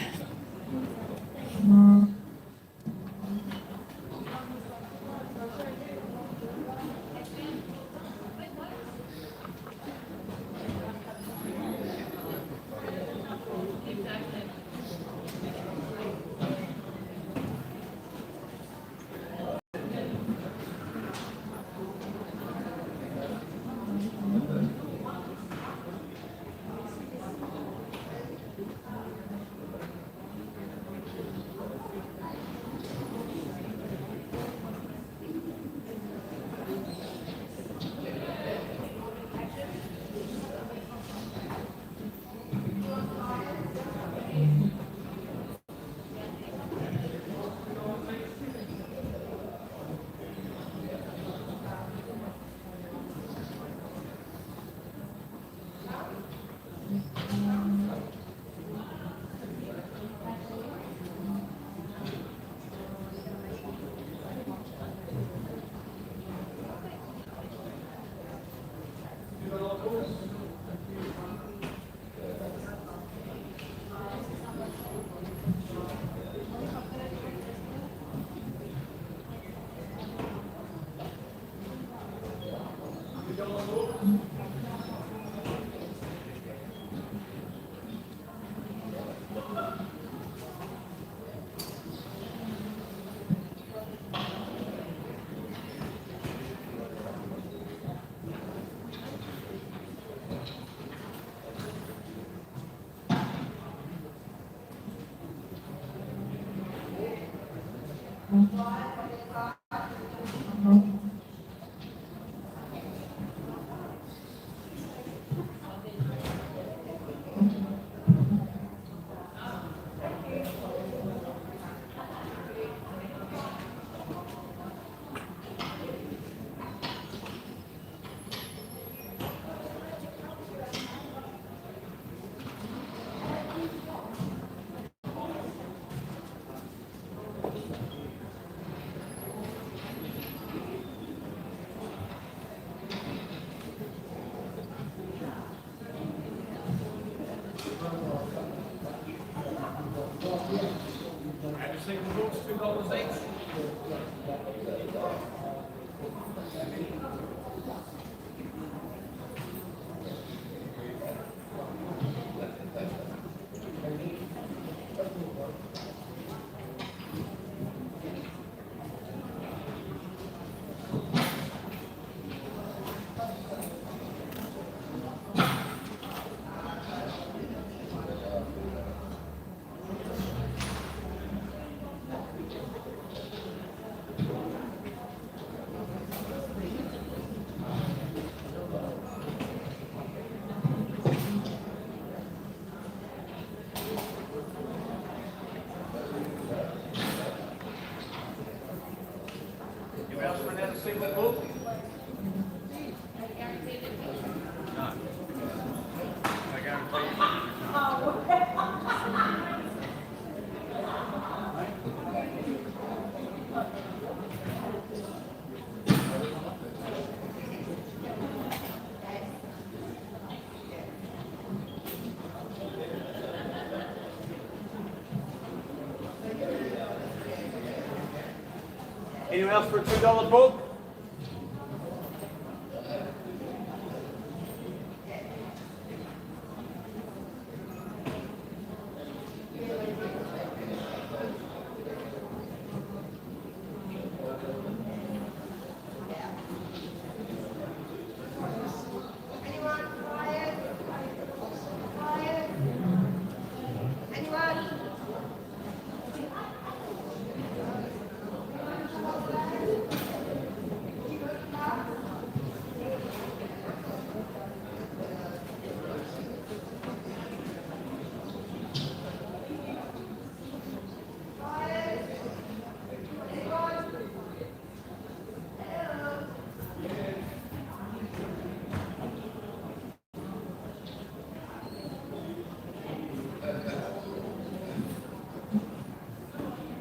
Speaker 8: Anyone else for a $2 book?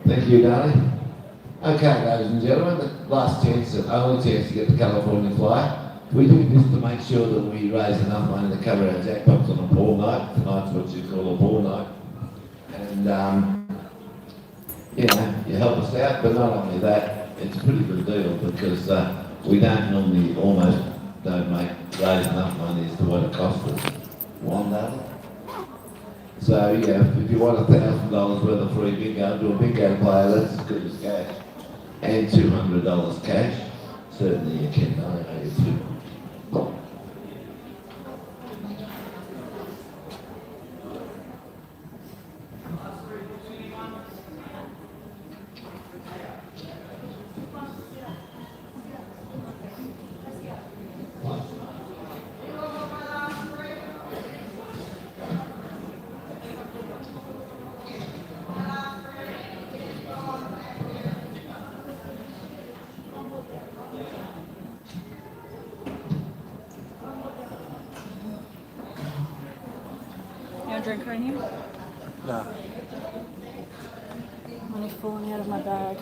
Speaker 6: Thank you, darling. Okay, ladies and gentlemen, the last chance and only chance to get the California flyer. We do this to make sure that we raise enough money to cover our jackpots on a ball night. Tonight's what you call a ball night. And, you know, you help us out, but not only that, it's a pretty good deal because we don't normally don't raise enough money as to what it costs us. One darling. So yeah, if you want $1,000 worth of free bingo, do a bingo player, that's as good as cash. And $200 cash, certainly you can, I know you too.
Speaker 1: A drink right here?
Speaker 7: No.
Speaker 1: Money's falling out of my bag.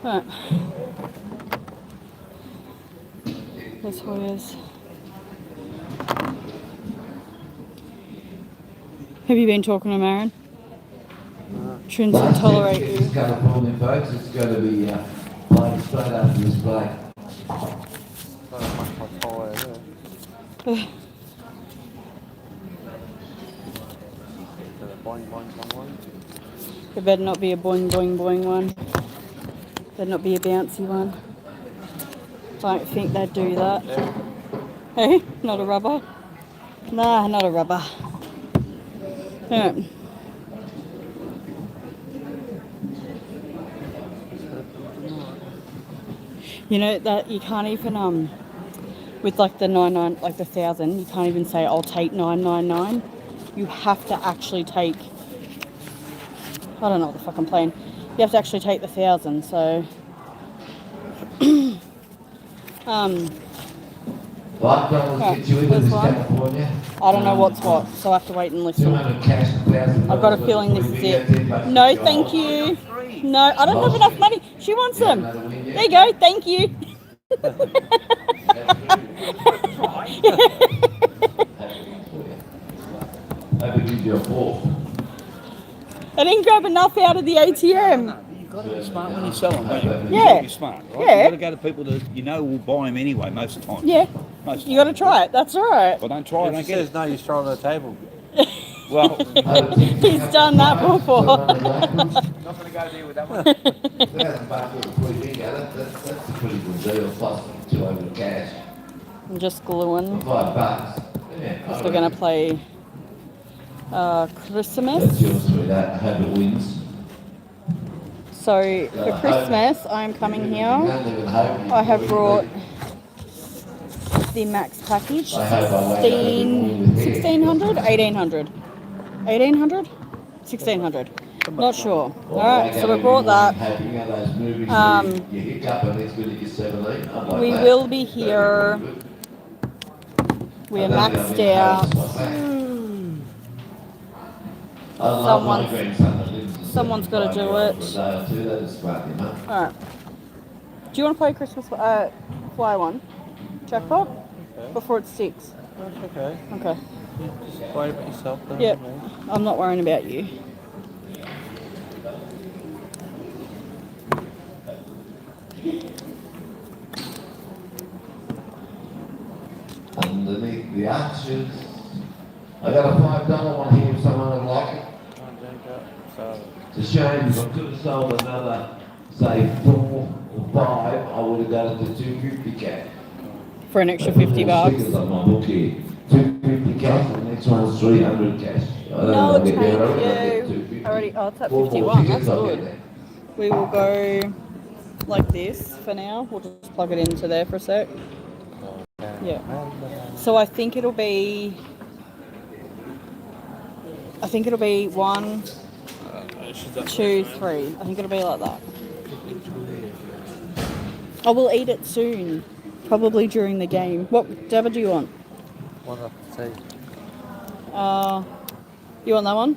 Speaker 1: Right. There's Hoyas. Have you been talking to Marin? Trying to
Speaker 6: Last
Speaker 1: tolerate
Speaker 6: chance to get
Speaker 1: you.
Speaker 6: this California folks, it's going to be played straight after this break.
Speaker 7: Don't much my tire there. Is it a boing boing boing one?
Speaker 1: It better not be a boing boing boing one. Better not be a bouncy one. I don't think they'd do that.
Speaker 7: Yeah.
Speaker 1: Hey, not a rubber? Nah, not a rubber. Alright. You know that you can't even with like the 99, like the 1,000, you can't even say I'll take 999. You have to actually take. I don't know what the fuck I'm playing. You have to actually take the 1,000. So,
Speaker 6: $5
Speaker 1: okay,
Speaker 6: gets you into
Speaker 1: there's
Speaker 6: this
Speaker 1: one.
Speaker 6: California.
Speaker 1: I don't know what's what, so I have to wait and listen.
Speaker 6: 200 cash and $1,000.
Speaker 1: I've got a feeling this is it. No, thank you. No, I don't have enough money. She wants them. There you go. Thank you.
Speaker 6: Maybe give you a fourth.
Speaker 1: I didn't grab enough out of the ATM.
Speaker 8: You've got to be smart when you sell them, don't you? You've
Speaker 1: Yeah.
Speaker 8: got to be smart, right?
Speaker 1: Yeah.
Speaker 8: You've got to go to people that you know will buy them anyway most of the time.
Speaker 1: Yeah.
Speaker 8: Most
Speaker 1: You got to try it. That's all right.
Speaker 8: If I don't try it, I
Speaker 7: If
Speaker 8: don't
Speaker 7: he
Speaker 8: get
Speaker 7: says
Speaker 8: it.
Speaker 7: no, you throw it on the table.
Speaker 8: Well,
Speaker 1: He's done that before.
Speaker 7: Not going to go there with that one.
Speaker 6: $1,000 was pretty big, that's a pretty good deal, plus 200 cash.
Speaker 1: I'm just gluing.
Speaker 6: For $5. Yeah,
Speaker 1: Because we're going to play
Speaker 6: That's
Speaker 1: Christmas.
Speaker 6: yours, sweetheart. I hope it wins.
Speaker 1: So for Christmas, I'm coming here. I
Speaker 6: I
Speaker 1: have brought the max package,
Speaker 6: I hope I wake up every morning with hair.
Speaker 1: 1600, 1800, 1800, 1600. Not sure. All right, so we brought that.
Speaker 6: You hiccup and next minute you're 17. I'd like
Speaker 1: We
Speaker 6: that.
Speaker 1: will be here. We are maxed out. Someone's got to do it. All right. Do you want to play Christmas fly one? Jackpot? Before it's 6.
Speaker 7: That's okay.
Speaker 1: Okay.
Speaker 7: Just worry about yourself. Don't
Speaker 1: Yep.
Speaker 7: worry.
Speaker 1: I'm not worrying about you.
Speaker 6: Underneath the arches. I got a $5 one here if someone would like it.
Speaker 7: Can't drink it. So,
Speaker 6: It's a shame if I could have sold another, say, 4 or 5, I would have got it to 250 cash.
Speaker 1: For an extra
Speaker 6: I put
Speaker 1: 50
Speaker 6: more
Speaker 1: bucks.
Speaker 6: stickers on my book here. 250 cash, and the next one's 300 cash. I don't know
Speaker 1: No,
Speaker 6: if I get there, I reckon I
Speaker 1: thank
Speaker 6: get
Speaker 1: you.
Speaker 6: 250.
Speaker 1: Already, oh, it's at
Speaker 6: 4 more
Speaker 1: 51. That's
Speaker 6: tickets, I'll get
Speaker 1: good.
Speaker 6: there.
Speaker 1: We will go like this for now. We'll just plug it into there for a sec. Yeah. So I think it'll be 1, 2, 3. I think it'll be like that. I will eat it soon. Probably during the game. What dabba do you want?
Speaker 7: one off the tea.
Speaker 1: You want that one?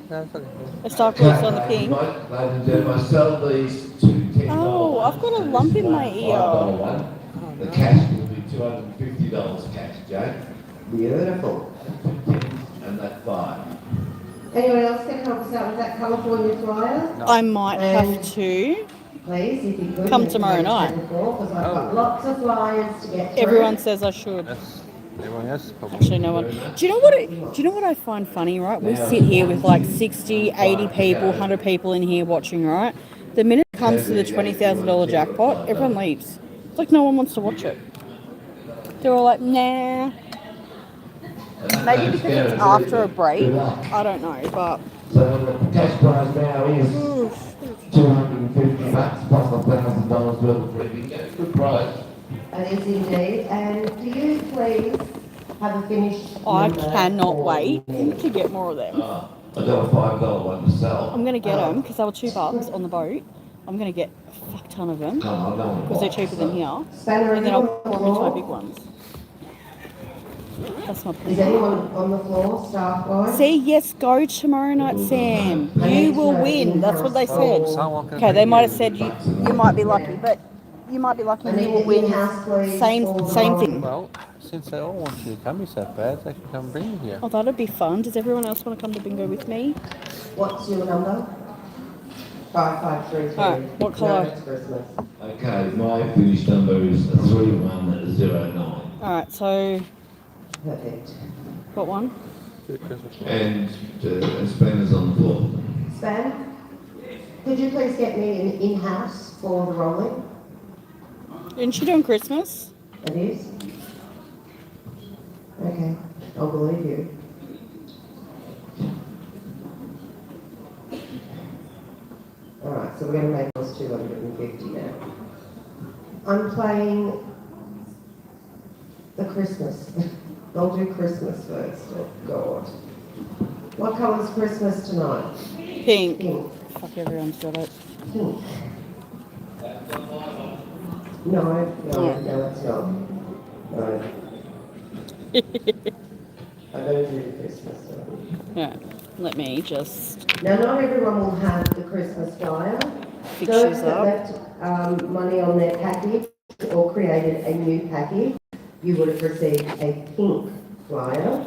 Speaker 7: No, it's okay.
Speaker 1: A Star Course on the ping.
Speaker 6: Ladies and gentlemen, I sell these to $10.
Speaker 1: Oh, I've got a lump in my ear.
Speaker 6: $5 one. The cash will be $250 cash, Jane.
Speaker 2: Beautiful.
Speaker 6: And that 5.
Speaker 2: Anyone else can help us out with that California flyer?
Speaker 1: I might have to.
Speaker 2: Please, if you could.
Speaker 1: Come tomorrow night.
Speaker 2: Because I've got lots of flyers to get through.
Speaker 1: Everyone says I should.
Speaker 7: That's everyone else probably.
Speaker 1: Actually, no one. Do you know what I find funny, right? We sit here with like 60, 80 people, 100 people in here watching, right? The minute it comes to the $20,000 jackpot, everyone leaves. It's like no one wants to watch it. They're all like, nah. Maybe because it's after a break. I don't know, but
Speaker 6: So the cash prize now is $250 plus $1,000 worth of free bingo. Good prize.
Speaker 2: It is indeed. And do you please have a finished
Speaker 1: I
Speaker 2: number
Speaker 1: cannot
Speaker 2: for
Speaker 1: wait
Speaker 2: me?
Speaker 1: to get more of them.
Speaker 6: I got a $5 one to sell.
Speaker 1: I'm gonna get them because they were $2 on the boat. I'm gonna get a fuck ton of them
Speaker 6: Come on, I don't want to
Speaker 1: because they're
Speaker 6: buy,
Speaker 1: cheaper than
Speaker 6: so-
Speaker 1: here,
Speaker 2: Spanner,
Speaker 1: and then I'll
Speaker 2: anyone on the
Speaker 1: pour them into my
Speaker 2: floor?
Speaker 1: big ones. That's my
Speaker 2: Is
Speaker 1: plan.
Speaker 2: anyone on the floor, staff-wise?
Speaker 1: See, yes, go tomorrow night, Sam. You will win. That's what they said.
Speaker 7: Someone can
Speaker 1: Okay, they
Speaker 7: bring
Speaker 1: might
Speaker 7: you-
Speaker 1: have said you might be lucky, but you might be lucky
Speaker 2: I
Speaker 1: and you
Speaker 2: need
Speaker 1: will
Speaker 2: the
Speaker 1: win.
Speaker 2: in-house, please,
Speaker 1: Same
Speaker 2: for the
Speaker 1: same
Speaker 2: moment.
Speaker 1: thing.
Speaker 7: Well, since they all want you to come so bad, they can come bring you here.
Speaker 1: Oh, that'd be fun. Does everyone else want to come to bingo with me?
Speaker 2: What's your number? 5533.
Speaker 1: Alright, what colour?
Speaker 2: No, it's Christmas.
Speaker 6: Okay, my finish number is 3109.
Speaker 1: All right, so
Speaker 2: Perfect.
Speaker 1: what one?
Speaker 6: And Spanner's on the floor.
Speaker 2: Span, could you please get me an in-house for the rolling?
Speaker 1: Isn't she doing Christmas?
Speaker 2: It is? Okay, I'll believe you. Alright, so we're going to make those 250 now. I'm playing the Christmas. I'll do Christmas first. Oh, God. What colour's Christmas tonight?
Speaker 1: Pink.
Speaker 2: Pink.
Speaker 1: Fuck, everyone's got it.
Speaker 2: Pink. No, it's not. No. I don't do the Christmas one.
Speaker 1: Yeah, let me just
Speaker 2: Now, not everyone will have the Christmas flyer.
Speaker 1: fix
Speaker 2: Those
Speaker 1: this
Speaker 2: that
Speaker 1: up.
Speaker 2: left money on their package or created a new package, you would have received a pink flyer,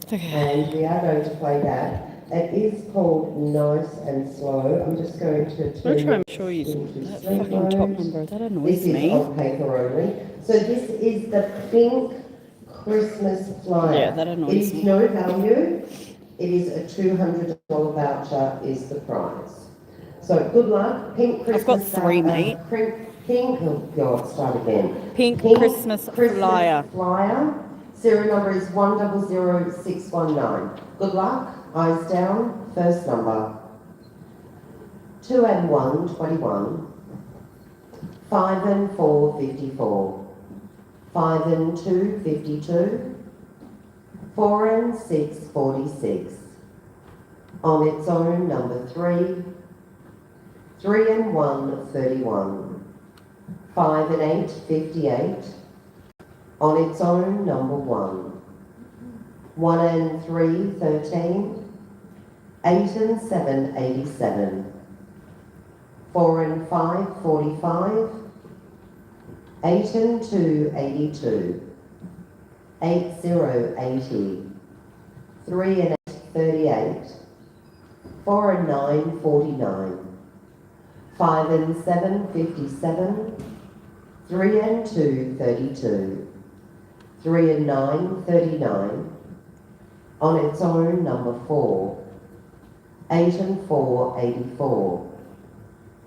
Speaker 1: Okay.
Speaker 2: and we are going to play that. It is called Nice and Slow. I'm just going to
Speaker 1: I'm gonna
Speaker 2: turn
Speaker 1: try and show you
Speaker 2: into
Speaker 1: that
Speaker 2: sleep
Speaker 1: fucking top
Speaker 2: mode.
Speaker 1: number. That
Speaker 2: This
Speaker 1: annoys
Speaker 2: is
Speaker 1: me.
Speaker 2: on paper only. So this is the pink Christmas flyer.
Speaker 1: Yeah, that annoys
Speaker 2: It is
Speaker 1: me.
Speaker 2: no value. It is a $200 voucher is the prize. So good luck. Pink Christmas.
Speaker 1: I've got three, mate.
Speaker 2: Pink, oh God, start again.
Speaker 1: Pink Christmas flyer.
Speaker 2: Flyer. Serial number is 100619. Good luck. Eyes down. First number. 2 and 1, 21. 5 and 4, 54. 5 and 2, 52. 4 and 6, 46. On its own, number 3. 3 and 1, 31. 5 and 8, 58. On its own, number 1. 1 and 3, 13. 8 and 7, 87. 4 and 5, 45. 8 and 2, 82. 8, 0, 80. 3 and 8, 38. 4 and 9, 49. 5 and 7, 57. 3 and 2, 32. 3 and 9, 39. On its own, number 4. 8 and 4, 84.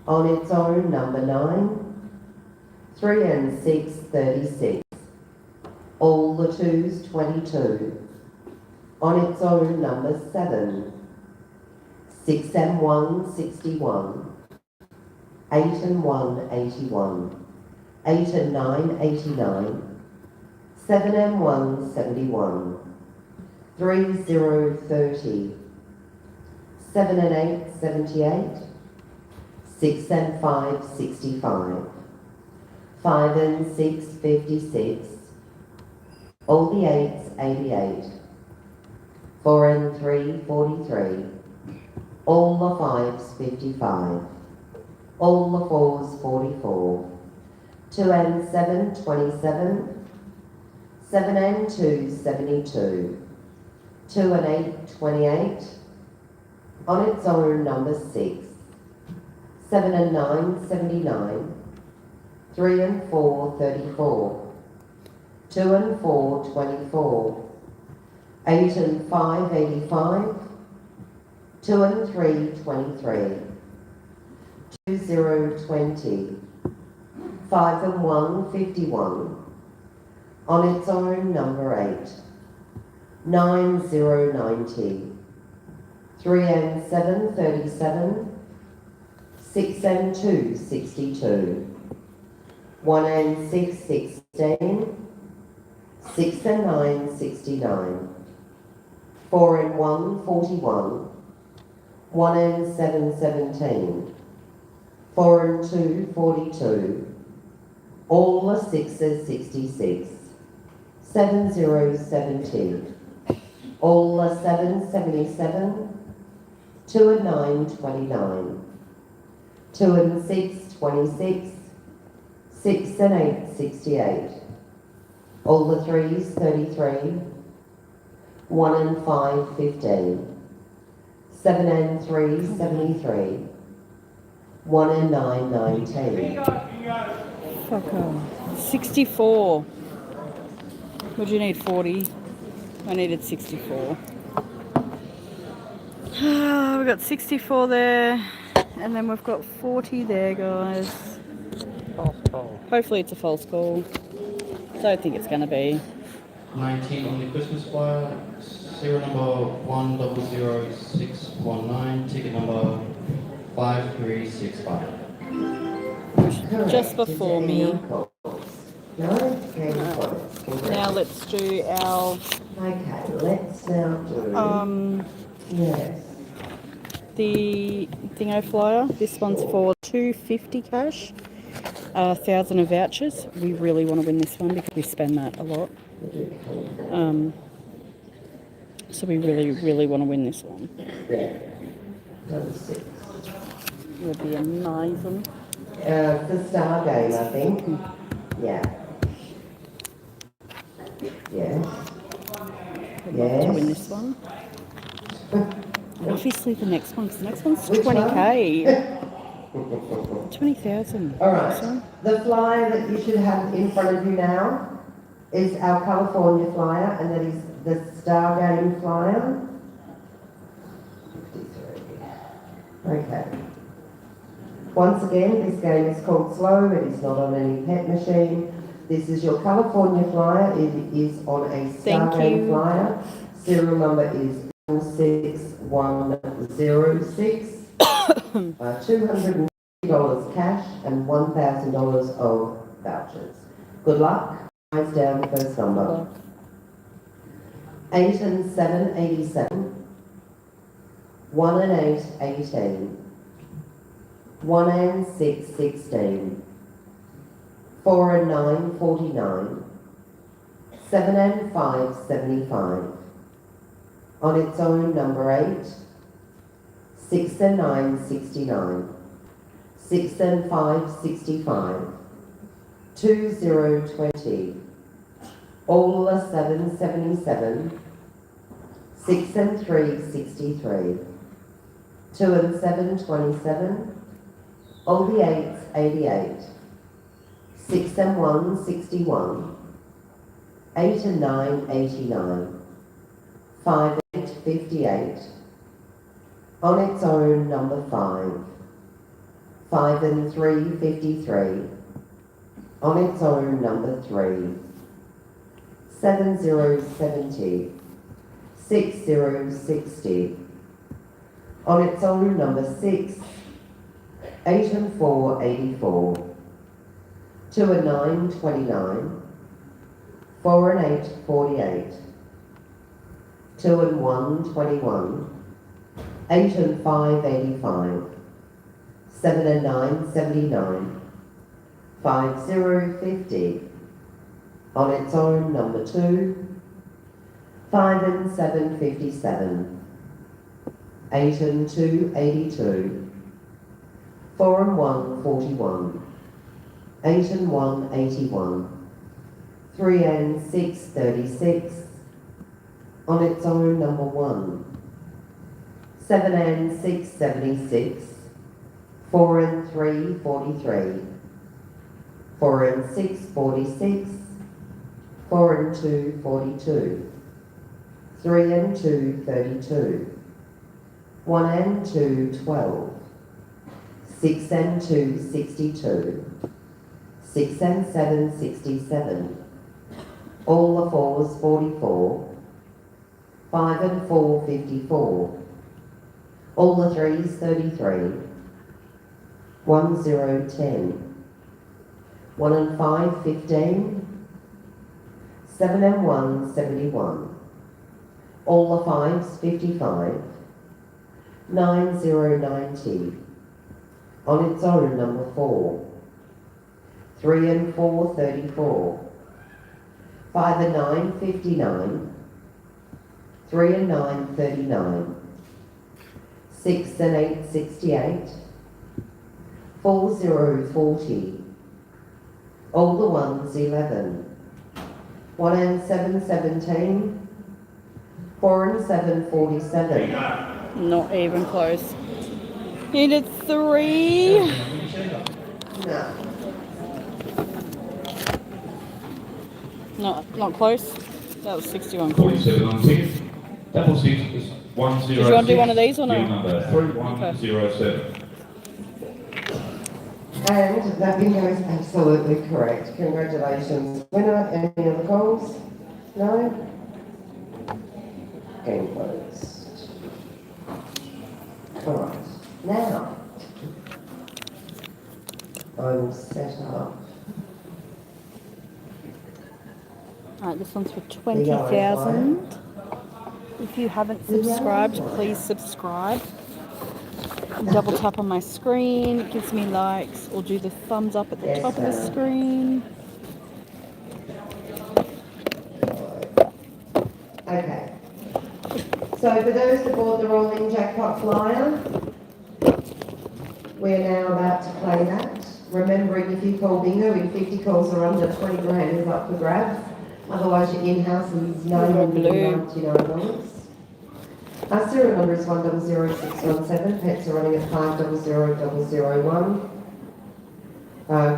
Speaker 2: On its own, number 9. 3 and 6, 36. All the 2s, 22. On its own, number 7. 6 and 1, 61. 8 and 1, 81. 8 and 9, 89. 7 and 1, 71. 3, 0, 30. 7 and 8, 78. 6 and 5, 65. 5 and 6, 56. All the 8s, 88. 4 and 3, 43. All the 5s, 55. All the 4s, 44. 2 and 7, 27. 7 and 2, 72. 2 and 8, 28. On its own, number 6. 7 and 9, 79. 3 and 4, 34. 2 and 4, 24. 8 and 5, 85. 2 and 3, 23. 2, 0, 20. 5 and 1, 51. On its own, number 8. 9, 0, 90. 3 and 7, 37. 6 and 2, 62. 1 and 6, 16. 6 and 9, 69. 4 and 1, 41. 1 and 7, 17. 4 and 2, 42. All the 6s, 66. 7, 0, 70. All the 7s, 77. 2 and 9, 29. 2 and 6, 26. 6 and 8, 68. All the 3s, 33. 1 and 5, 15. 7 and 3, 73. 1 and 9, 19.
Speaker 1: Fuck off. 64. Would you need 40? I needed 64. We've got 64 there, and then we've got 40 there, guys. Hopefully it's a false call. Don't think it's going to be.
Speaker 3: 19 on the Christmas flyer. Serial number 100619. Ticket number 5365.
Speaker 2: Correct.
Speaker 1: just
Speaker 2: Is
Speaker 1: before
Speaker 2: there
Speaker 1: me.
Speaker 2: any other calls? No? Okay, got it.
Speaker 1: Now let's do our
Speaker 2: Okay, let's now do. Yes.
Speaker 1: the thingo flyer. This one's for $250 cash, 1,000 of vouchers. We really want to win this one because we spend that a lot. So we really want to win this one.
Speaker 2: Yeah. Number 6.
Speaker 1: It would be amazing.
Speaker 2: The Star Game, I think. Yeah. Yes.
Speaker 1: We'd love to win
Speaker 2: Yes.
Speaker 1: this one. And obviously the next one, because the next one's
Speaker 2: Which one?
Speaker 1: 20k. 20,000.
Speaker 2: All right. The flyer that you should have in front of you now is our California flyer, and that is the Star Game flyer. 53. Okay. Once again, this game is called Slow. It is not on any pet machine. This is your California flyer. It is on a Star Game flyer. Serial number is 6106. $250 cash and $1,000 of vouchers. Good luck. Eyes down, first number. 8 and 7, 87. 1 and 8, 18. 1 and 6, 16. 4 and 9, 49. 7 and 5, 75. On its own, number 8. 6 and 9, 69. 6 and 5, 65. 2, 0, 20. All the 7, 77. 6 and 3, 63. 2 and 7, 27. All the 8s, 88. 6 and 1, 61. 8 and 9, 89. 5, 8, 58. On its own, number 5. 5 and 3, 53. On its own, number 3. 7, 0, 70. 6, 0, 60. On its own, number 6. 8 and 4, 84. 2 and 9, 29. 4 and 8, 48. 2 and 1, 21. 8 and 5, 85. 7 and 9, 79. 5, 0, 50. On its own, number 2. 5 and 7, 57. 8 and 2, 82. 4 and 1, 41. 8 and 1, 81. 3 and 6, 36. On its own, number 1. 7 and 6, 76. 4 and 3, 43. 4 and 6, 46. 4 and 2, 42. 3 and 2, 32. 1 and 2, 12. 6 and 2, 62. 6 and 7, 67. All the 4s, 44. 5 and 4, 54. All the 3s, 33. 1, 0, 10. 1 and 5, 15. 7 and 1, 71. All the 5s, 55. 9, 0, 90. On its own, number 4. 3 and 4, 34. 5 and 9, 59. 3 and 9, 39. 6 and 8, 68. 4, 0, 40. All the 1s, 11. 1 and 7, 17. 4 and 7, 47.
Speaker 1: Not even close. Needed 3.
Speaker 2: No.
Speaker 1: Not close. That was 61 coins.
Speaker 4: 47 on ticket. Double 6 is 106.
Speaker 1: Did you want to do one of these or no?
Speaker 4: Deal number 3107.
Speaker 2: And that bingo is absolutely correct. Congratulations. Winner, any other calls? No? Game closed. All right. Now, I will set up.
Speaker 1: Alright, this one's for 20,000. If you haven't subscribed, please subscribe. Double tap on my screen, it gives me likes, or do the thumbs up at the
Speaker 2: Yes,
Speaker 1: top of the
Speaker 2: ma'am.
Speaker 1: screen.
Speaker 2: Okay. So for those that bought the rolling jackpot flyer, we're now about to play that. Remembering if you call bingo in 50 calls or under, 20 grand is up for grabs. Otherwise your in-house is $999. Our serial number is 100617. Pets are running at 500001.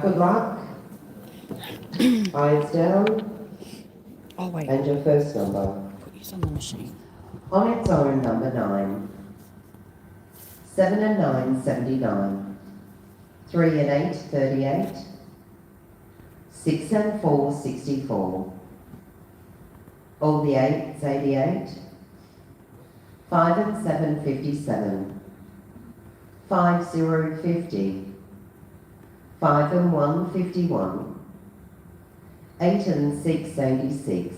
Speaker 2: Good luck. Eyes down.
Speaker 1: Oh wait,
Speaker 2: And your first number.
Speaker 1: put yours on the machine.
Speaker 2: On its own, number 9. 7 and 9, 79. 3 and 8, 38. 6 and 4, 64. All the 8s, 88. 5 and 7, 57. 5, 0, 50. 5 and 1, 51. 8 and 6, 86.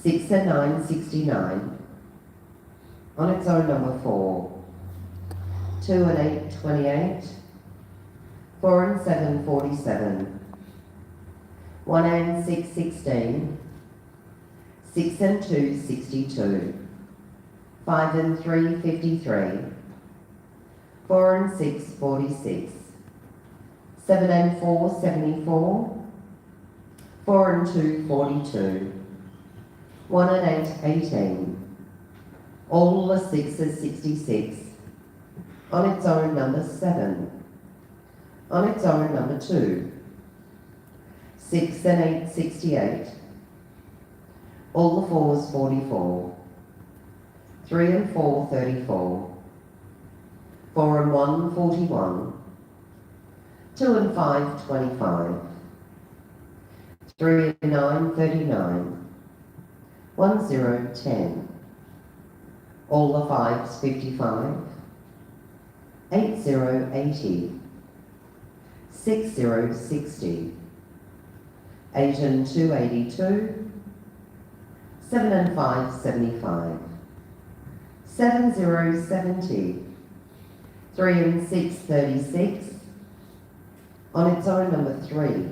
Speaker 2: 6 and 9, 69. On its own, number 4. 2 and 8, 28. 4 and 7, 47. 1 and 6, 16. 6 and 2, 62. 5 and 3, 53. 4 and 6, 46. 7 and 4, 74. 4 and 2, 42. 1 and 8, 18. All the 6s, 66. On its own, number 7. On its own, number 2. 6 and 8, 68. All the 4s, 44. 3 and 4, 34. 4 and 1, 41. 2 and 5, 25. 3 and 9, 39. 1, 0, 10. All the 5s, 55. 8, 0, 80. 6, 0, 60. 8 and 2, 82. 7 and 5, 75. 7, 0, 70. 3 and 6, 36. On its own, number 3.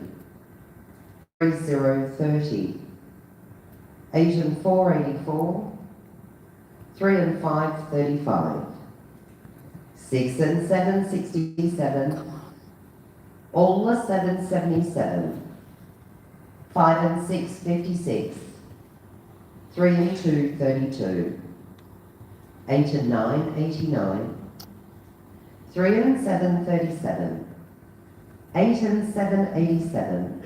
Speaker 2: 3, 0, 30. 8 and 4, 84. 3 and 5, 35. 6 and 7, 67. All the 7, 77. 5 and 6, 56. 3 and 2, 32. 8 and 9, 89. 3 and 7, 37. 8 and 7, 87.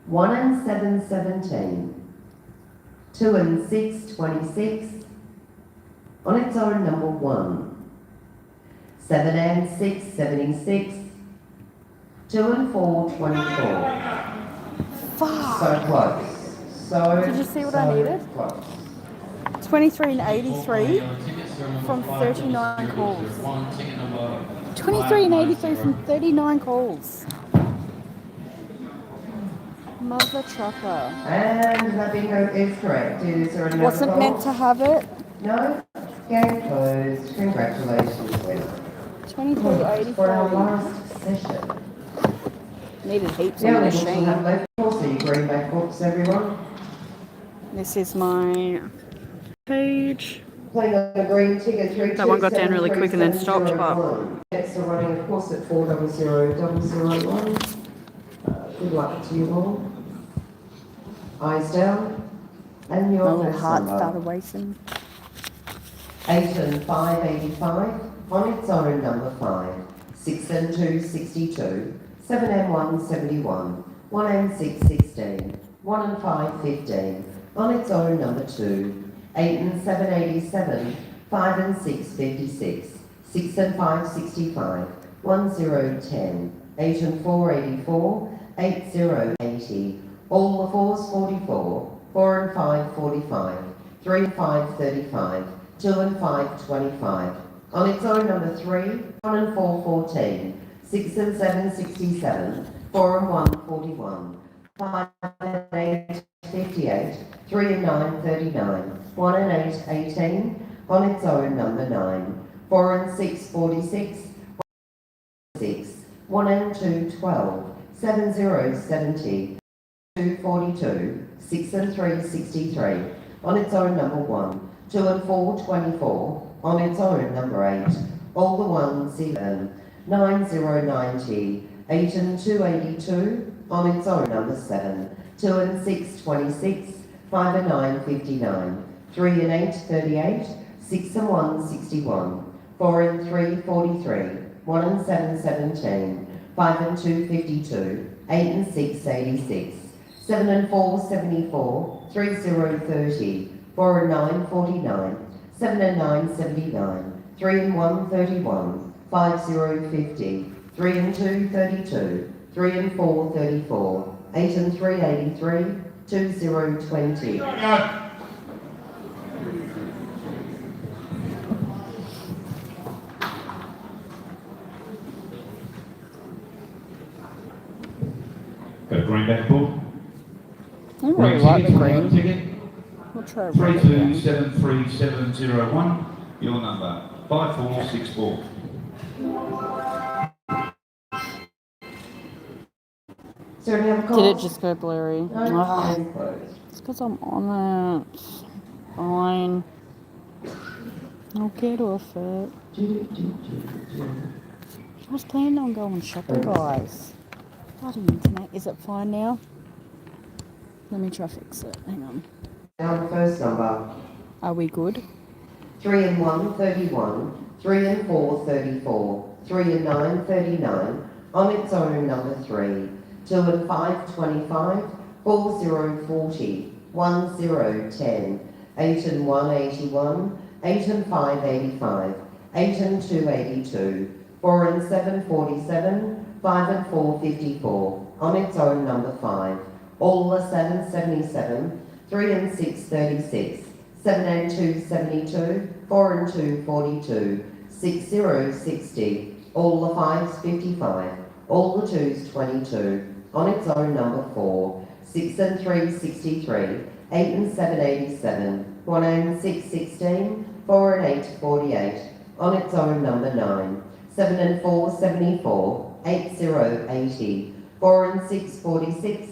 Speaker 2: 1 and 7, 17. 2 and 6, 26. On its own, number 1. 7 and 6, 76. 2 and 4, 24.
Speaker 1: Fuck!
Speaker 2: So close. So
Speaker 1: Did you see what I needed?
Speaker 2: Close.
Speaker 1: 23 and 83 from 39 calls. 23 and 83 from 39 calls. Mother trucker.
Speaker 2: And that bingo is correct. Is there another
Speaker 1: Wasn't
Speaker 2: call?
Speaker 1: meant to have it.
Speaker 2: No? Game closed. Congratulations, winner.
Speaker 1: 23
Speaker 2: For our
Speaker 1: 83.
Speaker 2: last session.
Speaker 1: Needed heaps
Speaker 2: The
Speaker 1: on the
Speaker 2: only books we'll have
Speaker 1: machine.
Speaker 2: left, also your greenback books, everyone.
Speaker 1: This is my page.
Speaker 2: Playing on a green ticket, 3
Speaker 1: That one got down really quick and then stopped, but-
Speaker 2: Next are running, of course, at 400001. Good luck to you all. Eyes down. And your
Speaker 1: My little
Speaker 2: first
Speaker 1: heart
Speaker 2: number.
Speaker 1: started racing.
Speaker 2: 8 and 5, 85. On its own, number 5. 6 and 2, 62. 7 and 1, 71. 1 and 6, 16. 1 and 5, 15. On its own, number 2. 8 and 7, 87. 5 and 6, 56. 6 and 5, 65. 1, 0, 10. 8 and 4, 84. 8, 0, 80. All the 4s, 44. 4 and 5, 45. 3 and 5, 35. 2 and 5, 25. On its own, number 3. 1 and 4, 14. 6 and 7 67, 4 and 1 41, 5 and 8 58, 3 and 9 39, 1 and 8 18, on its own number 9, 4 and 6 46, 6, 1 and 2 12, 7 0 70, 2 42, 6 and 3 63, on its own number 1, 2 and 4 24, on its own number 8, all the ones 11, 9 0 90, 8 and 2 82, on its own number 7, 2 and 6 26, 5 and 9 59, 3 and 8 38, 6 and 1 61, 4 and 3 43, 1 and 7 17, 5 and 2 52, 8 and 6 86, 7 and 4 74, 3 0 30, 4 and 9 49, 7 and 9 79, 3 and 1 31, 5 0 50, 3 and 2 32, 3 and 4 34, 8 and 3 83, 2 0 20.
Speaker 4: Go green back book.
Speaker 1: I really like the green.
Speaker 4: Ticket.
Speaker 1: We'll try red again.
Speaker 4: 32733701. Your number 5464.
Speaker 2: Is there any other calls?
Speaker 1: Did it just go blurry?
Speaker 2: No,
Speaker 1: Oh,
Speaker 2: and closed.
Speaker 1: it's because I'm on it. Fine. I'll get off it. I was planning on going shopping, guys. Bloody internet. Is it fine now? Let me try fix it. Hang on.
Speaker 2: Now the first number.
Speaker 1: Are we good?
Speaker 2: 3 and 1 31, 3 and 4 34, 3 and 9 39, on its own number 3, 2 and 5 25, 4 0 40, 1 0 10, 8 and 1 81, 8 and 5 85, 8 and 2 82, 4 and 7 47, 5 and 4 54, on its own number 5, all the 7 77, 3 and 6 36, 7 and 2 72, 4 and 2 42, 6 0 60, all the 5s 55, all the 2s 22, on its own number 4, 6 and 3 63, 8 and 7 87, 1 and 6 16, 4 and 8 48, on its own number 9, 7 and 4 74, 8 0 80, 4 and 6 46,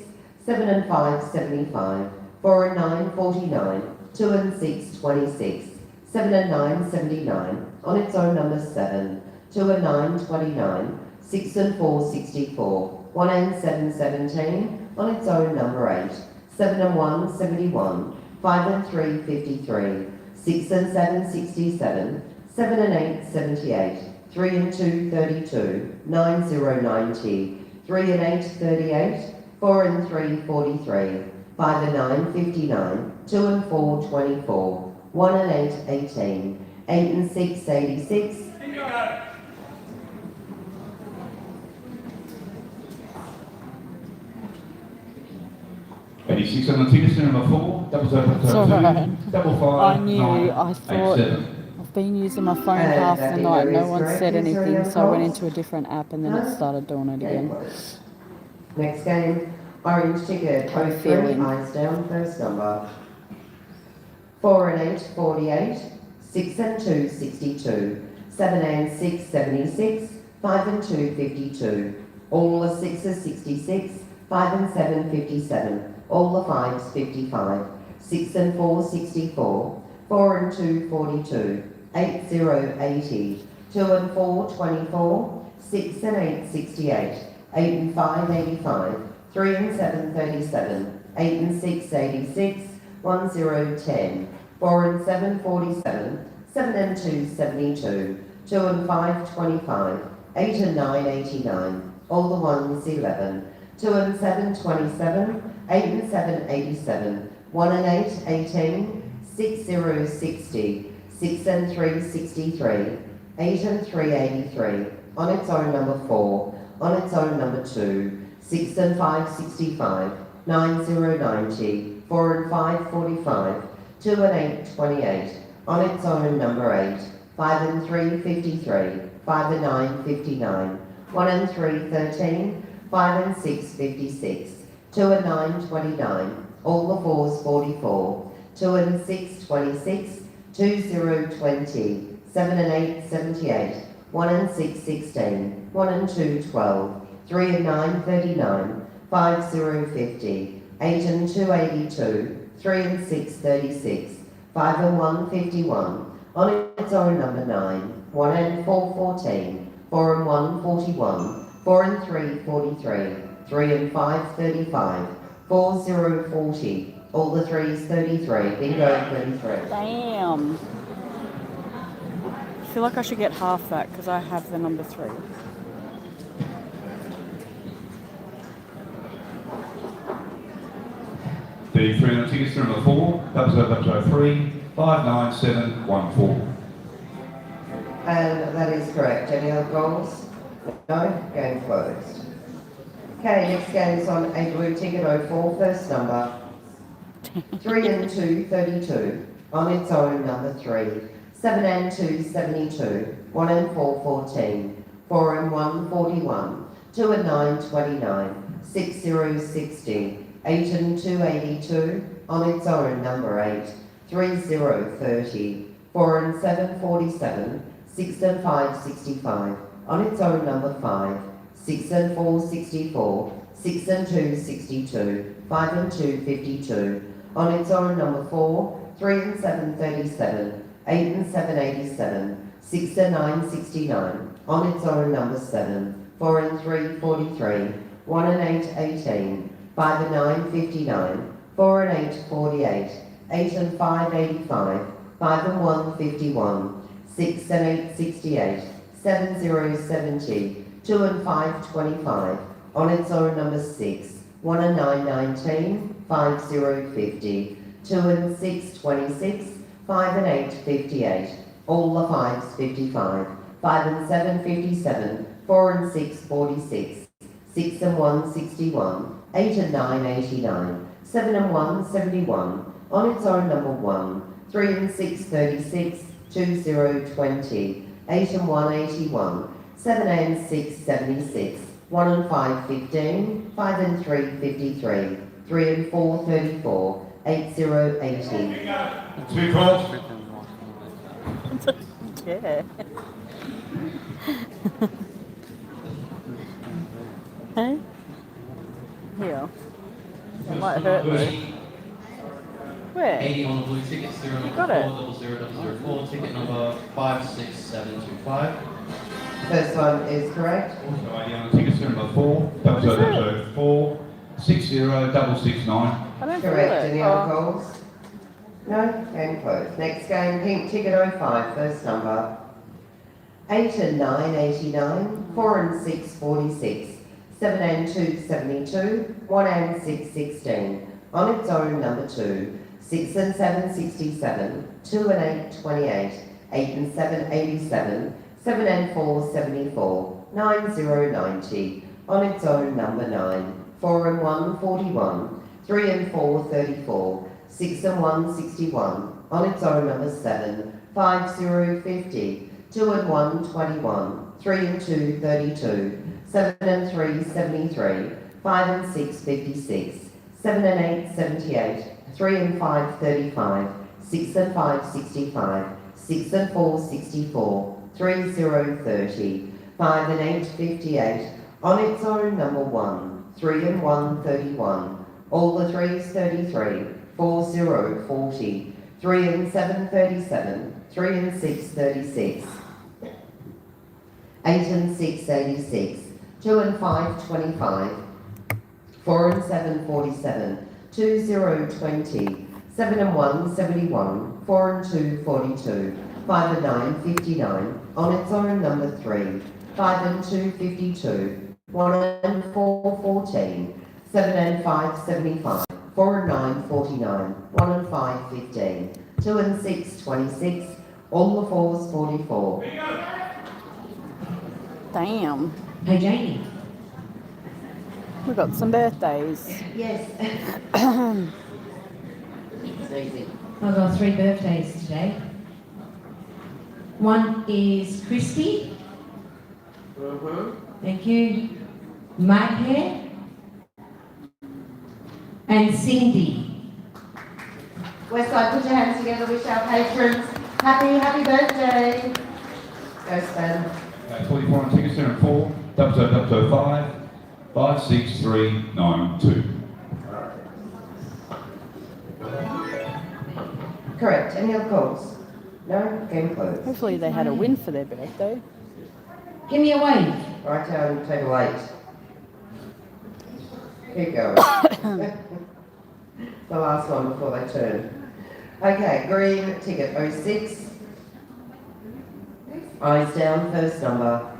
Speaker 2: 7 and 5 75, 4 and 9 49, 2 and 6 26, 7 and 9 79, on its own number 7, 2 and 9 29, 6 and 4 64, 1 and 7 17, on its own number 8, 7 and 1 71, 5 and 3 53, 6 and 7 67, 7 and 8 78, 3 and 2 32, 9 0 90, 3 and 8 38, 4 and 3 43, 5 and 9 59, 2 and 4 24, 1 and 8 18, 8 and 6 86,
Speaker 4: 86 on the ticket, number 4, double 0
Speaker 1: It's alright.
Speaker 4: 2, double 5,
Speaker 1: I knew.
Speaker 4: 9,
Speaker 1: I thought
Speaker 4: 87.
Speaker 1: I've been using my phone
Speaker 2: And
Speaker 1: half the
Speaker 2: that
Speaker 1: night.
Speaker 2: video
Speaker 1: No
Speaker 2: is
Speaker 1: one
Speaker 2: correct.
Speaker 1: said
Speaker 2: Is there any
Speaker 1: anything,
Speaker 2: other
Speaker 1: so I went
Speaker 2: calls?
Speaker 1: into a different app and then it
Speaker 2: No?
Speaker 1: started doing it again.
Speaker 2: Next game, orange ticket,
Speaker 1: How you
Speaker 2: 03,
Speaker 1: feeling?
Speaker 2: eyes down, first number. 4 and 8 48, 6 and 2 62, 7 and 6 76, 5 and 2 52, all the 6s 66, 5 and 7 57, all the 5s 55, 6 and 4 64, 4 and 2 42, 8 0 80, 2 and 4 24, 6 and 8 68, 8 and 5 85, 3 and 7 37, 8 and 6 86, 1 0 10, 4 and 7 47, 7 and 2 72, 2 and 5 25, 8 and 9 89, all the 1s 11, 2 and 7 27, 8 and 7 87, 1 and 8 18, 6 0 60, 6 and 3 63, 8 and 3 83, on its own number 4, on its own number 2, 6 and 5 65, 9 0 90, 4 and 5 45, 2 and 8 28, on its own number 8, 5 and 3 53, 5 and 9 59, 1 and 3, 13, 5 and 6, 56, 2 and 9, 29, all the 4s, 44, 2 and 6, 26, 2, 0, 20, 7 and 8, 78, 1 and 6, 16, 1 and 2, 12, 3 and 9, 39, 5, 0, 50, 8 and 2, 82, 3 and 6, 36, 5 and 1, 51, on its own number 9, 1 and 4, 14, 4 and 1, 41, 4 and 3, 43, 3 and 5, 35, 4, 0, 40, all the 3s, 33, bingo, 33.
Speaker 1: Damn. I feel like I should get half that because I have the number 3.
Speaker 4: The 300 tickets to number 4, double 3, 59714.
Speaker 2: And that is correct. Any other goals? No? Game closed. Okay, next game is on a blue ticket 04, first number. 3 and 2, 32. On its own, number 3. 7 and 2, 72. 1 and 4, 14. 4 and 1, 41. 2 and 9, 29. 6, 0, 60. 8 and 2, 82. On its own, number 8. 3, 0, 30. 4 and 7, 47. 6 and 5, 65. On its own, number 5. 6 and 4, 64. 6 and 2, 62. 5 and 2, 52. On its own, number 4. 3 and 7, 37. 8 and 7, 87. 6 and 9, 69. On its own, number 7. 4 and 3, 43. 1 and 8, 18. 5 and 9, 59. 4 and 8, 48. 8 and 5, 85. 5 and 1, 51. 6 and 8, 68. 7, 0, 70. 2 and 5, 25. On its own, number 6. 1 and 9, 19. 5, 0, 50. 2 and 6, 26. 5 and 8, 58. All the 5s, 55. 5 and 7, 57. 4 and 6, 46. 6 and 1, 61. 8 and 9, 89. 7 and 1, 71. On its own, number 1. 3 and 6, 36. 2, 0, 20. 8 and 1, 81. 7 and 6, 76. 1 and 5, 15. 5 and 3, 53. 3 and 4, 34. 8, 0, 80.
Speaker 4: 2 calls.
Speaker 1: Yeah. Hey? Here. It might hurt though. Where?
Speaker 3: 80 on the blue ticket, serial number
Speaker 1: got
Speaker 3: 4,
Speaker 1: it.
Speaker 3: 00004, ticket number 56725.
Speaker 2: First one is correct.
Speaker 4: Also 80 on the tickets to number 4, double 4, 60669.
Speaker 1: I don't feel
Speaker 2: Correct.
Speaker 1: it.
Speaker 2: Any other goals? No? Game closed. Next game, pink ticket 05, first number. 8 and 9, 89. 4 and 6, 46. 7 and 2, 72. 1 and 6, 16. On its own, number 2. 6 and 7, 67. 2 and 8, 28. 8 and 7, 87. 7 and 4, 74. 9, 0, 90. On its own, number 9. 4 and 1, 41. 3 and 4, 34. 6 and 1, 61. On its own, number 7. 5, 0, 50. 2 and 1, 21. 3 and 2, 32. 7 and 3, 73. 5 and 6, 56. 7 and 8, 78. 3 and 5, 35. 6 and 5, 65. 6 and 4, 64. 3, 0, 30. 5 and 8, 58. On its own, number 1. 3 and 1, 31. All the 3s, 33. 4, 0, 40. 3 and 7, 37. 3 and 6, 36. 8 and 6, 86. 2 and 5, 25. 4 and 7, 47. 2, 0, 20. 7 and 1, 71. 4 and 2, 42. 5 and 9, 59. On its own, number 3. 5 and 2, 52. 1 and 4, 14. 7 and 5, 75. 4 and 9, 49. 1 and 5, 15. 2 and 6, 26. All the 4s, 44.
Speaker 1: Damn.
Speaker 5: Hey, Jamie.
Speaker 1: We got some birthdays.
Speaker 2: Yes. It's easy.
Speaker 5: I've got 3 birthdays today. One is Christy. Thank you. Maghair and Cindy.
Speaker 2: Westside, put your hands together, wish our patrons happy birthday. Go Stan.
Speaker 4: 44 on tickets there in 4, 005 56392.
Speaker 2: Correct. Any other calls? No? Game closed.
Speaker 1: Hopefully they had a win for their birthday.
Speaker 5: Give me a wave.
Speaker 2: Right down table 8. Keep going. The last one before they turn. Okay, green ticket 06. Eyes down, first number.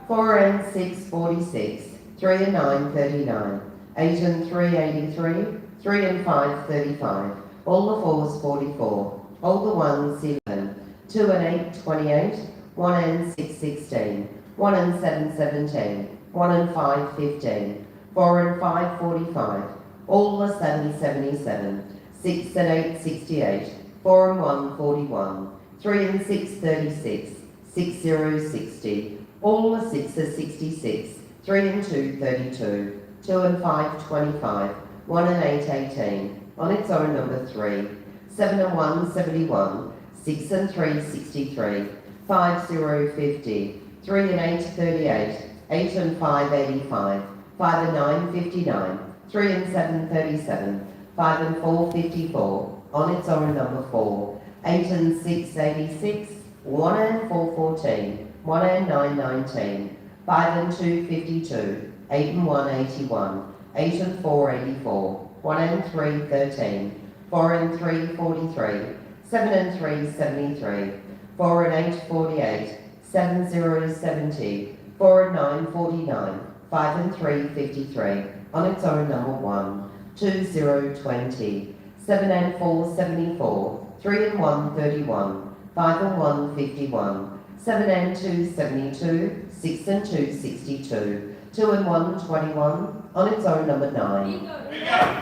Speaker 2: 4 and 6, 46. 3 and 9, 39. 8 and 3, 83. 3 and 5, 35. All the 4s, 44. All the 1s, 11. 2 and 8, 28. 1 and 6, 16. 1 and 7, 17. 1 and 5, 15. 4 and 5, 45. All the 7, 77. 6 and 8, 68. 4 and 1, 41. 3 and 6, 36. 6, 0, 60. All the 6s, 66. 3 and 2, 32. 2 and 5, 25. 1 and 8, 18. On its own, number 3. 7 and 1, 71. 6 and 3, 63. 5, 0, 50. 3 and 8, 38. 8 and 5, 85. 5 and 9, 59. 3 and 7, 37. 5 and 4, 54. On its own, number 4. 8 and 6, 86. 1 and 4, 14. 1 and 9, 19. 5 and 2, 52. 8 and 1, 81. 8 and 4, 84. 1 and 3, 13. 4 and 3, 43. 7 and 3, 73. 4 and 8, 48. 7, 0, 70. 4 and 9, 49. 5 and 3, 53. On its own, number 1. 2, 0, 20. 7 and 4, 74. 3 and 1, 31. 5 and 1, 51. 7 and 2, 72. 6 and 2, 62. 2 and 1, 21. On its own, number 9.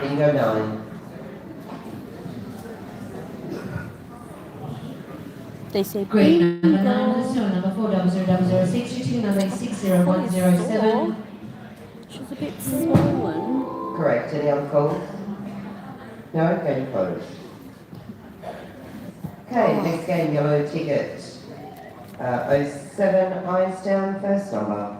Speaker 2: Bingo 9.
Speaker 1: They said
Speaker 5: Green number 9
Speaker 1: bingo.
Speaker 5: with the serial number 400006. Your ticket number is 60107.
Speaker 1: She's a bit swollen.
Speaker 2: Correct. Any other calls? No? Game closed. Okay, next game, yellow ticket. 07, eyes down, first number.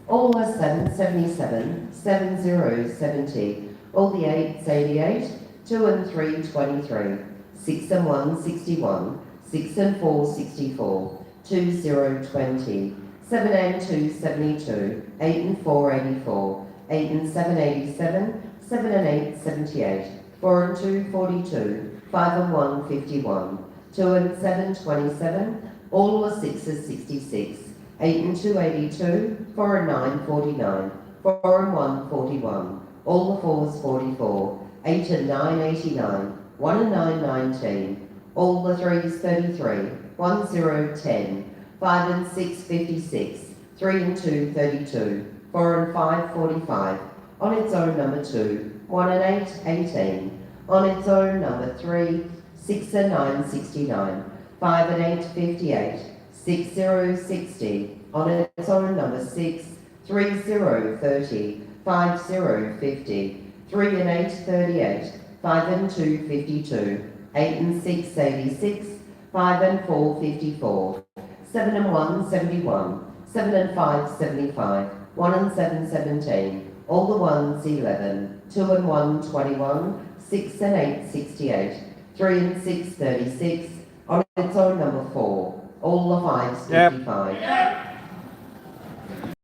Speaker 2: All the 7, 77. 7, 0, 70. All the 8s, 88. 2 and 3, 23. 6 and 1, 61. 6 and 4, 64. 2, 0, 20. 7 and 2, 72. 8 and 4, 84. 8 and 7, 87. 7 and 8, 78. 4 and 2, 42. 5 and 1, 51. 2 and 7, 27. All the 6s, 66. 8 and 2, 82. 4 and 9, 49. 4 and 1, 41. All the 4s, 44. 8 and 9, 89. 1 and 9, 19. All the 3s, 33. 1, 0, 10. 5 and 6, 56. 3 and 2, 32. 4 and 5, 45. On its own, number 2. 1 and 8, 18. On its own, number 3. 6 and 9, 69. 5 and 8, 58. 6, 0, 60. On its own, number 6. 3, 0, 30. 5, 0, 50. 3 and 8, 38. 5 and 2, 52. 8 and 6, 86. 5 and 4, 54. 7 and 1, 71. 7 and 5, 75. 1 and 7, 17. All the 1s, 11. 2 and 1, 21. 6 and 8, 68. 3 and 6, 36. On its own, number 4. All the 5s, 55.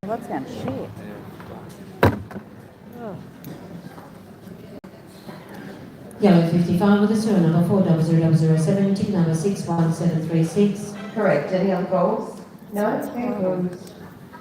Speaker 1: Well, that sounds shit.
Speaker 5: Yellow 55 with the serial number 400007. Ticket number 61736.
Speaker 2: Correct. Any other calls? No? Game closed.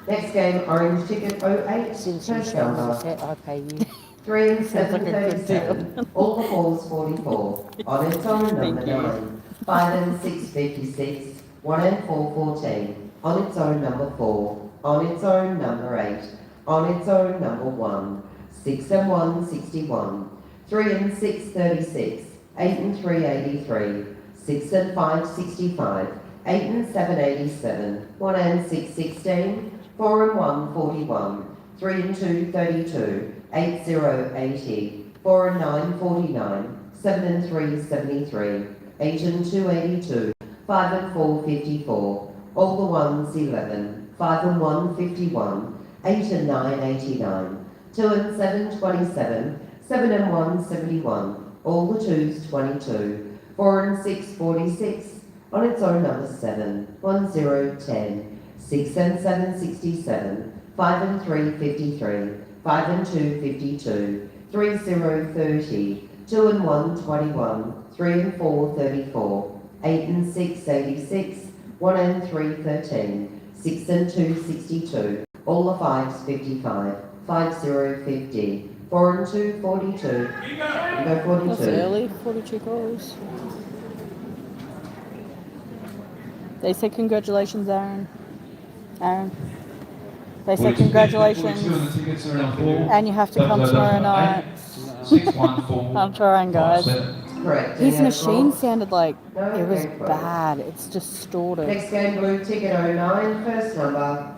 Speaker 2: Next game, orange ticket 08. First number.
Speaker 1: I pay you.
Speaker 2: 3 and 7,
Speaker 1: Sounds like a good
Speaker 2: 37. All the 4s, 44. On its own, number
Speaker 1: Thank you.
Speaker 2: 9. 5 and 6, 56. 1 and 4, 14. On its own, number 4. On its own, number 8. On its own, number 1. 6 and 1, 61. 3 and 6, 36. 8 and 3, 83. 6 and 5, 65. 8 and 7, 87. 1 and 6, 16. 4 and 1 41, 3 and 2 32, 8 0 80, 4 and 9 49, 7 and 3 73, 8 and 2 82, 5 and 4 54, all the ones 11, 5 and 1 51, 8 and 9 89, 2 and 7 27, 7 and 1 71, all the twos 22, 4 and 6 46, on its own number 7, 1 0 10, 6 and 7 67, 5 and 3 53, 5 and 2 52, 3 0 30, 2 and 1 21, 3 and 4 34, 8 and 6 86, 1 and 3 13, 6 and 2 62, all the fives 55, 5 0 50, 4 and 2 42, and go 42.
Speaker 1: That's early, 42 calls. They say congratulations, Aaron. Aaron. They say congratulations. And you have to come tomorrow night. I'm trying, guys.
Speaker 2: Correct.
Speaker 1: His
Speaker 2: Any other
Speaker 1: machine
Speaker 2: calls?
Speaker 1: sounded like
Speaker 2: No,
Speaker 1: it was
Speaker 2: okay,
Speaker 1: bad. It's distorted.
Speaker 2: Next game, blue ticket 09, first number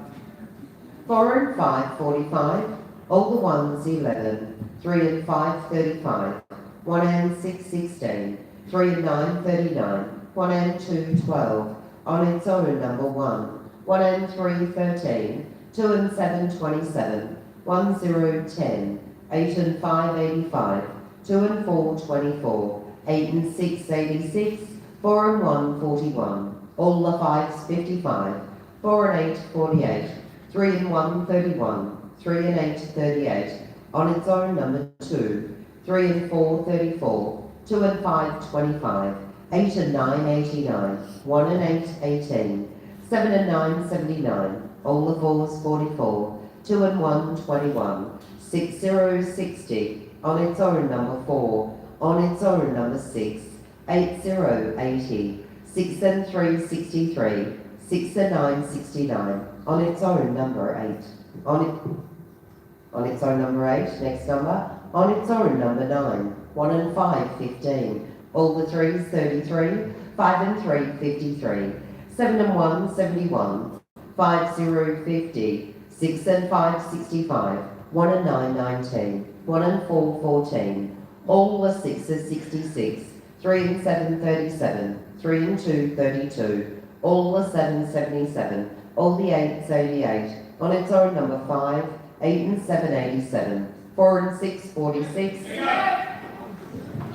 Speaker 2: 4 and 5 45, all the ones 11, 3 and 5 35, 1 and 6 16, 3 and 9 39, 1 and 2 12, on its own number 1, 1 and 3 13, 2 and 7 27, 1 0 10, 8 and 5 85, 2 and 4 24, 8 and 6 86, 4 and 1 41, all the fives 55, 4 and 8 48, 3 and 1 31, 3 and 8 38, on its own number 2, 3 and 4 34, 2 and 5 25, 8 and 9 89, 1 and 8 18, 7 and 9 79, all the fours 44, 2 and 1 21, 6 0 60, on its own number 4, on its own number 6, 8 0 80, 6 and 3 63, 6 and 9 69, on its own number 8, on its own number 8, next number, on its own number 9, 1 and 5 15, all the threes 33, 5 and 3 53, 7 and 1 71, 5 0 50, 6 and 5 65, 1 and 9 19, 1 and 4 14, all the sixes 66, 3 and 7 37, 3 and 2 32, all the 7 77, all the 8s 88, on its own number 5, 8 and 7 87, 4 and 6 46.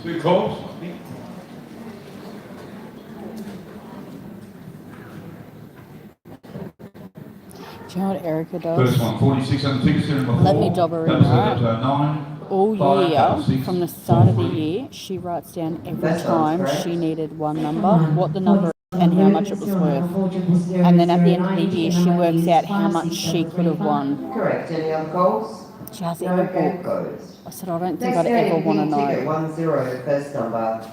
Speaker 4: 2 calls.
Speaker 1: Do you know what Erica
Speaker 4: First
Speaker 1: does?
Speaker 4: one, 46 on the ticket, serial number 4.
Speaker 1: Let me dob her in, right?
Speaker 4: 9.
Speaker 1: All
Speaker 4: 5,
Speaker 1: year,
Speaker 4: 6,
Speaker 1: from the start of the
Speaker 4: 4, 3.
Speaker 1: year, she writes down every
Speaker 2: That sounds
Speaker 1: time
Speaker 2: great.
Speaker 1: she needed one number, what the number is and how much it was worth. And then at the end of the year, she works out how much she could have won.
Speaker 2: Correct. Any other calls?
Speaker 1: She has it in
Speaker 2: No
Speaker 1: a
Speaker 2: game
Speaker 1: book.
Speaker 2: closed.
Speaker 1: I said, I don't think
Speaker 2: Next
Speaker 1: I'd ever
Speaker 2: game,
Speaker 1: want to
Speaker 2: pink ticket
Speaker 1: know.
Speaker 2: 1 0, first number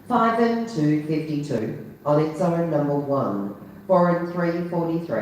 Speaker 2: 5 and 2 52, on its own number 1, 4 and 3 43,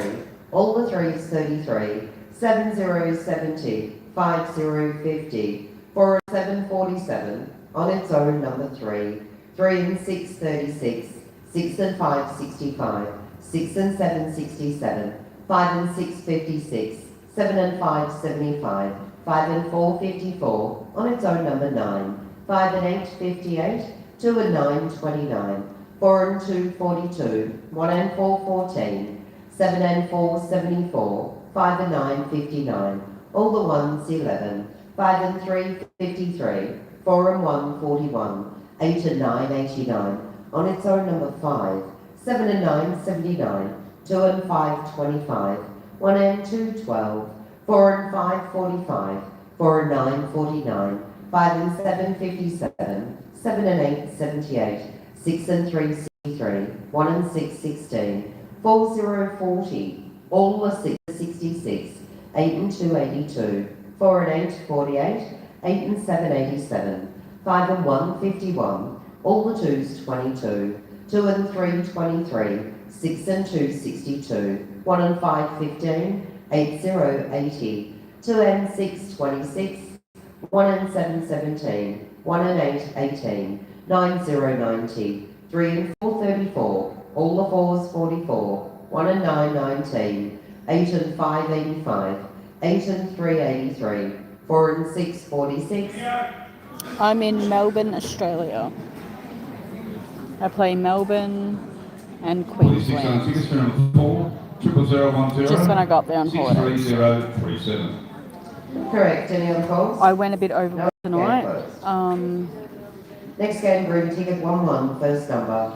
Speaker 2: all the threes 33, 7 0 70, 5 0 50, 4 and 7 47, on its own number 3, 3 and 6 36, 6 and 5 65, 6 and 7 67, 5 and 6 56, 7 and 5 75, 5 and 4 54, on its own number 9, 5 and 8 58, 2 and 9 29, 4 and 2 42, 1 and 4 14, 7 and 4 74, 5 and 9 59, all the ones 11, 5 and 3 53, 4 and 1 41, 8 and 9 89, on its own number 5, 7 and 9 79, 2 and 5 25, 1 and 2 12, 4 and 5 45, 4 and 9 49, 5 and 7 57, 7 and 8 78, 6 and 3 63, 1 and 6 16, 4 0 40, all the 6 66, 8 and 2 82, 4 and 8 48, 8 and 7 87, 5 and 1 51, all the 2s 22, 2 and 3 23, 6 and 2 62, 1 and 5 15, 8 0 80, 2 and 6 26, 1 and 7 17, 1 and 8 18, 9 0 90, 3 and 4 34, all the 4s 44, 1 and 9 19, 8 and 5 85, 8 and 3 83, 4 and 6 46.
Speaker 1: I'm in Melbourne, Australia. I play Melbourne and
Speaker 4: 46 on
Speaker 1: Queensland.
Speaker 4: tickets for number 4, 00010.
Speaker 1: Just when I got there on holidays.
Speaker 4: 63037.
Speaker 2: Correct. Any other calls?
Speaker 1: I went a bit over
Speaker 2: No,
Speaker 1: tonight.
Speaker 2: game closed. Next game, group ticket 1-1, first number.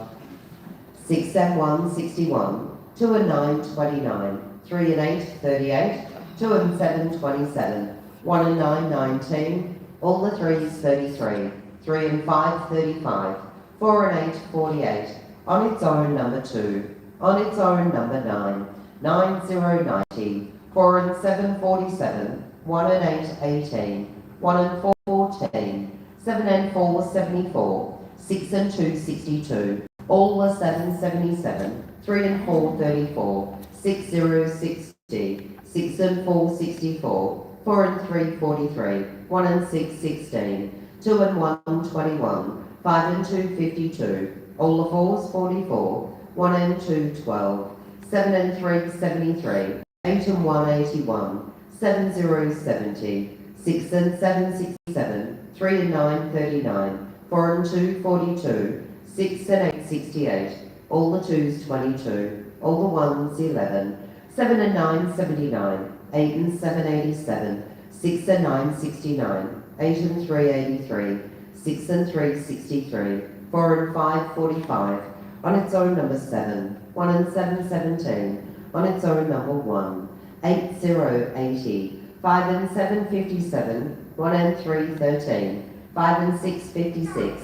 Speaker 2: 6 and 1 61, 2 and 9 29, 3 and 8 38, 2 and 7 27, 1 and 9 19, all the 3s 33, 3 and 5 35, 4 and 8 48, on its own number 2, on its own number 9, 9 0 90, 4 and 7 47, 1 and 8 18, 1 and 4 14, 7 and 4 74, 6 and 2 62, all the 7 77, 3 and 4 34, 6 0 60, 6 and 4 64, 4 and 3 43, 1 and 6 16, 2 and 1 21, 5 and 2 52, all the 4s 44, 1 and 2 12, 7 and 3 73, 8 and 1 81, 7 0 70, 6 and 7 67, 3 and 9 39, 4 and 2 42, 6 and 8 68, all the 2s 22, all the 1s 11, 7 and 9 79, 8 and 7 87, 6 and 9 69, 8 and 3 83, 6 and 3 63, 4 and 5 45, on its own number 7, 1 and 7 17, on its own number 1, 8 0 80, 5 and 7 57, 1 and 3 13, 5 and 6 56.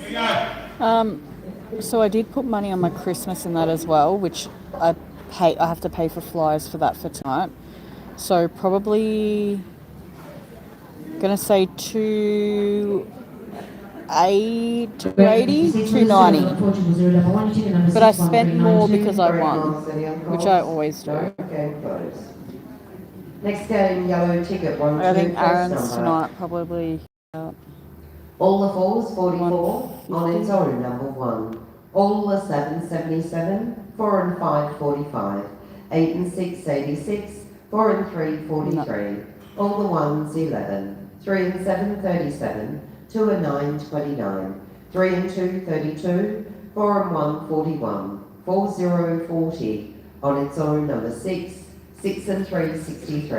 Speaker 1: So I did put money on my Christmas in that as well, which I have to pay for flyers for that for tonight. So probably gonna say 280, 290. But I spent more because I won, which I always do.
Speaker 2: Game closed. Next game, yellow ticket 1 2.
Speaker 1: I think
Speaker 2: first
Speaker 1: Aaron's
Speaker 2: number.
Speaker 1: tonight probably.
Speaker 2: All the 4s 44,
Speaker 1: 150.
Speaker 2: on its own number 1. All the 7 77, 4 and 5 45, 8 and 6 86, 4 and 3 43, all the 1s 11, 3 and 7 37, 2 and 9 29, 3 and 2 32, 4 and 1 41, 4 0 40, on its own number 6, 6 and 3 63,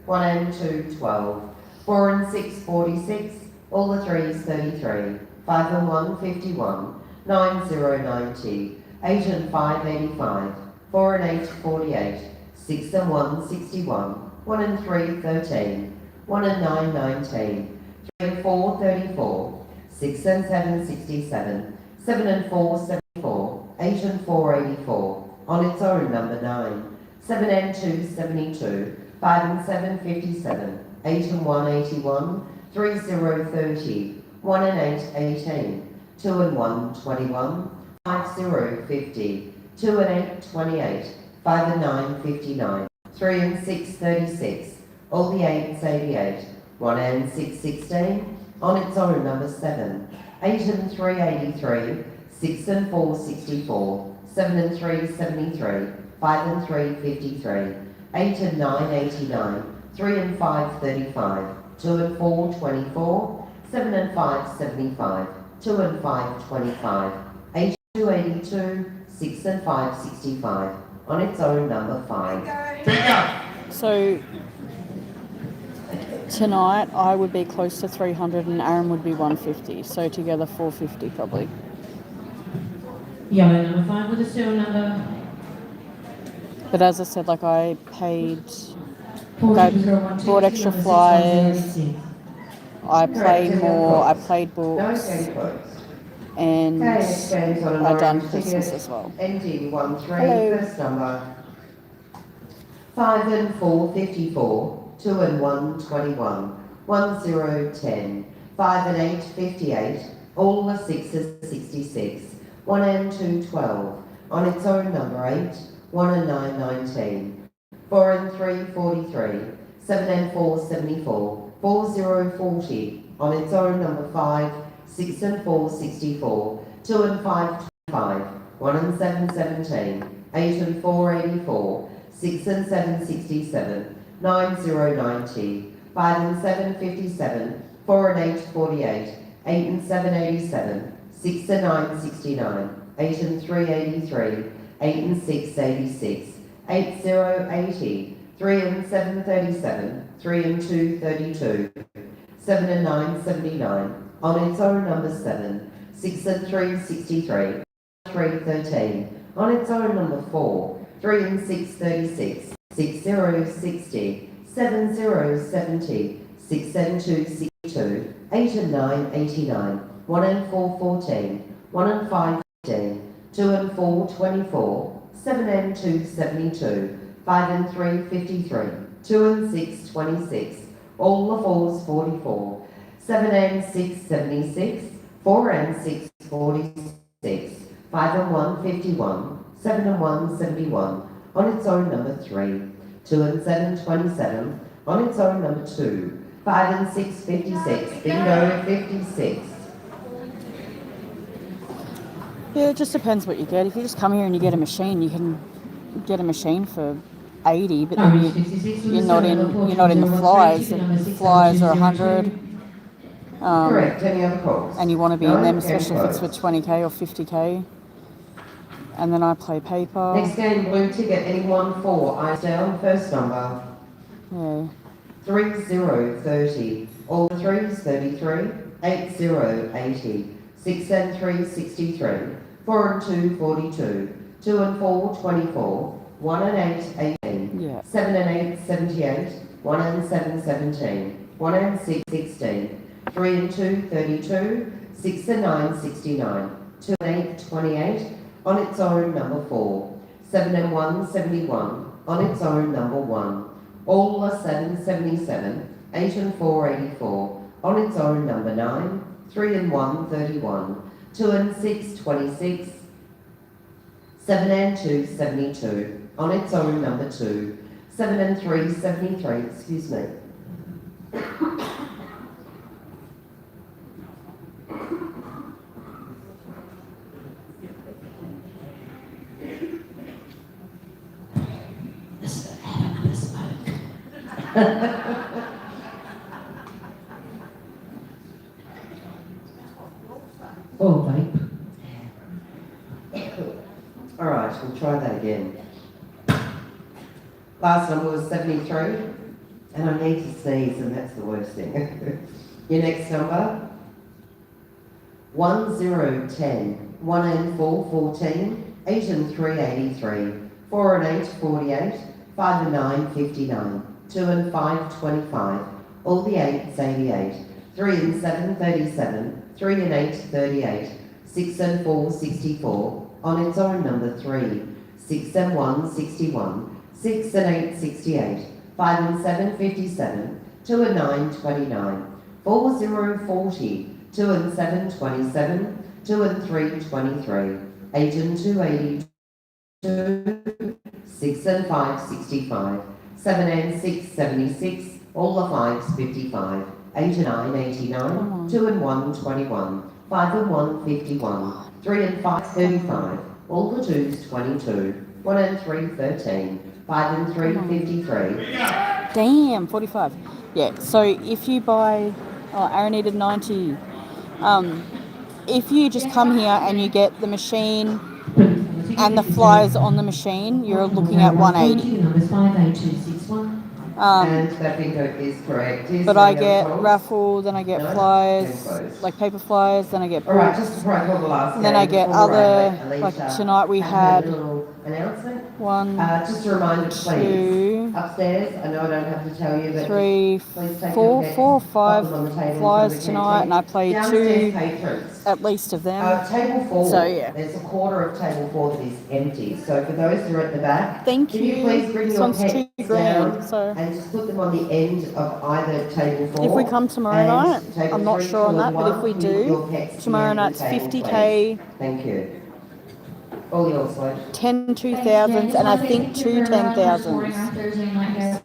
Speaker 2: 1 and 2 12, 4 and 6 46, all the 3s 33, 5 and 1 51, 9 0 90, 8 and 5 85, 4 and 8 48, 6 and 1 61, 1 and 3 13, 1 and 9 19, 3 and 4 34, 6 and 7 67, 7 and 4 74, 8 and 4 84, on its own number 9, 7 and 2 72, 5 and 7 57, 8 and 1 81, 3 0 30, 1 and 8 18, 2 and 1 21, 5 0 50, 2 and 8 28, 5 and 9 59, 3 and 6 36, all the 8s 88, 1 and 6 16, on its own number 7, 8 and 3 83, 6 and 4 64, 7 and 3 73, 5 and 3 53, 8 and 9 89, 3 and 5 35, 2 and 4 24, 7 and 5 75, 2 and 5 25, 8 2 82, 6 and 5 65, on its own number 5.
Speaker 1: So tonight I would be close to 300 and Aaron would be 150. So together 450 probably.
Speaker 5: Yellow number 5 with a serial number
Speaker 1: But as I said, like I paid,
Speaker 5: 4012,
Speaker 1: bought extra
Speaker 5: number
Speaker 1: flyers.
Speaker 5: 6106.
Speaker 1: I played more, I played
Speaker 2: No
Speaker 1: books,
Speaker 2: game closed.
Speaker 1: and
Speaker 2: Okay, next game's on an
Speaker 1: I done
Speaker 2: orange
Speaker 1: Christmas
Speaker 2: ticket,
Speaker 1: as well.
Speaker 2: ending 1 3,
Speaker 1: Hello.
Speaker 2: first number. 5 and 4 54, 2 and 1 21, 1 0 10, 5 and 8 58, all the 6s 66, 1 and 2 12, on its own number 8, 1 and 9 19, 4 and 3 43, 7 and 4 74, 4 0 40, on its own number 5, 6 and 4 64, 2 and 5 25, 1 and 7 17, 8 and 4 84, 6 and 7 67, 9 0 90, 5 and 7 57, 4 and 8 48, 8 and 7 87, 6 and 9 69, 8 and 3 83, 8 and 6 86, 8 0 80, 3 and 7 37, 3 and 2 32, 7 and 9 79, on its own number 7, 6 and 3 63, 3 13, on its own number 4, 3 and 6 36, 6 0 60, 7 0 70, 6 and 2 62, 8 and 9 89, 1 and 4 14, 1 and 5 15, 2 and 4 24, 7 and 2 72, 5 and 3 53, 2 and 6 26, all the 4s 44, 7 and 6 76, 4 and 6 46, 5 and 1 51, 7 and 1 71, on its own number 3, 2 and 7 27, on its own number 2, 5 and 6 56, bingo 56.
Speaker 1: Yeah, it just depends what you get. If you just come here and you get a machine, you can get a machine for 80, but then you're not in the flies. The flies are 100.
Speaker 2: Correct, any other calls?
Speaker 1: And you want to be in them,
Speaker 2: No?
Speaker 1: especially if it's for 20k or 50k. And then I play paper.
Speaker 2: Next game, blue ticket, anyone for, eyes down, first number,
Speaker 1: Yeah.
Speaker 2: 3 0 30, all the 3s 33, 8 0 80, 6 and 3 63, 4 and 2 42, 2 and 4 24, 1 and 8 18,
Speaker 1: Yeah.
Speaker 2: 7 and 8 78, 1 and 7 17, 1 and 6 16, 3 and 2 32, 6 and 9 69, 2 and 8 28, on its own number 4, 7 and 1 71, on its own number 1, all are 7 77, 8 and 4 84, on its own number 9, 3 and 1 31, 2 and 6 26, 7 and 2 72, on its own number 2, 7 and 3 73, excuse me.
Speaker 5: Oh, vape.
Speaker 2: All right, we'll try that again. Last number was 73, and I need to sneeze, and that's the worst thing. Your next number, 1 0 10, 1 and 4 14, 8 and 3 83, 4 and 8 48, 5 and 9 59, 2 and 5 25, all the 8s 88, 3 and 7 37, 3 and 8 38, 6 and 4 64, on its own number 3, 6 and 1 61, 6 and 8 68, 5 and 7 57, 2 and 9 29, 4 0 40, 2 and 7 27, 2 and 3 23, 8 and 2 82, 6 and 5 65, 7 and 6 76, all the 5s 55, 8 and 9 89, 2 and 1 21, 5 and 1 51, 3 and 5 35, all the 2s 22, 1 and 3 13, 5 and 3 53.
Speaker 1: Damn, 45. Yeah, so if you buy, Aaron needed 90. If you just come here and you get the machine and the flies on the machine, you're looking at 180.
Speaker 5: Number 58261.
Speaker 2: And that bingo is correct. Is
Speaker 1: But
Speaker 2: there
Speaker 1: I
Speaker 2: any
Speaker 1: get
Speaker 2: other calls?
Speaker 1: raffle, then I get
Speaker 2: No?
Speaker 1: flies,
Speaker 2: Close.
Speaker 1: like paper flies, then I get
Speaker 2: All right,
Speaker 1: books.
Speaker 2: just before I call the last
Speaker 1: And then
Speaker 2: game,
Speaker 1: I get
Speaker 2: before
Speaker 1: other,
Speaker 2: Alicia
Speaker 1: like tonight we
Speaker 2: have
Speaker 1: had
Speaker 2: a little announcement.
Speaker 1: 1,
Speaker 2: Just a reminder, please.
Speaker 1: 2,
Speaker 2: Upstairs, I know I don't have to tell you, but
Speaker 1: 3,
Speaker 2: please take
Speaker 1: 4,
Speaker 2: your
Speaker 1: 4 or
Speaker 2: pop
Speaker 1: 5
Speaker 2: them on the table
Speaker 1: flies
Speaker 2: so we can
Speaker 1: tonight, and I played
Speaker 2: Downstairs
Speaker 1: 2
Speaker 2: patrons.
Speaker 1: at least of them.
Speaker 2: Table 4,
Speaker 1: So, yeah.
Speaker 2: there's a quarter of table 4 that is empty. So for those who are at the back,
Speaker 1: Thank
Speaker 2: can you
Speaker 1: you.
Speaker 2: please bring
Speaker 1: This
Speaker 2: your
Speaker 1: one's
Speaker 2: pets
Speaker 1: $2
Speaker 2: down
Speaker 1: grand, so
Speaker 2: and just put them on the end of either table 4.
Speaker 1: if we come tomorrow
Speaker 2: and
Speaker 1: night,
Speaker 2: table
Speaker 1: I'm not
Speaker 2: 3,
Speaker 1: sure on
Speaker 2: 2
Speaker 1: that,
Speaker 2: and
Speaker 1: but if
Speaker 2: 1,
Speaker 1: we
Speaker 2: can you put your
Speaker 1: do,
Speaker 2: pets to the
Speaker 1: tomorrow
Speaker 2: end of
Speaker 1: night's
Speaker 2: the table,
Speaker 1: 50k,
Speaker 2: please? Thank you. All yours, Lloyd.
Speaker 1: 10 2000s, and I think 2 10,000s.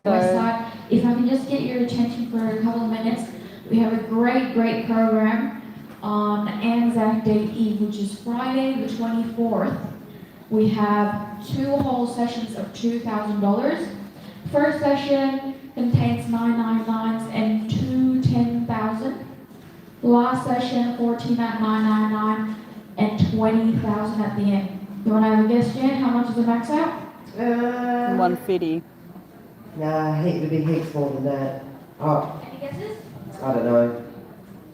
Speaker 1: So,
Speaker 9: If I can just get your attention for a couple of minutes, we have a great program on Anzac Day Eve, which is Friday the 24th. We have 2 whole sessions of $2,000. First session contains 999s and 10,000. Last session 14 at 999 and 20,000 at the end. You want to have a guess, Jen? How much is the max out?
Speaker 1: 150.
Speaker 2: Nah, it would be heaps more than that. Oh,
Speaker 9: Any guesses?
Speaker 2: I don't know.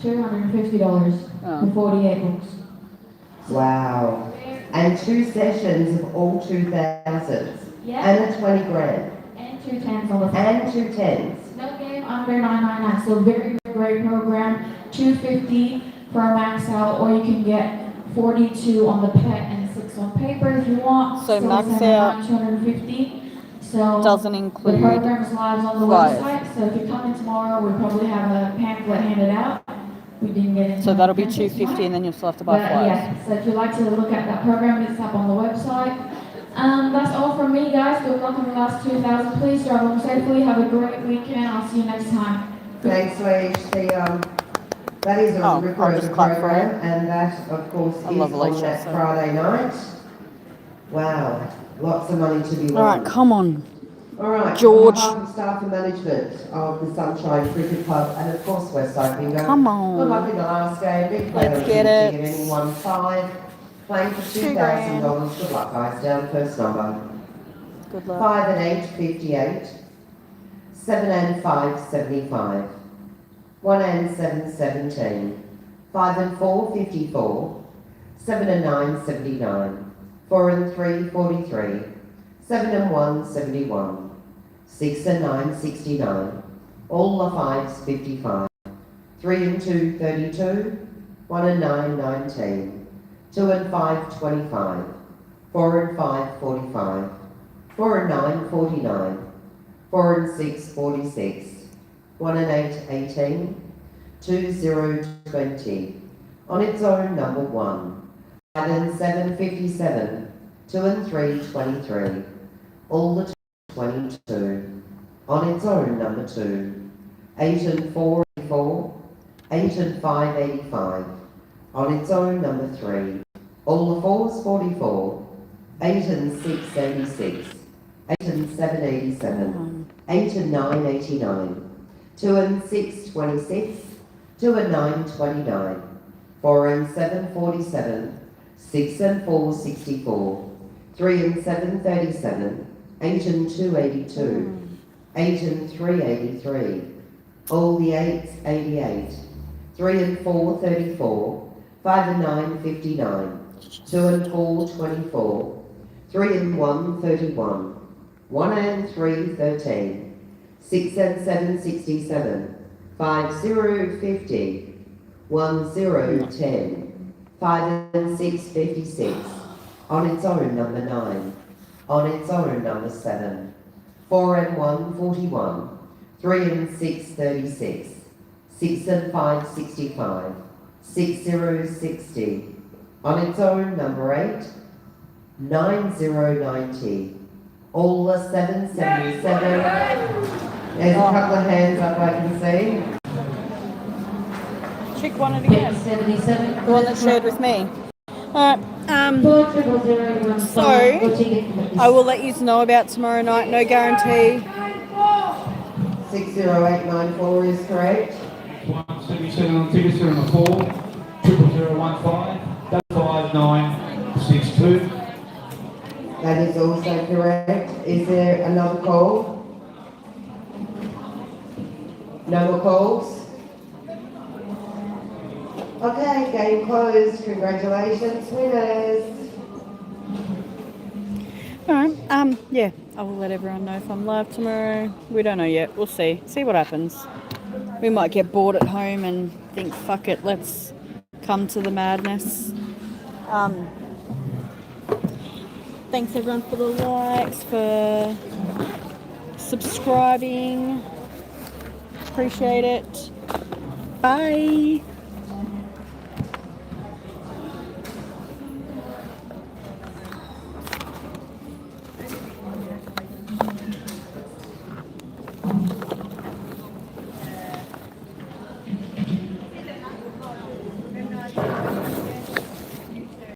Speaker 9: $250 for 48 books.
Speaker 2: Wow. And 2 sessions of all 2,000s.
Speaker 9: Yeah.
Speaker 2: And a 20 grand.
Speaker 9: And 2 tens on the
Speaker 2: And 2 10s.
Speaker 9: No game under 999. So very great program. 250 for a max out, or you can get 42 on the pet and 6 on paper if you want.
Speaker 1: So max out
Speaker 9: 250. So
Speaker 1: doesn't
Speaker 9: the
Speaker 1: include
Speaker 9: program is live on the
Speaker 1: flyers.
Speaker 9: website. So if you come in tomorrow, we probably have a pamphlet handed out. We didn't get it.
Speaker 1: So that'll be 250, and then you'll still have to buy
Speaker 9: But
Speaker 1: flyers.
Speaker 9: yeah, so if you'd like to look at that program, it's up on the website. That's all from me, guys. Good luck on the last 2,000. Please drive home safely. Have a great weekend. I'll see you next time.
Speaker 2: Thanks, Leach. That is a
Speaker 1: Oh,
Speaker 2: ripper
Speaker 1: I'll
Speaker 2: of
Speaker 1: just
Speaker 2: a
Speaker 1: clap for
Speaker 2: program,
Speaker 1: it.
Speaker 2: and that, of course,
Speaker 1: I
Speaker 2: is
Speaker 1: love
Speaker 2: on
Speaker 1: Alicia,
Speaker 2: that
Speaker 1: so-
Speaker 2: Friday night. Wow, lots of money to be won.
Speaker 1: All right, come on.
Speaker 2: All right,
Speaker 1: George.
Speaker 2: on behalf of staff and management of the Sunshine Cricket Club and of course Westside Bingo.
Speaker 1: Come on.
Speaker 2: Good luck in the last game. Big play
Speaker 1: Let's
Speaker 2: on
Speaker 1: get
Speaker 2: the
Speaker 1: it.
Speaker 2: ticket, anyone 5. Playing for $2,000. Good luck, guys. Down first number.
Speaker 1: Good luck.
Speaker 2: 5 and 8, 58. 7 and 5, 75. 1 and 7, 17. 5 and 4, 54. 7 and 9, 79. 4 and 3, 43. 7 and 1, 71. 6 and 9, 69. All the 5s, 55. 3 and 2, 32. 1 and 9, 19. 2 and 5, 25. 4 and 5, 45. 4 and 9, 49. 4 and 6, 46. 1 and 8, 18. 2, 0, 20. On its own, number 1. 5 and 7, 57. 2 and 3, 23. All the 22. On its own, number 2. 8 and 4, 84. 8 and 5, 85. On its own, number 3. All the 4s, 44. 8 and 6, 86. 8 and 7, 87. 8 and 9, 89. 2 and 6, 26. 2 and 9, 29. 4 and 7, 47. 6 and 4, 64. 3 and 7, 37. 8 and 2, 82. 8 and 3, 83. All the 8s, 88. 3 and 4, 34. 5 and 9, 59. 2 and 4, 24. 3 and 1, 31. 1 and 3, 13. 6 and 7, 67. 5, 0, 50. 1, 0, 10. 5 and 6, 56. On its own, number 9. On its own, number 7. 4 and 1, 41. 3 and 6, 36. 6 and 5, 65. 6, 0, 60. On its own, number 8. 9, 0, 90. All the 7, 77. There's a couple of hands up I can see.
Speaker 1: Chick won it again.
Speaker 5: 77.
Speaker 1: The one that shared with me. Alright,
Speaker 5: 40001.
Speaker 1: so I will let you know about tomorrow night, no guarantee.
Speaker 2: 60894 is correct.
Speaker 4: 177 on tickets, there number 4, 00015, 55962.
Speaker 2: That is also correct. Is there another call? No more calls? Okay, game closed. Congratulations, winners.
Speaker 1: Alright, yeah, I will let everyone know if I'm live tomorrow. We don't know yet. We'll see. See what happens. We might get bored at home and think, fuck it, let's come to the madness. Thanks everyone for the likes, for subscribing. Appreciate it. Bye.